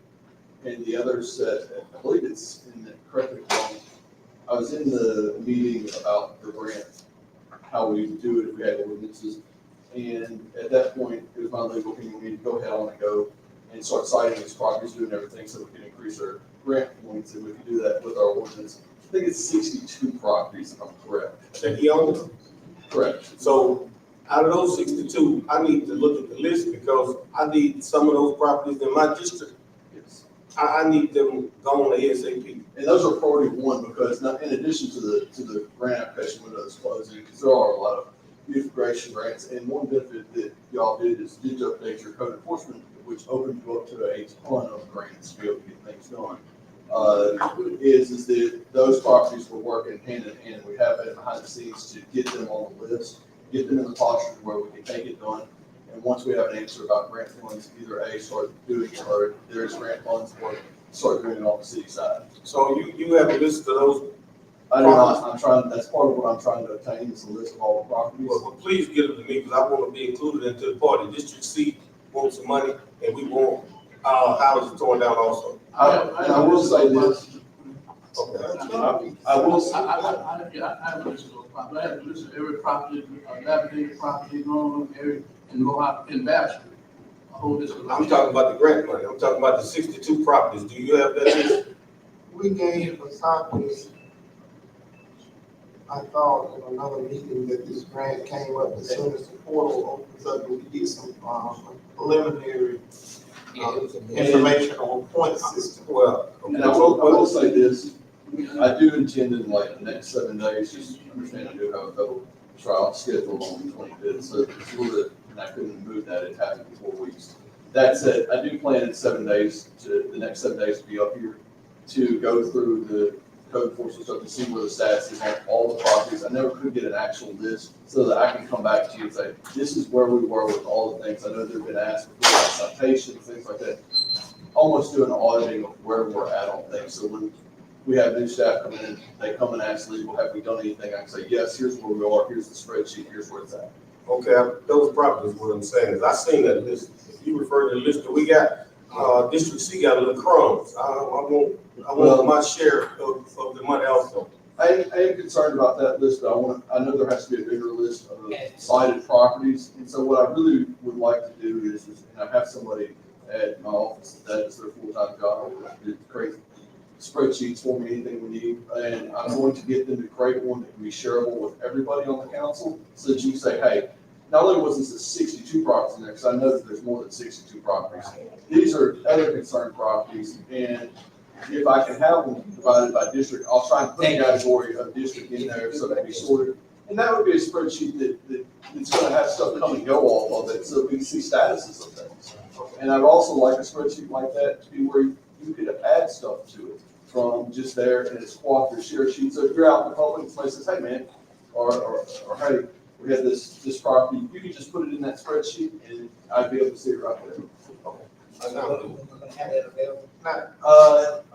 and the others said, I believe it's in the, correct me if I'm wrong, I was in the meeting about the grant, how we do it if we had ordinances. And at that point, it was my legal opinion, we need to go ahead on and go and start citing these properties, doing everything so we can increase our grant points, and we can do that with our ordinance. I think it's 62 properties, if I'm correct. That he owns. Correct. So out of those 62, I need to look at the list because I need some of those properties in my district. Yes. I need them gone ASAP. And those are priority one because not, in addition to the grant application window that's closing, because there are a lot of beautification grants, and one benefit that y'all did is did update your code enforcement, which opened you up to a ton of grants to be able to get things done. Is that those properties were working hand in hand. We have been behind the scenes to get them on the list, get them in the posture where we can take it done. And once we have an answer about grant funds, either A, start doing it, or there's grant funds, or start doing it on the city side. So you have a list of those. I do not, I'm trying, that's part of what I'm trying to obtain is a list of all the properties. Well, please get them to me because I want to be included into the party. District C wants some money and we want houses torn down also. I will say this. Okay. I will say. I have a list of those properties. I have a list of every property, dilapidated property, going every, in Bastrop. A whole list of. I'm talking about the grant money. I'm talking about the 62 properties. Do you have that list? We gave a copy, I thought in another meeting that this grant came up as soon as the portal opens up, we did some preliminary information on point system. Well, And I will say this, I do intend in like the next 7 days, just understand I do have a federal trial scheduled on the 25th, so it's a little bit, and I couldn't move that, it happened in 4 weeks. That said, I do plan in 7 days the next 7 days to be up here to go through the code enforcement stuff to see where the status is on all the properties. I never could get an actual list so that I can come back to you and say, this is where we were with all the things. I know they've been asked for citations, things like that. Almost do an auditing of where we're at on things. So when we have new staff come in, they come and ask legal, have we done anything? I can say, yes, here's where we are, here's the spreadsheet, here's where it's at. okay, those properties, what I'm saying is I seen that list. If you refer to the list that we got, District C got a little crumbs. I want my share of the money also. I am concerned about that list, but I know there has to be a bigger list of cited properties. And so what I really would like to do is and I have somebody at my office that is their full-time job to create spreadsheets for me, anything we need. And I'm going to get them to create one that can be shareable with everybody on the council so that you can say, hey, not only was this 62 properties in there, because I know that there's more than 62 properties. These are other concerned properties, and if I can have them divided by district, I'll try and put a category of district in there so that can be sorted. And that would be a spreadsheet that's gonna have stuff come and go off of it, so we can see statuses of things. And I'd also like a spreadsheet like that to be where you could add stuff to it from just there, and it's cooperative share sheet. So if you're out in the public, somebody says, hey man, or hey, we have this property, you can just put it in that spreadsheet and I'd be able to see it right there.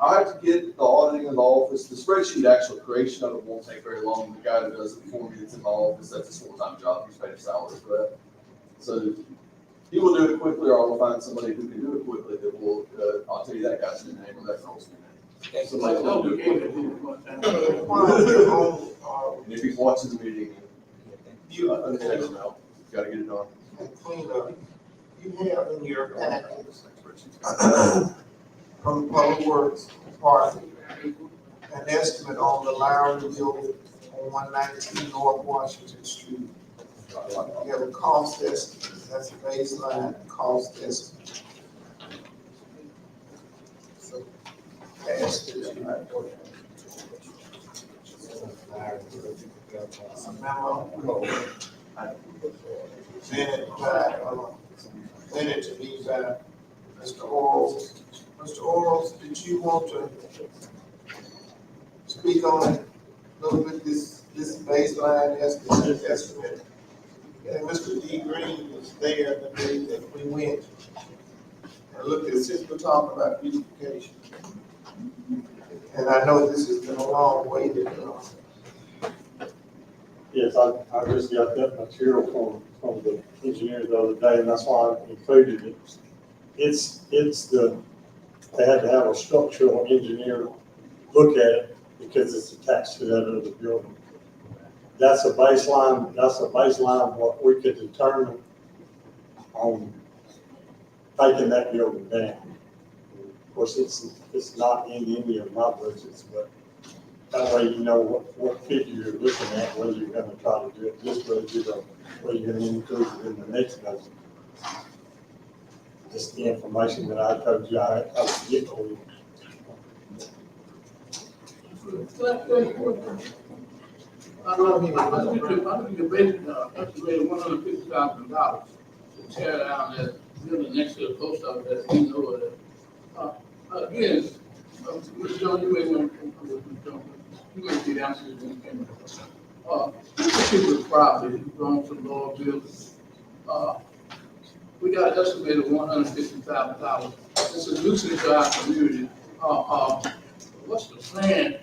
I have to get the auditing of the office, the spreadsheet actual creation of it won't take very long. The guy that does it for me that's in my office, that's his full-time job, he's paid a salary for that. So he will do it quickly, or I'll find somebody who can do it quickly that will, I'll tell you that guy's name or that girl's name. Somebody will do it quickly. And if he's watching the meeting, you understand now, gotta get it done. Clean up. You have in your package from Public Works Department an estimate on the Lowry building on 119 North Washington Street. You have a cost estimate, that's a baseline cost estimate. So, pass this. A memo. Send it to me by Mr. Orals. Mr. Orals, did you want to speak on a little bit this baseline estimate? And Mr. D. Green was there the day that we went and looked at, since we're talking about beautification. And I know this has been a long way to Yes, I just got that material from the engineer the other day, and that's why I included it. It's the they had to have a structural engineer look at it because it's attached to that other building. That's a baseline of what we could determine on taking that building down. Of course, it's not in any of my budgets, but that way you know what figure you're looking at, whether you're gonna try to do it this budget or whether you're gonna include it in the next budget. Just the information that I told you I would get for you. I think the basic, estimated $150,000 to tear down that building next to the post office, that you know that. Again, Mr. John, you may want to, you may be the answer to this thing. This particular property, belongs to Law Buildings. We got estimated $150,000. It's a nuisance to our community. What's the plan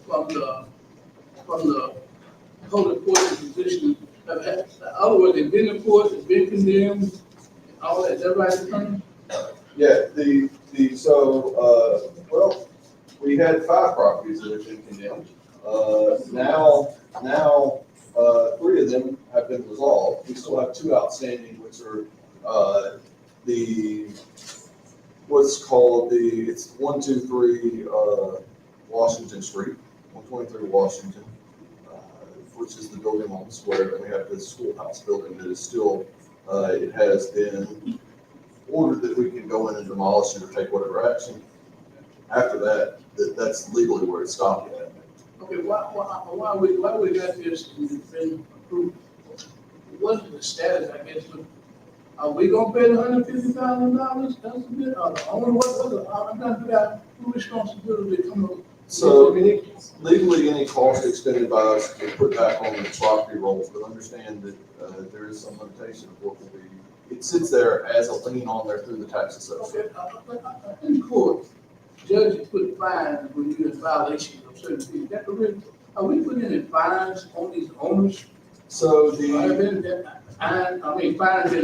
from the holding court position? In other words, they've been in court, they've been condemned, and all that. Is that right, Attorney? Yeah, well, we had 5 properties that have been condemned. Now, 3 of them have been resolved. We still have 2 outstanding, which are, it's 123, Washington Street, 123 Washington, which is the building on the square, and we have the schoolhouse building that is still, it has been ordered that we can go in and demolish it or take whatever action. After that, that's legally where it stopped at. Okay, why we got this been approved? What's the status, I guess? Are we gonna pay the $150,000? That's a bit, I'm trying to figure out whose responsibility come up. So legally, any cost expended by us is put back on the property rolls, but understand that there is some limitation of what will be. It sits there as a lien on there through the tax assessment. Okay, in court, judges put fines when you're in violation of certain things. Is that correct? Are we putting any fines on these owners? So fines been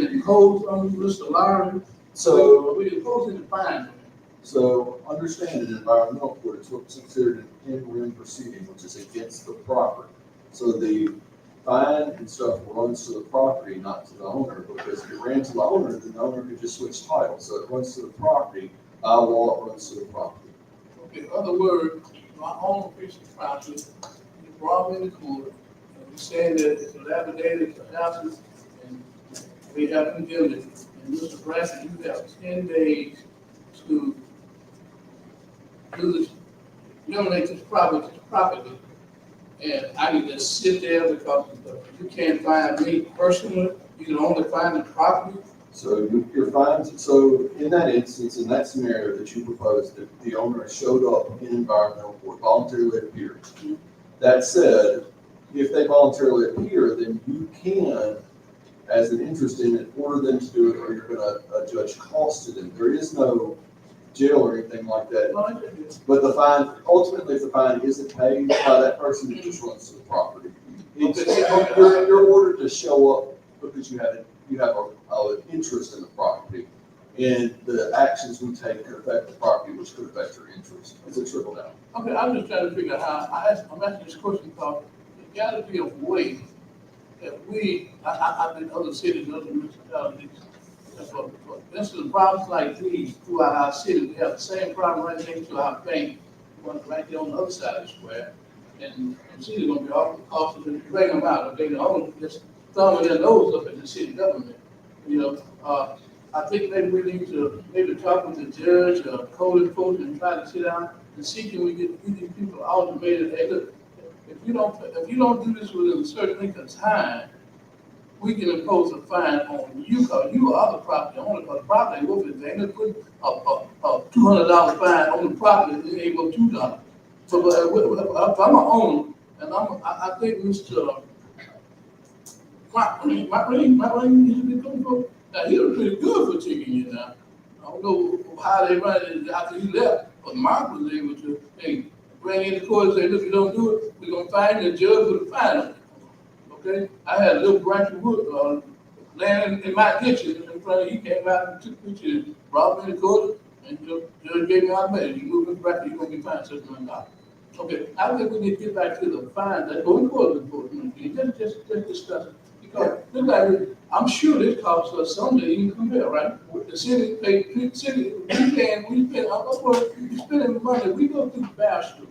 imposed on Mr. Lowry? So are we imposing the fines? So understand in environmental court, it's what's considered an in-rim proceeding, which is against the property. So the fine and stuff runs to the property, not to the owner, because if it ran to the owner, then the owner could just switch titles. So it runs to the property, by law, it runs to the property. Okay, in other words, my own piece of property, you brought me to court, and you saying that it's dilapidated, it's houses, and we have condemned it. And Mr. Bradford, you have 10 days to do this, eliminate this property, and I can just sit there because you can't find me personally, you can only find the property. So you're fine. So in that instance, in that scenario that you proposed, that the owner showed up in environmental court, voluntarily appeared. That said, if they voluntarily appear, then you can, as an interest in it, order them to do it, or you're gonna judge cost to them. There is no jail or anything like that. But the fine, ultimately, if the fine isn't paid by that person, it just runs to the property. You're ordered to show up because you have an interest in the property, and the actions we take could affect the property, which could affect your interest. It's a trickle down. Okay, I'm just trying to figure out how, I'm asking this question because there's gotta be a way that I've been in other cities, other municipalities. This is problems like these throughout our city. We have the same problem right next to our bank, one right there on the other side of the square. And the city's gonna be awful cautious to bring them out. Okay, the owner just thumbing their nose up at the city government. I think maybe we need to talk with the judge or code enforcement and try to sit down and see can we get these people automated. Hey, look, if you don't do this within a certain length of time, we can impose a fine on you because you are the property owner. Because the property worth it, they ain't put a $200 fine on the property, they ain't worth $2. So if I'm an owner, and I think Mr. My ring used to be coming from. Now he was pretty good for taking you now. I don't know how they run it after he left, but Mark was able to bring in the court and say, look, if you don't do it, we're gonna fine the judge with a fine on it. Okay, I had a little branch of wood laying in my kitchen in front of. He came out and took pictures, brought me to court. And Judge gave me our money, you move it back, you're gonna be fined $6 million. Okay, I think we need to get back to the fine that going forward, just discuss it. Because, look like, I'm sure this costs us someday, you can compare, right? The city we pay, we spending money, we go through Bastrop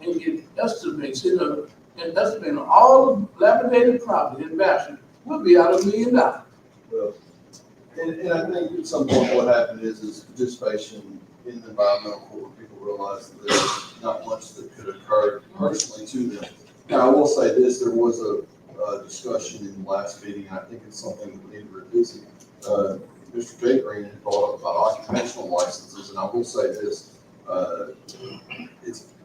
and get estimates, and estimating all the dilapidated property in Bastrop, we'll be out $1 million. Well, and I think at some point what happened is participation in the environmental court, people realized that there's not much that could occur personally to them. Now, I will say this, there was a discussion in the last meeting, and I think it's something that we need to revisit. Mr. J. Green had brought up about occupational licenses, and I will say this,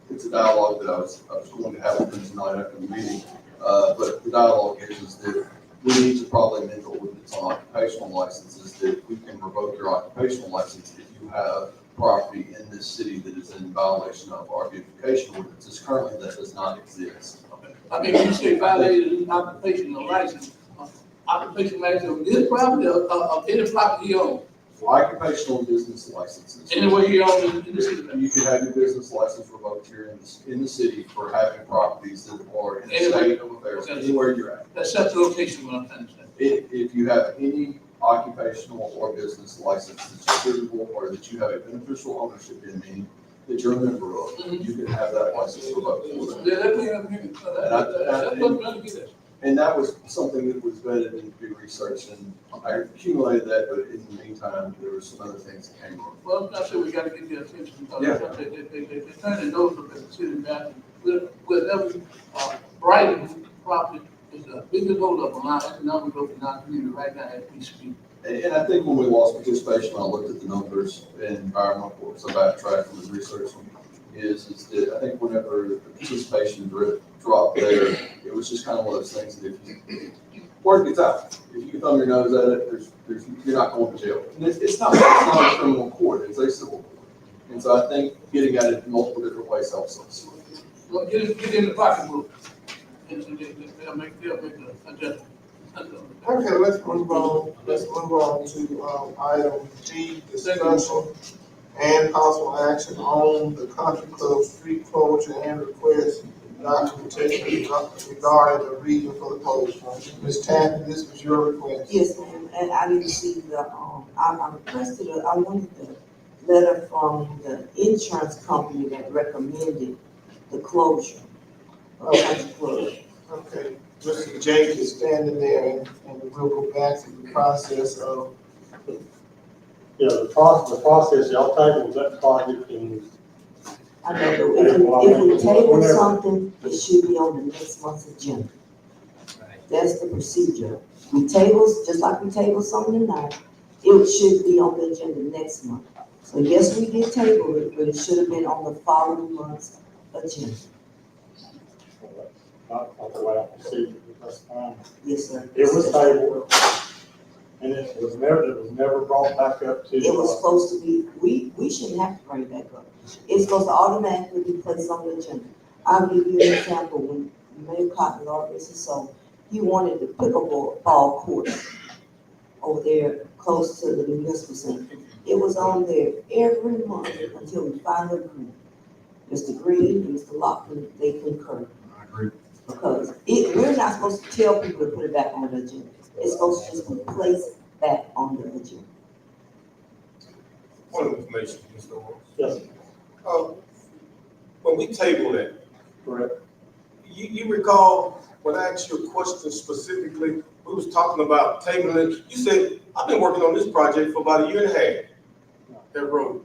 it's a dialogue that I was going to have with him tonight after the meeting, but the dialogue is that we need to probably amend the ordinance on occupational licenses, that we can revoke your occupational license if you have property in this city that is in violation of our beautification ordinances. Currently, that does not exist. I mean, when you say violated an occupational license of this property of any property you own. Occupational business licenses. Anywhere you own in the city. You can have your business license revoked here in the city for having properties that are in the state of affairs, anywhere you're at. That's such a location, what I'm trying to say. If you have any occupational or business license that's attributable or that you have a beneficial ownership in, meaning that you're a member of, you can have that license revoked. And that was something that was vetted and to be researched, and I accumulated that, but in the meantime, there were some other things that came up. Well, I said we gotta get their attention, because they're turning those of the city back, with every, Brighton property is the biggest hold up on our economic growth in our community right now as we speak. And I think when we lost participation, I looked at the numbers in environmental court, so backtrack from the research is that I think whenever the participation dropped there, it was just kind of one of those things that if you work it out, if you thumb your nose at it, you're not going to jail. And it's not a criminal court, it's a civil court. And so I think getting at it in multiple different ways helps us. Well, get in the pocketbook, and they'll make the adjustment. Okay, let's move on to, item G, discussion and possible action on the country club street closure and request documentation regarding the reason for the closure. Ms. Tappan, this was your request. Yes, ma'am, and I received I requested, I wanted the letter from the insurance company that recommended the closure of the country club. Okay, Mr. Jake is standing there and we'll go back to the process of. Yeah, the process, y'all tabled that project in. I know, but if we table something, it should be on the next month's agenda. That's the procedure. We table, just like we table something tonight, it should be on the agenda next month. So yes, we did table it, but it should have been on the following month's agenda. Not the way I perceived it, that's fine. Yes, sir. It was tabled, and it was never brought back up to. It was supposed to be, we shouldn't have to bring it back up. It's supposed to automatically be placed on the agenda. I'll give you an example. When Mayor Cotton, Lord rest his soul, he wanted the pickleball court over there close to the municipal center. It was on there every month until we finally agreed. Mr. Green and Mr. Lockton, they concurred. I agree. Because we're not supposed to tell people to put it back on the agenda. It's supposed to just be placed back on the agenda. Point of information, Mr. Owens. Yes. When we tabled it, Correct. you recall when I asked you a question specifically, we was talking about tabling it. You said, I've been working on this project for about 1.5 years. That road.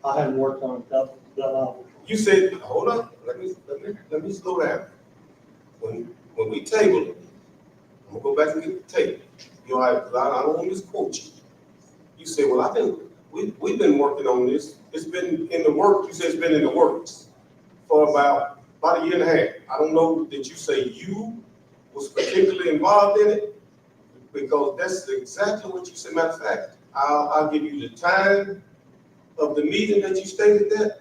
I hadn't worked on it that long. You said, hold on, let me slow down. When we tabled it, I'm gonna go back and get the tape. You know, I don't want to misquote you. You said, well, I think we've been working on this. It's been in the work. You said it's been in the works for about 1.5 years. I don't know that you say you was particularly involved in it, because that's exactly what you said. Matter of fact, I'll give you the time of the meeting that you stated that.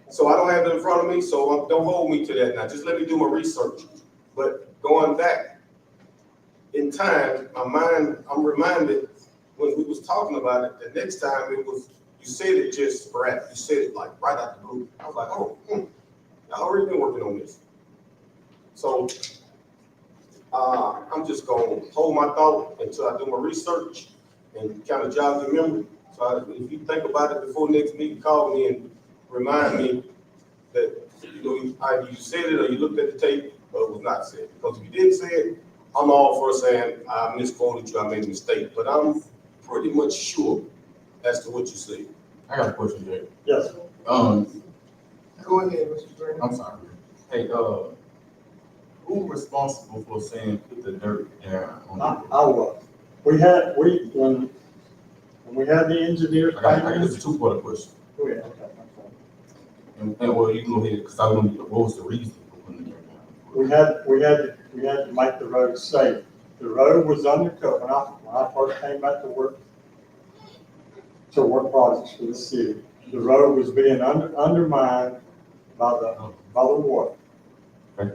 So I don't have it in front of me, so don't hold me to that now. Just let me do my research. But going back in time, I'm reminded when we was talking about it, the next time it was, you said it just sporadic, you said it like right out the blue. I was like, oh, I already been working on this. So, I'm just gonna hold my thought until I do my research and kind of jog your memory. So if you think about it before next meeting, call me and remind me that, you know, either you said it or you looked at the tape, or it was not said. Because if you didn't say it, I'm all for saying, I misquoted you, I made a mistake, but I'm pretty much sure as to what you said. I got a question, Jay. Yes. Go ahead, Mr. Green. I'm sorry. Hey, who responsible for saying put the dirt down on the I was. When we had the engineers. I got this two-part question. Go ahead, okay. And well, you can go ahead, because I want to, what was the reason for putting the dirt down? We had to make the road safe. The road was undercut when I first came back to work projects for the city. The road was being undermined by the water. Okay.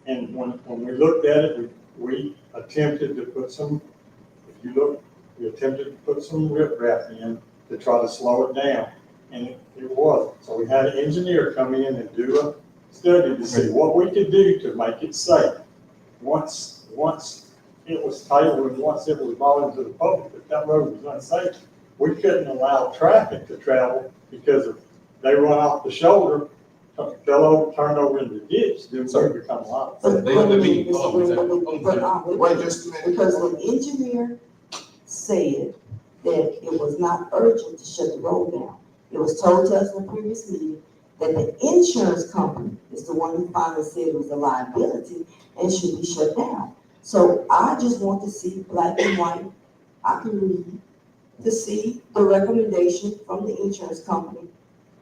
And when we looked at it, we attempted to put some, if you look, we attempted to put some riprap in to try to slow it down, and it wasn't. So we had an engineer come in and do a study to see what we could do to make it safe. Once it was tabled and once it was brought into the public that that road was unsafe, we couldn't allow traffic to travel because if they run off the shoulder, turned over in the ditch, then we become liable. So they under me. Wait just a minute. Because the engineer said that it was not urgent to shut the road down. It was told to us in the previous meeting that the insurance company is the one who finally said it was a liability and should be shut down. So I just want to see black and white, I can read, to see the recommendation from the insurance company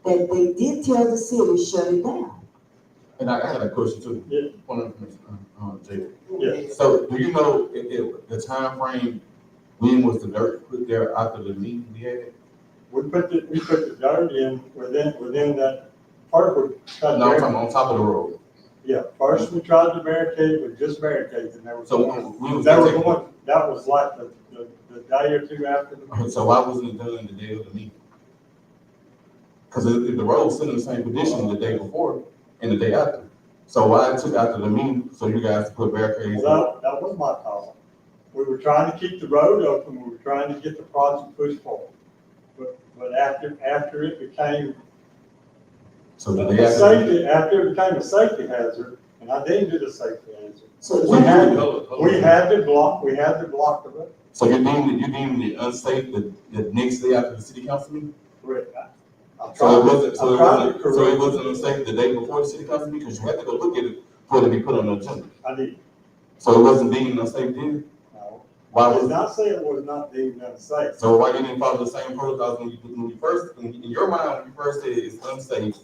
that they did tell the city shut it down. And I had a question too. Yeah. One of Jay. Yeah. So do you know if the time frame, when was the dirt put there after the meeting we had? We put the dirt in within that part. No, I'm talking on top of the road. Yeah, first we tried to barricade with just barricades, and there was. So that was like the day or two after the meeting. So why wasn't it done the day of the meeting? Because if the road was still in the same condition the day before and the day after. So why it took after the meeting, so you guys put barricades? Well, that was my call. We were trying to keep the road open, we were trying to get the project pushed forward. But after it became so the day after, after it became a safety hazard, and I deemed it a safety hazard. So we had to block the road. So you deemed it unsafe the next day after the city council meeting? Correct. So it wasn't unsafe the day before the city council meeting, because you had to go look at it for it to be put on the agenda. I did. So it wasn't deemed unsafe then? No. Why I did was not say it was not deemed unsafe. So why you didn't follow the same protocols when you first, in your mind, when you first said it's unsafe,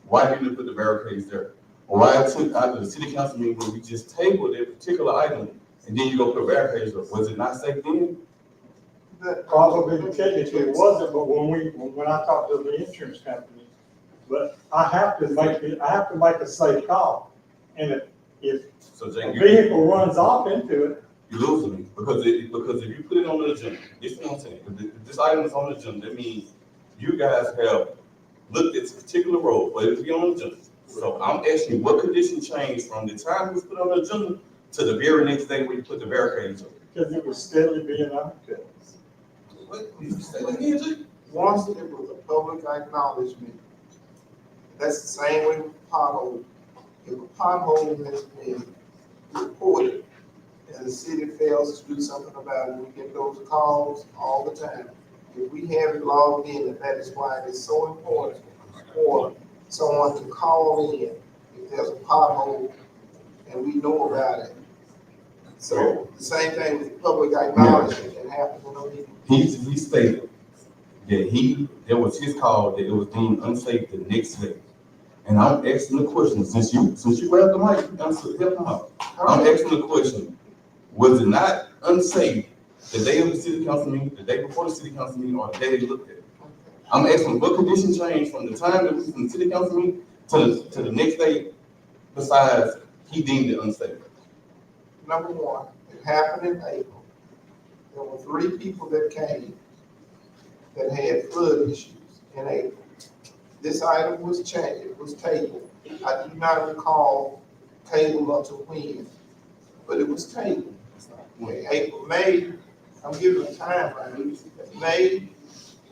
why didn't you put the barricades there? Or why it took after the city council meeting where we just tabled a particular item and then you go put barricades up? Was it not safe then? Probably technically it wasn't, but when I talked to the insurance company, but I have to make a safe call. And if a vehicle runs off into it, You lose me because if you put it on the agenda, this is what I'm saying. If this item is on the agenda, that means you guys have looked at this particular road for it to be on the agenda. So I'm asking you, what condition changed from the time it was put on the agenda to the very next day when you put the barricades up? because it was steadily being undercut. Once it was a public acknowledgement, that's the same way with pothole. If a pothole has been reported and the city fails to do something about it, we get those calls all the time. If we have it logged in, and that is why it is so important for someone to call in if there's a pothole and we know about it. So the same thing with public acknowledgement that happens when we. He stated that it was his call that it was deemed unsafe the next day. And I'm asking the question, since you grabbed the mic, help him out. I'm asking the question, was it not unsafe the day of the city council meeting, the day before the city council meeting, or the day they looked at it? I'm asking what condition changed from the time that it was from the city council meeting to the next day, besides he deemed it unsafe? Number one, it happened in April. there were 3 people that came that had flood issues in April. This item was changed, it was tabled. I do not recall table until when, but it was tabled. In April, May, I'm giving a timeline. In May,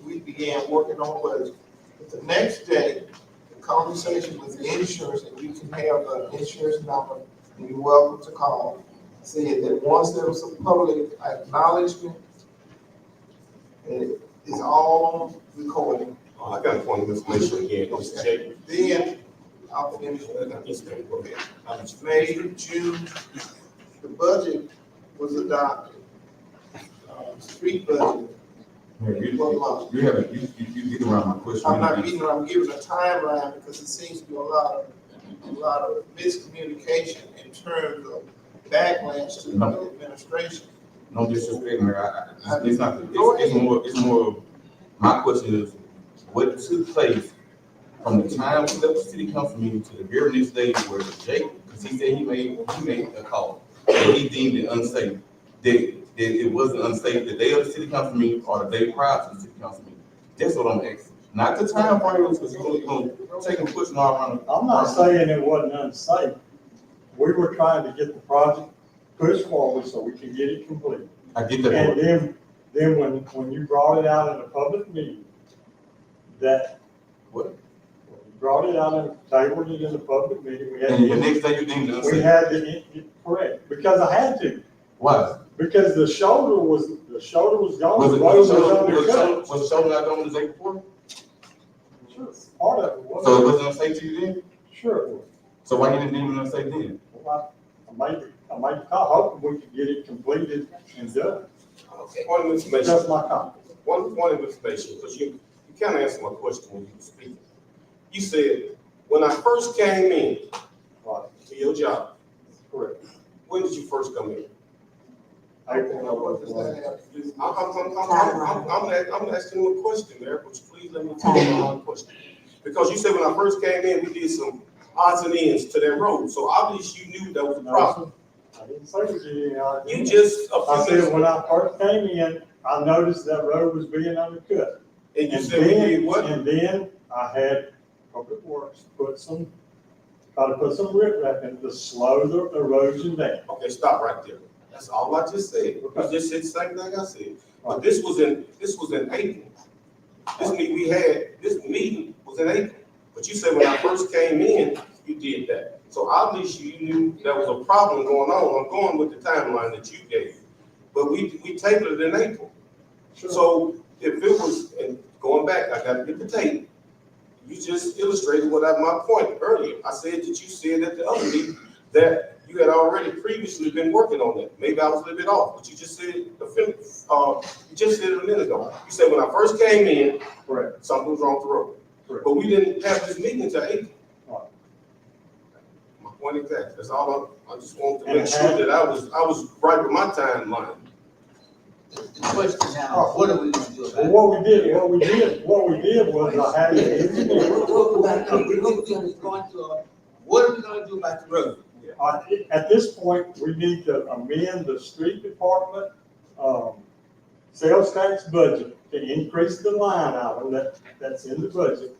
we began working on budget. But the next day, the conversation with the insurance, and you can have the insurance number, and you're welcome to call, said that once there was a public acknowledgement, and it is all on recording. I got a point of information again, Mr. J. Then, I'll finish that. Okay. May, June, the budget was adopted. Street budget. You haven't, you get around my question. I'm not reading, I'm giving a timeline because it seems to be a lot of miscommunication in terms of backlash to the administration. No disrespect, Mayor, it's not, it's more, my question is, what took place from the time we left the city council meeting to the very next day where Jake, because he said he made a call, and he deemed it unsafe, that it wasn't unsafe the day of the city council meeting or the day prior to the city council meeting. That's what I'm asking, not the time frames, because you're gonna take and push all around. I'm not saying it wasn't unsafe. We were trying to get the project pushed forward so we could get it completed. I get that. And then when you brought it out in a public meeting, that. What? When you brought it out and tabled it in a public meeting, we had. And the next day you deemed it unsafe. We had correct, because I had to. Why? Because the shoulder was gone. Was the shoulder not gone the day before? Sure, part of it was. So it wasn't unsafe to you then? Sure it was. So why you didn't deem it unsafe then? Well, I made the call, hoping we could get it completed and done. Okay, point of information. That's my comment. One point of information, because you kind of answered my question when you were speaking. You said, when I first came in to your job, Correct. when did you first come in? April, I'm asking you a question, Mayor, but please let me tell you my question. Because you said when I first came in, we did some odds and ends to that road, so obviously you knew that was a problem. I didn't say it was any. You just, I said when I first came in, I noticed that road was being undercut. and you said we did what? And then I had Public Works try to put some riprap in to slow the erosion down. Okay, stop right there. That's all I just said. You just said the same thing I said. But this was in April. This meeting was in April. But you said when I first came in, you did that. So obviously you knew there was a problem going on. I'm going with the timeline that you gave. But we tabled it in April. Sure. So if it was, and going back, I gotta get the tape. You just illustrated my point earlier. I said that you said at the other meeting that you had already previously been working on that. Maybe I was a little bit off, but you just said it a minute ago. You said when I first came in, Correct. something was wrong with the road. Correct. But we didn't have this meeting until April. Right. My point exactly. That's all I just wanted to make sure that I was right with my timeline. The question now, what are we gonna do about it? Well, what we did was I had an engineer. What are we gonna do about the road? At this point, we need to amend the street department, sales tax budget to increase the line item that's in the budget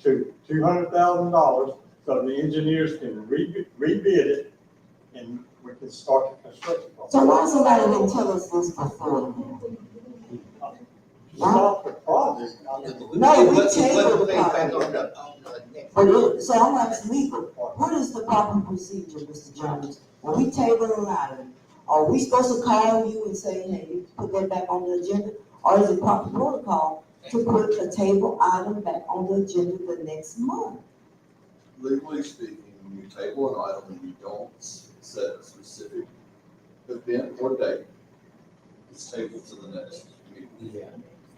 to $200,000, so the engineers can rebid it and we can start the construction process. So why somebody didn't tell us this before? Stop the project. No, we tabled the project. But look, so I'm asking legal, what is the proper procedure, Mr. Jones? When we table an item, are we supposed to call you and say, hey, you put that back on the agenda? Or is it proper protocol to put a table item back on the agenda the next month? Legally speaking, when you table an item and you don't set a specific event or date, it's tabled to the next meeting. Yeah.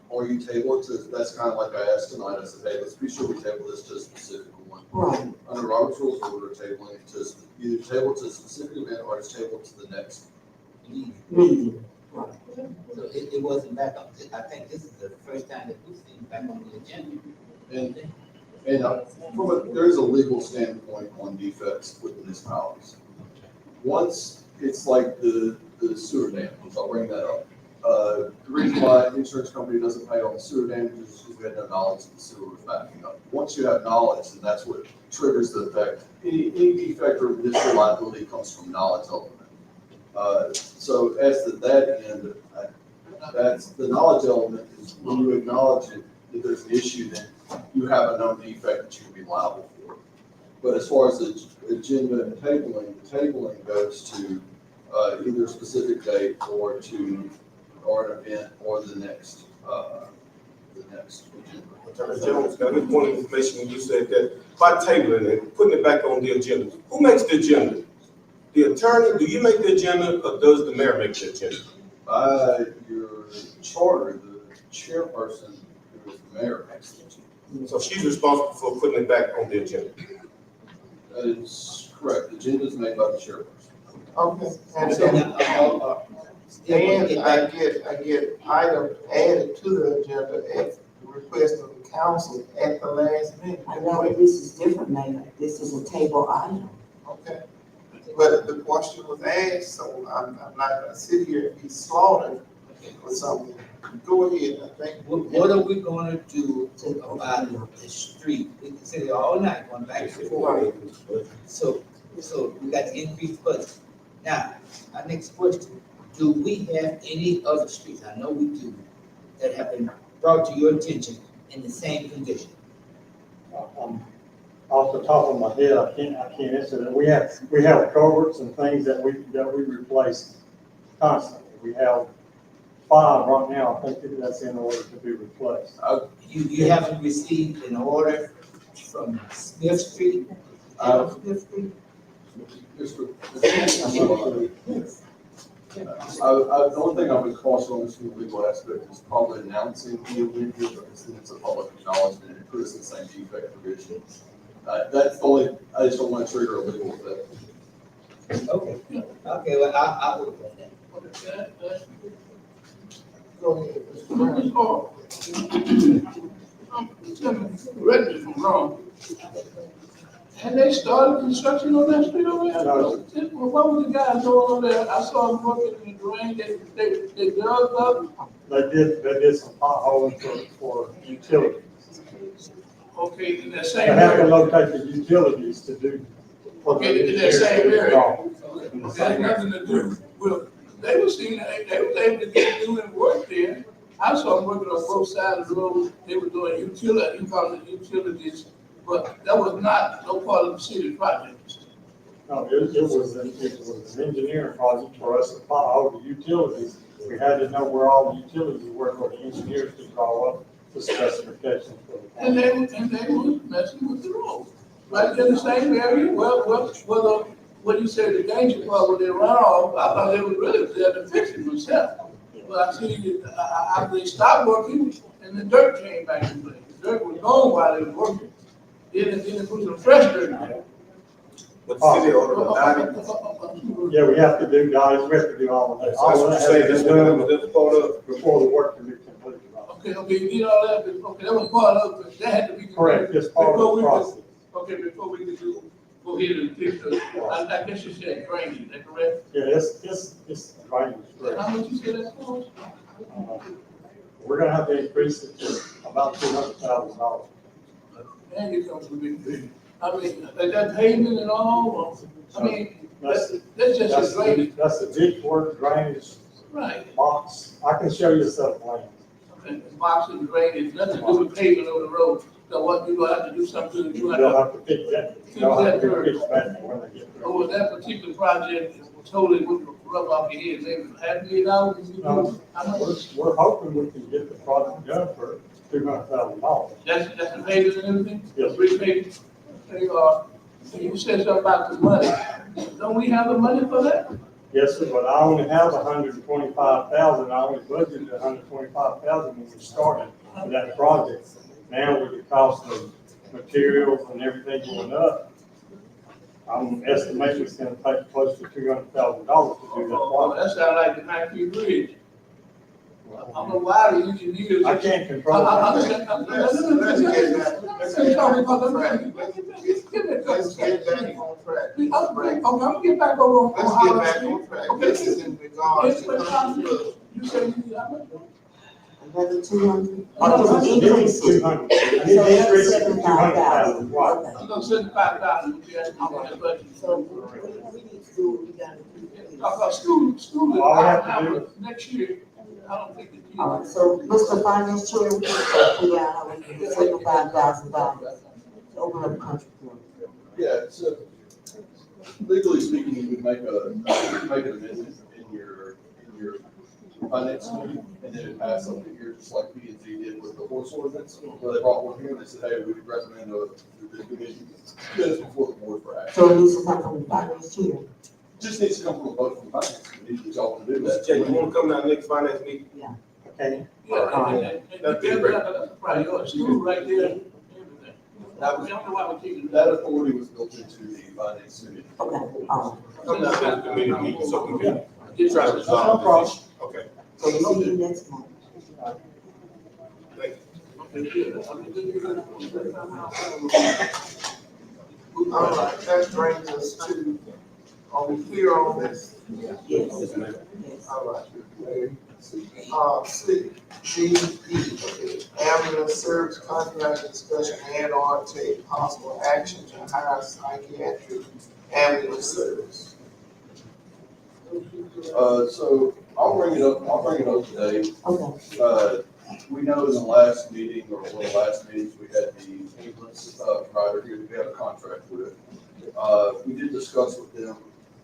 Or you table it to, that's kind of like I asked tonight, I said, hey, let's be sure we table this to a specific one. Right. Under Robert's Rules of Order, tabling it to, either table to a specific event or it's tabled to the next. Meeting. So it wasn't back up, I think this is the first time that we've seen it back on the agenda. And there is a legal standpoint on defects with municipalities. Once it's like the sewer dam, which I'll bring that up. The reason why the insurance company doesn't pay on the sewer damages is because we had no knowledge that the sewer was backing up. Once you have knowledge, then that's what triggers the effect. Any defect or additional liability comes from knowledge element. So as to that end, that's the knowledge element is when you acknowledge it, that there's an issue, then you have a known defect that you can be liable for. But as far as the agenda and tabling, the tabling goes to either a specific date or an event or the next agenda. Attorney Jones, got this one information when you said that by tabling it, putting it back on the agenda. Who makes the agenda? The attorney, do you make the agenda or does the mayor make the agenda? By your charter, the chairperson, who is the mayor, makes the agenda. So she's responsible for putting it back on the agenda. That is correct. The agenda is made by the chairperson. Okay, and So, then, and I get items added to the agenda at the request of the council at the last minute. I know this is different, Mayor. This is a table item. Okay, but the question was asked, so I'm not gonna sit here and be slaughtered for something. Go ahead, I think. what are we gonna do about the street? We can sit here all night going back and forth. So we got to increase budget. Now, our next question, do we have any other streets, I know we do, that have been brought to your attention in the same condition? Off the top of my head, I can't answer that. We have culverts and things that we replace constantly. We have 5 right now. I think that's in order to be replaced. You haven't received an order from Smith Street? Smith Street? The only thing I would caution on this from the legal aspect is probably announcing the event here, because then it's a public acknowledgement and it puts in the same defect provision. That's the only, I just don't want to trigger a legal effect. Okay, well, I will do that. Go ahead, Correct me if I'm wrong. And they started construction on that street over there? No. What was the guy doing over there? I saw him working in the drain, they dug up. They did some potholing for utilities. Okay, in that They same have to area. locate the utilities to do. Okay, in that same area. Okay. It had nothing to do with, they were seeing, they were able to get doing work there. I saw them working on both sides of the road, they were doing utility, you call it utilities, but that was not no part of the city project. No, it was an engineering project for us to follow the utilities. We had to know where all the utilities were for the engineers to draw up the specifications for the. And they were messing with the road. Right in the same area, well, what you said, the danger part with their runoff, I thought they were really there to fix it themselves. But I see, they stopped working and the dirt came back in place. The dirt was gone while they were working. Then they put some fresh dirt in there. But the city ordered a diamond. Yeah, we have to do, guys, we have to do all of that. So that's what you say, that's what it was part of. Before the work can be completed. Okay, you did all that, but, okay, that was part of it, that had to be. Correct, it's part of the process. Okay, before we can go ahead and fix the, I guess you said drainage, is that correct? Yeah, it's drainage. And how much you said that cost? We're gonna have to increase it to about $200,000. And it comes to big thing. I mean, that pavement and all, I mean, that's just a drainage. That's the deep work drainage Right. box. I can show you some plans. Okay, box and drainage, nothing to do with pavement on the road. So what, you gonna have to do something, you You'll have have to pick that. You'll have to pick that when they get to, over that particular project, totally would rub off your head, maybe $500,000. No. We're hoping we can get the project done for $200,000. That's the pavement and everything? Yes. Bridge pavement? Okay, you said something about the money. Don't we have the money for that? Yes, sir, but I only have $125,000. I only budgeted $125,000 when we started that project. Now with the cost of materials and everything going up, I'm estimating it's gonna take close to $200,000 to do that Oh, project. that sounds like the Concrete Bridge. I don't know why the engineers. I can't control I that. understand. Let's get back. Let's get back on track. Let's get back on track. I'm gonna get back over on. Let's get back on track. Okay. This is in regards to. You You said you need how much? Another 200? Oh, Or just no, increase it? 200. I need So to that's increase it to 75,000. 200,000. Right. Okay. I'm gonna send 5,000, we have to budget. So we need to do what we gotta do. About school, All we have to I do- have next year, I don't think the kids. All right, so Mr. Finance Chair, we can figure out how we can get $75,000 to open up a country club. Yeah, so legally speaking, you would make an amendment in your finance committee, and then it pass up here, just like P and Z did with the horse ordinance, where they brought one here and they said, hey, we recommend the commission this before the board for action. So it needs to come from the Finance Chair. Just needs to come from a vote from the finance committee, that y'all want to do Mr. that. Chair, you wanna come to our next finance meeting? Okay. Yeah, that's a priority, school right there, everything. That was, I don't know why we're taking that authority was built into the finance committee. Okay, Come to our committee meeting so we can It's try to That's no resolve problem. this issue. Okay. so we'll see you next month. All right, that brings us to, are we clear on this? Yes. Yes. All right. C, G, ambulance service contract discussion and/or take possible action to hire psychiatric ambulance service. So I'll bring it up today. Okay. We know in the last meeting, or one of the last meetings, we had the ambulance provider here that we have a contract with. We did discuss with them,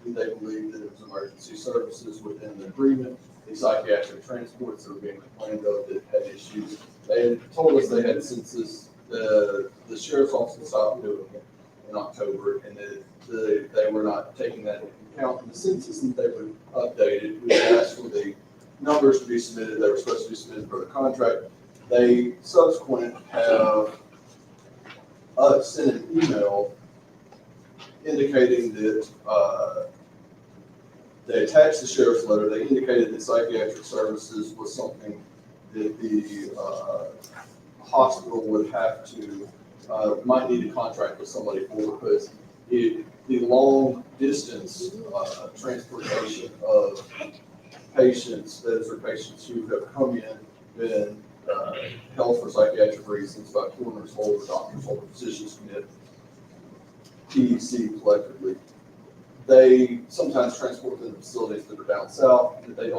they believe that it was emergency services within the agreement, the psychiatric transports that were being complained of that had issues. They had told us they had census, the sheriff's office stopped doing it in October, and that they were not taking that into account in the census, and they would update it. We asked for the numbers to be submitted, they were supposed to be submitted for the contract. They subsequent have sent an email indicating that, they attached the sheriff's letter, they indicated that psychiatric services was something that the, hospital would have to, might need to contract with somebody for, because the long distance, transportation of patients, those are patients who have come in, been held for psychiatric reasons by coroners, or doctors, or physicians commit, PEC collectively. They sometimes transport them to facilities that are down south, that they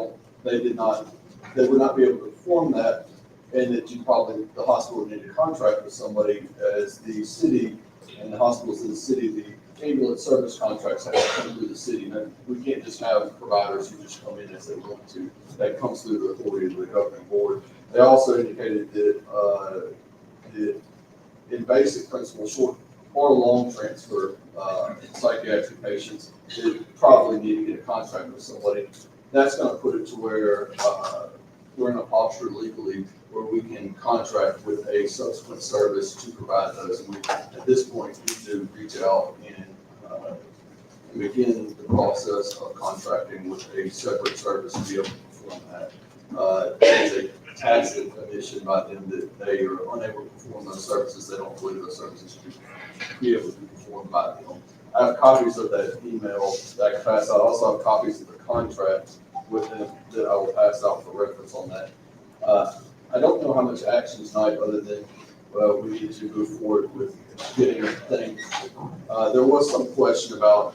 would not be able to perform that, and that the hospital would need to contract with somebody as the city, and the hospitals in the city, the ambulance service contracts have to come through the city. Now, we can't just have providers who just come in as they want to. That comes through the authority of the governing board. They also indicated that, in basic principles, short or long transfer, psychiatric patients, they probably need to get a contract with somebody. That's gonna put it to where, we're in a posture legally where we can contract with a subsequent service to provide those. And we, at this point, need to reach out and begin the process of contracting with a separate service to be able to perform that. There's a tacit admission by them that they are unable to perform those services. They don't believe those services should be able to be performed by them. I have copies of that email that I can pass out. I also have copies of the contract with them that I will pass out for reference on that. I don't know how much action tonight other than, we need to move forward with getting everything. There was some question about,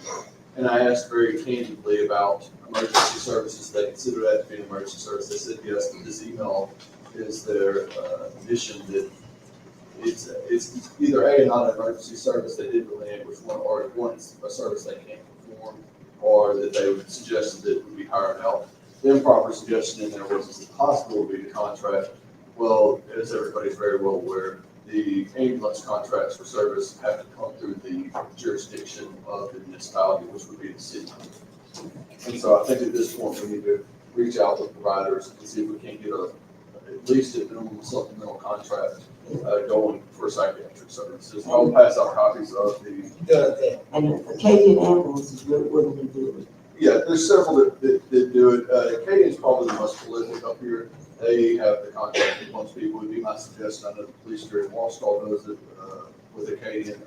and I asked very candidly about emergency services. They consider that to be an emergency service. They said yes, but this email is their admission that it's either A, not an emergency service, they didn't delineate which one, or one's a service they can't perform, or that they would suggest that it would be hired out. The improper suggestion in there was that the hospital would be the contract. Well, as everybody's very well aware, the ambulance contracts for service have to come through the jurisdiction of the municipality, which would be the city. And so I think at this point, we need to reach out with providers and see if we can't get at least a minimum supplemental contract going for psychiatric services. I'll pass out copies of the. And the Acadian ambulance is really willing to do it. Yeah, there's several that do it. Acadian's probably the most prolific up here. They have the contract with a bunch of people. Would be my suggestion. I know the police here in Washington does it with Acadian.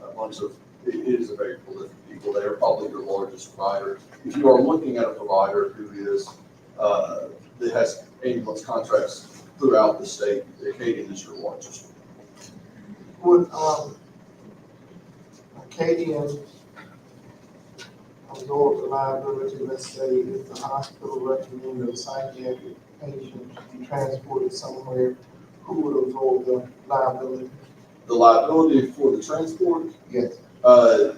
It is a very prolific people. They are probably your largest provider. If you are looking at a provider who is that has ambulance contracts throughout the state. Acadian is your largest. Would, Acadian absorb the liability, let's say, if the hospital recommended a psychiatric patient to be transported somewhere, who would absorb the liability? The liability for the transport, Yes.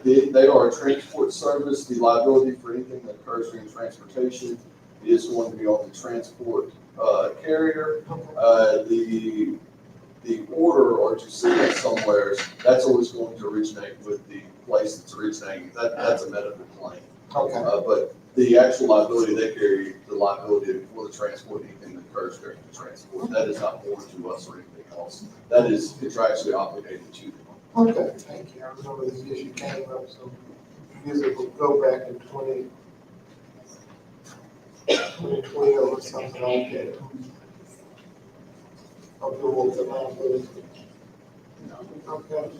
they are a transport service. The liability for anything that occurs during transportation is going to be on the transport carrier. The order or to send it somewhere, that's always going to originate with the place that's originating. That's a medical claim. Okay. But the actual liability they carry, the liability for the transport, anything that occurs during the transport, that is not more to us or anything else. That is contractually obligated to them. Okay, thank you. I remember this issue came up, so years ago, go back in 2012 or something like that. Absorb the liability. Okay.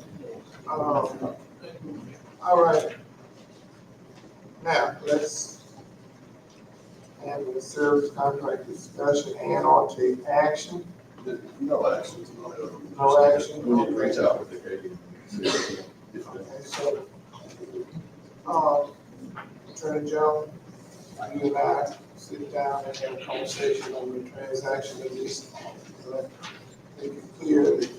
All right. Now, let's have a service contract discussion and or take action. No action. No action. We need to reach out with the Acadian. Okay, so, Attorney General, you and I sit down and have a conversation on the transaction of this. Make it clear that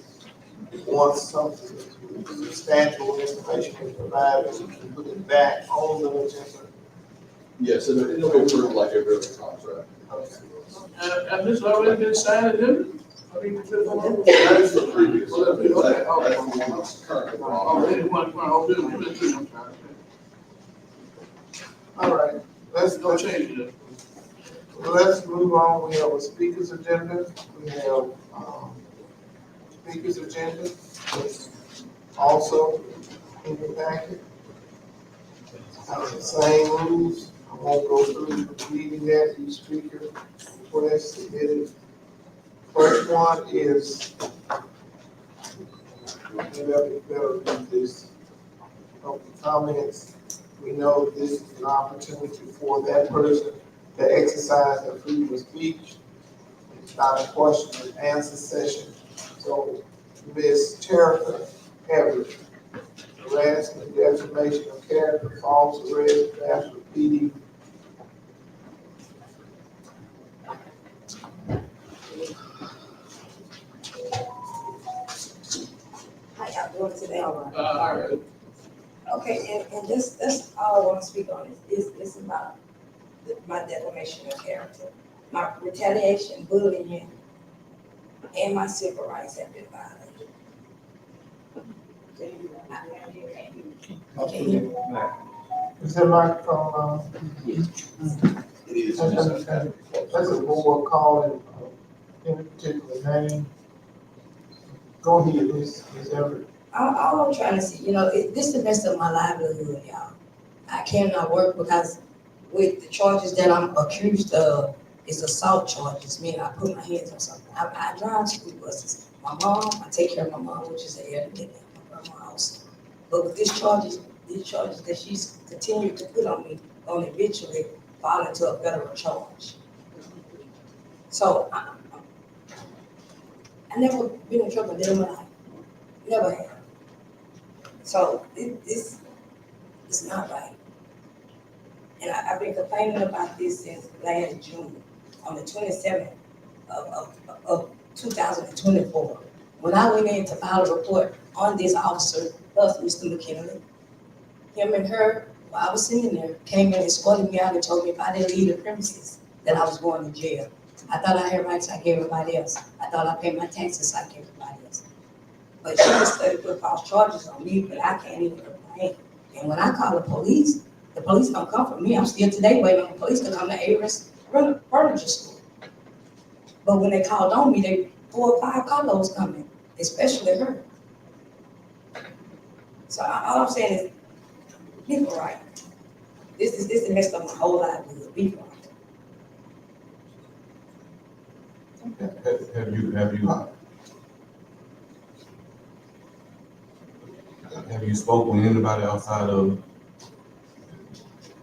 once something substantial information is provided, we can put it back on the agenda. Yes, and it'll be approved like every other contract. Okay. And this has already been signed, didn't it? I mean, That is the previous. Well, that's the- okay, That's the one that's currently. already one. All right, No change to that. let's move on. We have a speaker's agenda. We have, speaker's agenda. It's also in the packet. The same rules. I won't go through reading that. Each speaker request submitted. First one is, maybe I'll be better with this. Open comments. We know this is an opportunity for that person to exercise their freedom of speech. It's not a question and answer session. So Ms. Terica Everett, harassment, defamation of character, false arrest, Bastrop PD. How y'all doing today? All right. Okay, and this all I want to speak on is about my defamation of character. My retaliation, bullying, and my civil rights have been violated. Okay. Is that microphone, It is. that's a board calling in a particular name. Go ahead, Ms. Everett. All I'm trying to see, this is the rest of my livelihood, y'all. I cannot work because with the charges that I'm accused of, is assault charges, meaning I put my hands on something. I drive school buses. My mom, I take care of my mom, which is an elderly, my grandma also. But with these charges that she's continued to put on me, going to eventually fall into a federal charge. So I never been in trouble in my life, never have. So this is not right. And I've been complaining about this since last June, on the 27th of 2024. When I went in to file a report on this officer, plus Mr. McKinley, him and her, while I was sitting there, came and escorted me out and told me if I didn't leave the premises, that I was going to jail. I thought I had rights like everybody else. I thought I paid my taxes like everybody else. But she just started to put false charges on me, but I can't even complain. And when I call the police don't come for me. I'm still today waiting on the police to come to Avis Furniture Store. But when they called on me, they 4 or 5 carloads coming, especially her. So all I'm saying is, be right. This is the messed up my whole life. Be right. Have you spoken with anybody outside of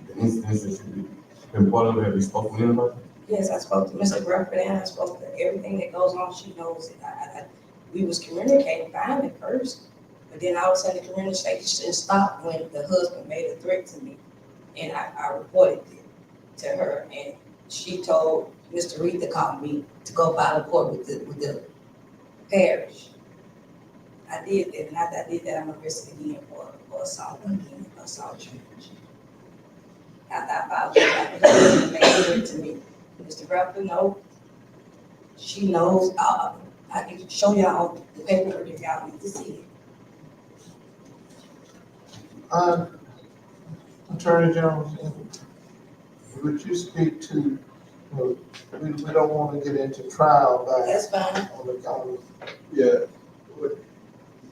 the incidents that you've been part of? Have you spoken with anybody? Yes, I spoke to Mr. Grufford and I spoke to everything that goes on. She knows it. We was communicating fine at first, but then all of a sudden the communication stopped when the husband made a threat to me. And I reported it to her and she told Mr. Reed to call me to go file a report with the parish. I did that, and after I did that, I'm arrested again for assault charge. After I filed that, the husband made a threat to me. Mr. Grufford, no, she knows, I can show y'all the paperwork if y'all need to see it. Attorney Jones, would you speak to, we don't want to get into trial by. That's fine. On the county. Yeah,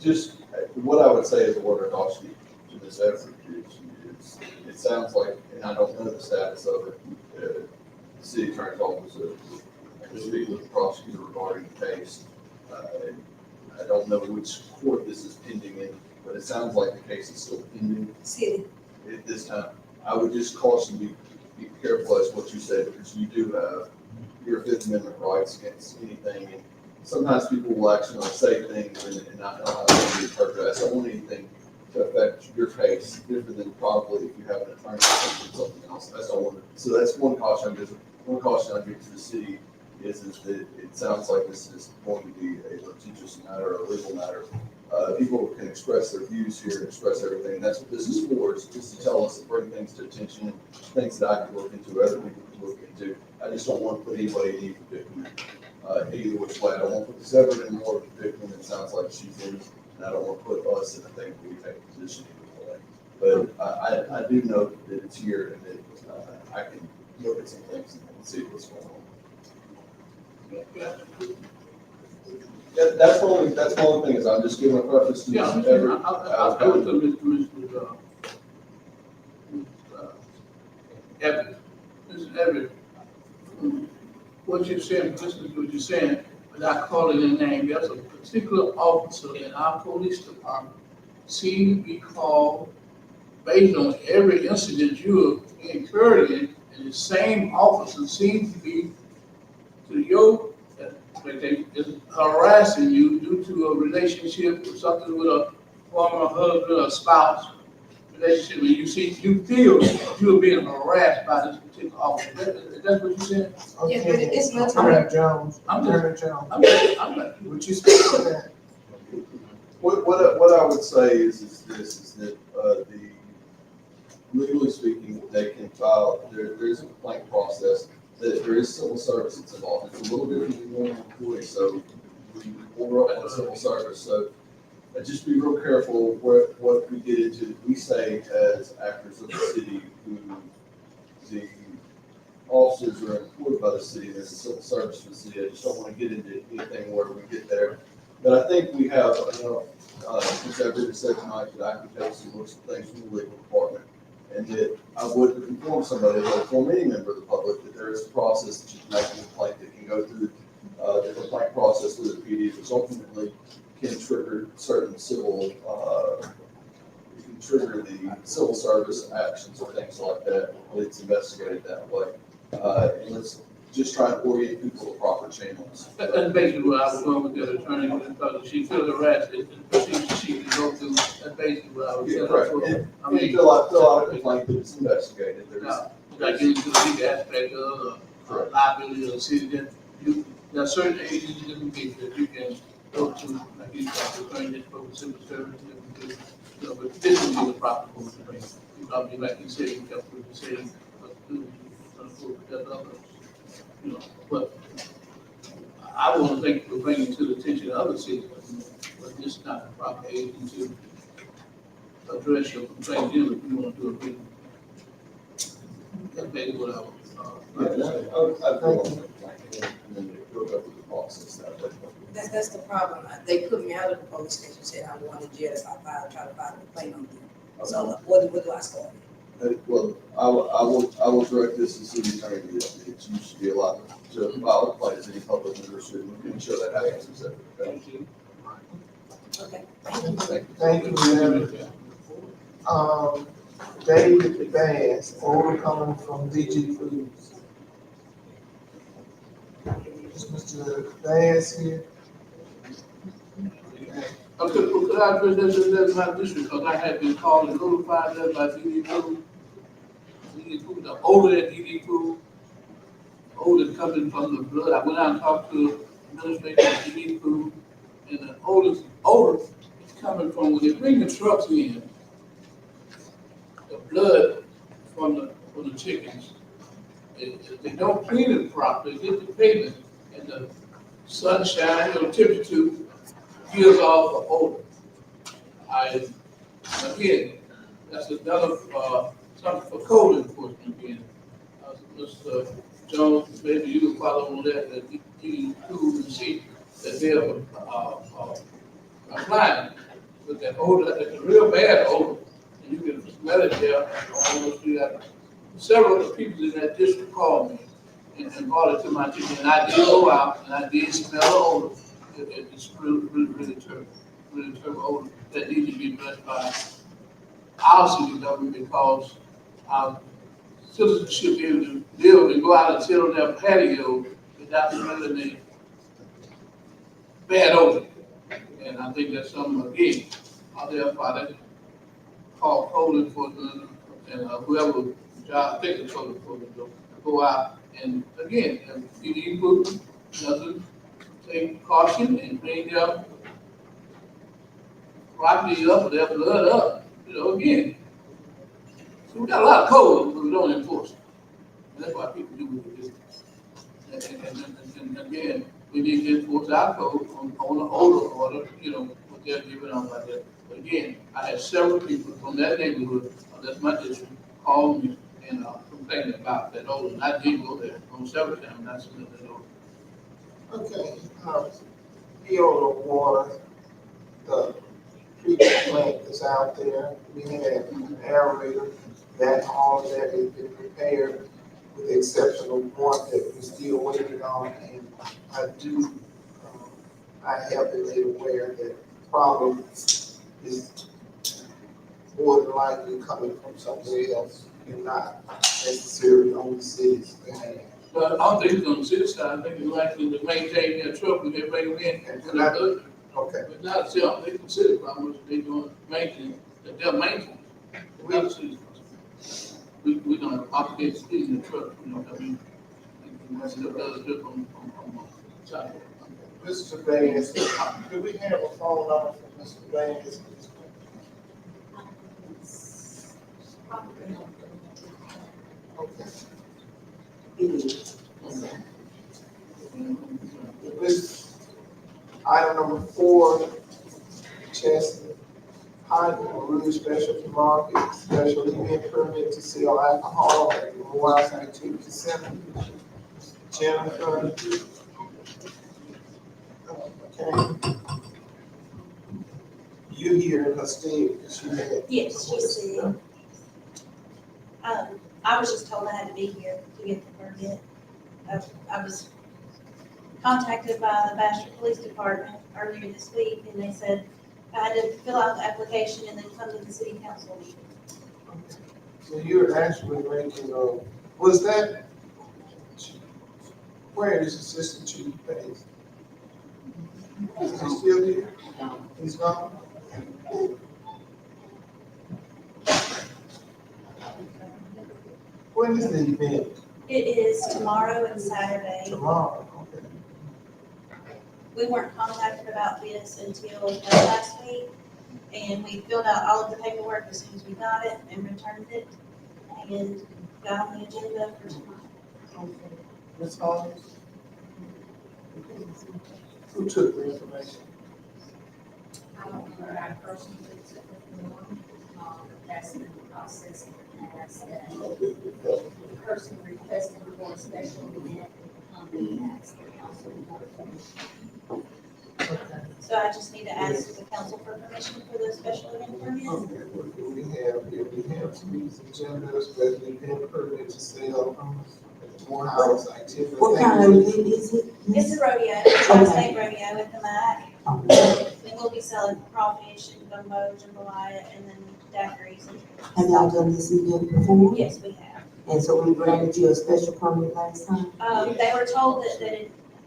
just what I would say is a word of caution to this effort is, it sounds like, and I don't know the status of it, the city attorney's office, I can speak with the prosecutor regarding the case. I don't know which court this is pending in, but it sounds like the case is still pending. City. At this time. I would just caution you, be careful as what you said, because you do have your Fifth Amendment rights against anything. And sometimes people will actually say things and not know how to interpret it. I don't want anything to affect your case different than probably if you have an attorney or something else. That's all. So that's one caution. One caution I give to the city is that it sounds like this is going to be a litigious matter, a legal matter. People can express their views here and express everything. That's what this is for. It's just to tell us and bring things to attention, things that I can look into, other people can look into. I just don't want to put anybody in any predicament, either which way. I don't want to put this ever in more of a predicament. It sounds like she's in, and I don't want to put us in a thing where we take a position either way. But I do know that it's here and that I can look at some things and see what's going on. Yeah, that's the only thing is I'm just giving a preface to Yeah, this every. I would tell Mr. Commissioner, Evans, Mr. Evans, what you're saying, listen to what you're saying, without calling their name, there's a particular officer in our police department seem to be called based on every incident you have incurred in, and the same officer seems to be to your they is harassing you due to a relationship or something with a former husband or spouse relationship, and you feel you are being harassed by this particular officer. That's what you said? Yeah, but it's not. Attorney Jones, Attorney Jones. Would you speak to that? What I would say is that the legally speaking, they can file. There's a complaint process. That there is civil service that's involved. It's a little different than normal employee, so we more up on civil service. So just be real careful what we get into. We say as actors of the city who the officers are employed by the city, there's a civil service for the city. I just don't want to get into anything where we get there. But I think we have since everybody said tonight that I can take some looks at things from the legal department. And that I would inform somebody, or inform any member of the public, that there is a process that you can make a complaint that can go through the complaint process with the PD, which ultimately can trigger certain civil, can trigger the civil service actions or things like that. It's investigated that way. And let's just try to orient people to proper channels. That's basically what I was going with the attorney, because she feels harassed, and she can go through, that's basically what I was saying. Correct. I mean, fill out a complaint that it's investigated. like getting to the legal aspect of the liability of the city, then there are certain agencies and people that you can go to, like you talked to, attorney, for civil service, but this would be the proper course of thing. You probably, like you said, you kept with the city, but I want to thank you for bringing to the attention of other cities, but this is not the proper agency to address your complaint, if you want to do it. That's basically what I was. That's the problem. They put me out of the police station, said I'm going to jail if I try to file a complaint on them. So what do I start? Well, I will direct this to the city attorney that you should be allowed to file a complaint as any public member should. We can show that happens. Thank you. Okay. Thank you, Mayor. David Bass, order coming from DG Foods. Mr. Bass here? Okay, well, could I address that's my issue, because I had been called and notified that by DD Food. DD Food, the odor at DD Food, odor coming from the blood. I went out and talked to administrator at DD Food, and the odor is coming from when they bring the trucks in, the blood from the chickens. If they don't clean it properly, get the pavement, and the sunshine or temperature gives off the odor. Again, that's another, something for code enforcement again. Mr. Jones, maybe you can follow on that you do and see that they are, applying with that odor, it's a real bad odor. And you can smell it there, almost you got several of the people in that district called me and brought it to my attention, and I did go out and I did smell the odor. It's really terrible odor that needs to be addressed by our city government, because our citizens should be able to live and go out and sit on their patio without smelling the bad odor. And I think that's something, again, out there by that call code enforcement and whoever job, I think the code enforcement to go out and again, if you need food, doesn't take caution and bring their property up, their blood up, again. So we got a lot of code, but we don't enforce it. And that's why people do what they do. And again, we need to enforce our code on the older order, what they're giving out like that. But again, I had several people from that neighborhood, that's my district, call me and complain about that odor. And I did go there on several times, and I submitted that odor. Okay, the odor water, the treatment plant that's out there, we have an aerator, that all of that has been prepared, with the exception of one that we're still waiting on, and I have been made aware that the problem is more than likely coming from somewhere else and not necessarily on the city's behalf. But I don't think it's on the city side, I think it's likely to maintain their truck when they bring them in. Okay. But not, see, I don't think the city problem is they doing maintenance, that they're maintaining. Not the city. We don't obligate speeding the truck, I mean, that's the different from sidewalk. Mr. Bass, do we have a phone number for Mr. Bass? Okay. This, item number 4, Chestnut Heights Rouge Specialty Market, special event permit to sell alcohol at the Memorial Activity Center. Jennifer. Okay. You here in her stead, because she had. Yes, she's here. I was just told I had to be here to get the permit. I was contacted by the Bastrop Police Department earlier this week, and they said I had to fill out the application and then come to the city council meeting. So you're actually making was that, where is Assistant Chief Bass? Is he still here? He's gone? When is the event? It is tomorrow and Saturday. Tomorrow, okay. We weren't contacted about this until last week, and we filled out all of the paperwork as soon as we got it and returned it, and got on the agenda for tomorrow. Ms. Holmes? Who took the information? I don't know, I personally took the form, that's in the process. The person requesting for a special event, they asked the council for permission. So I just need to ask the council for permission for the special event permit? Okay, what do we have some of these agendas, special event permit to sell, Morehouse activity. What kind of event is it? It's a rodeo, it's a state rodeo with the MAC. And we'll be selling crawfish and gumbo, jambalaya, and then daiquiris. Have y'all done this event before? Yes, we have. And so we granted you a special permit last time? They were told that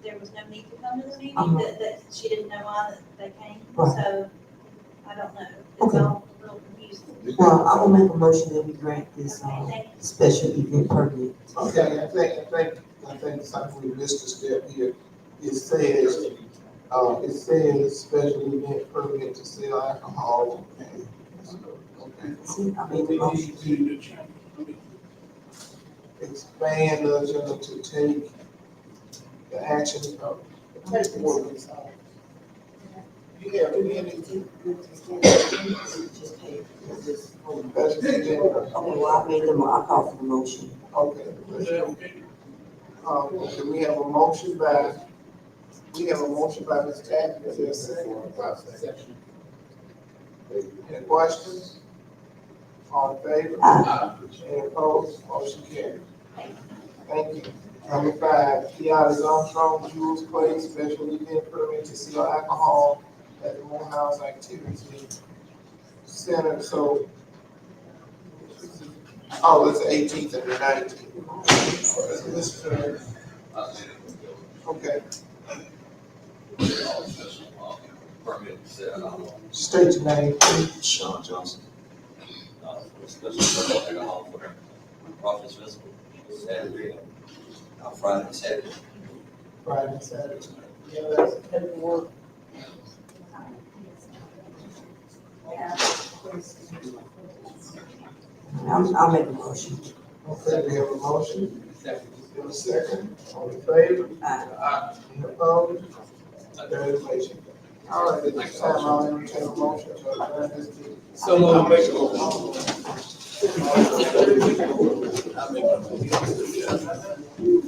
there was no need to come to the meeting, Uh-huh. that she didn't know why that they came, Right. so, I don't know. It's Okay. all a little confusing. Well, I will make a motion that we grant this, Okay, thank you. special event permit. Okay, I think something we missed a step here. It says special event permit to sell alcohol. Okay. See, I But made the we motion. need to Expand the agenda to take the action of the paperwork is out. You have any special event? Okay, well, I called for the motion. Okay. Okay, we have a motion by Ms. Kathy, is there a second? Any questions? All in favor? Any opposed? Motion carried. Thank you. Number 5, Kiana's Armstrong Jewels Place special event permit to sell alcohol at the Morehouse Activity Center, so, it's the 18th and the 19th. Okay. State your name, please. Sean Johnson. Special permit alcohol for Prophets Festival, Saturday, Friday and Saturday. Friday and Saturday. Yeah, that's paperwork. I'll make a motion. Okay, we have a motion. We have a second. All in favor? Any opposed? There is a motion. All right, at this time, I'll entertain a motion to adjourn this meeting. Someone make a motion. I make a motion.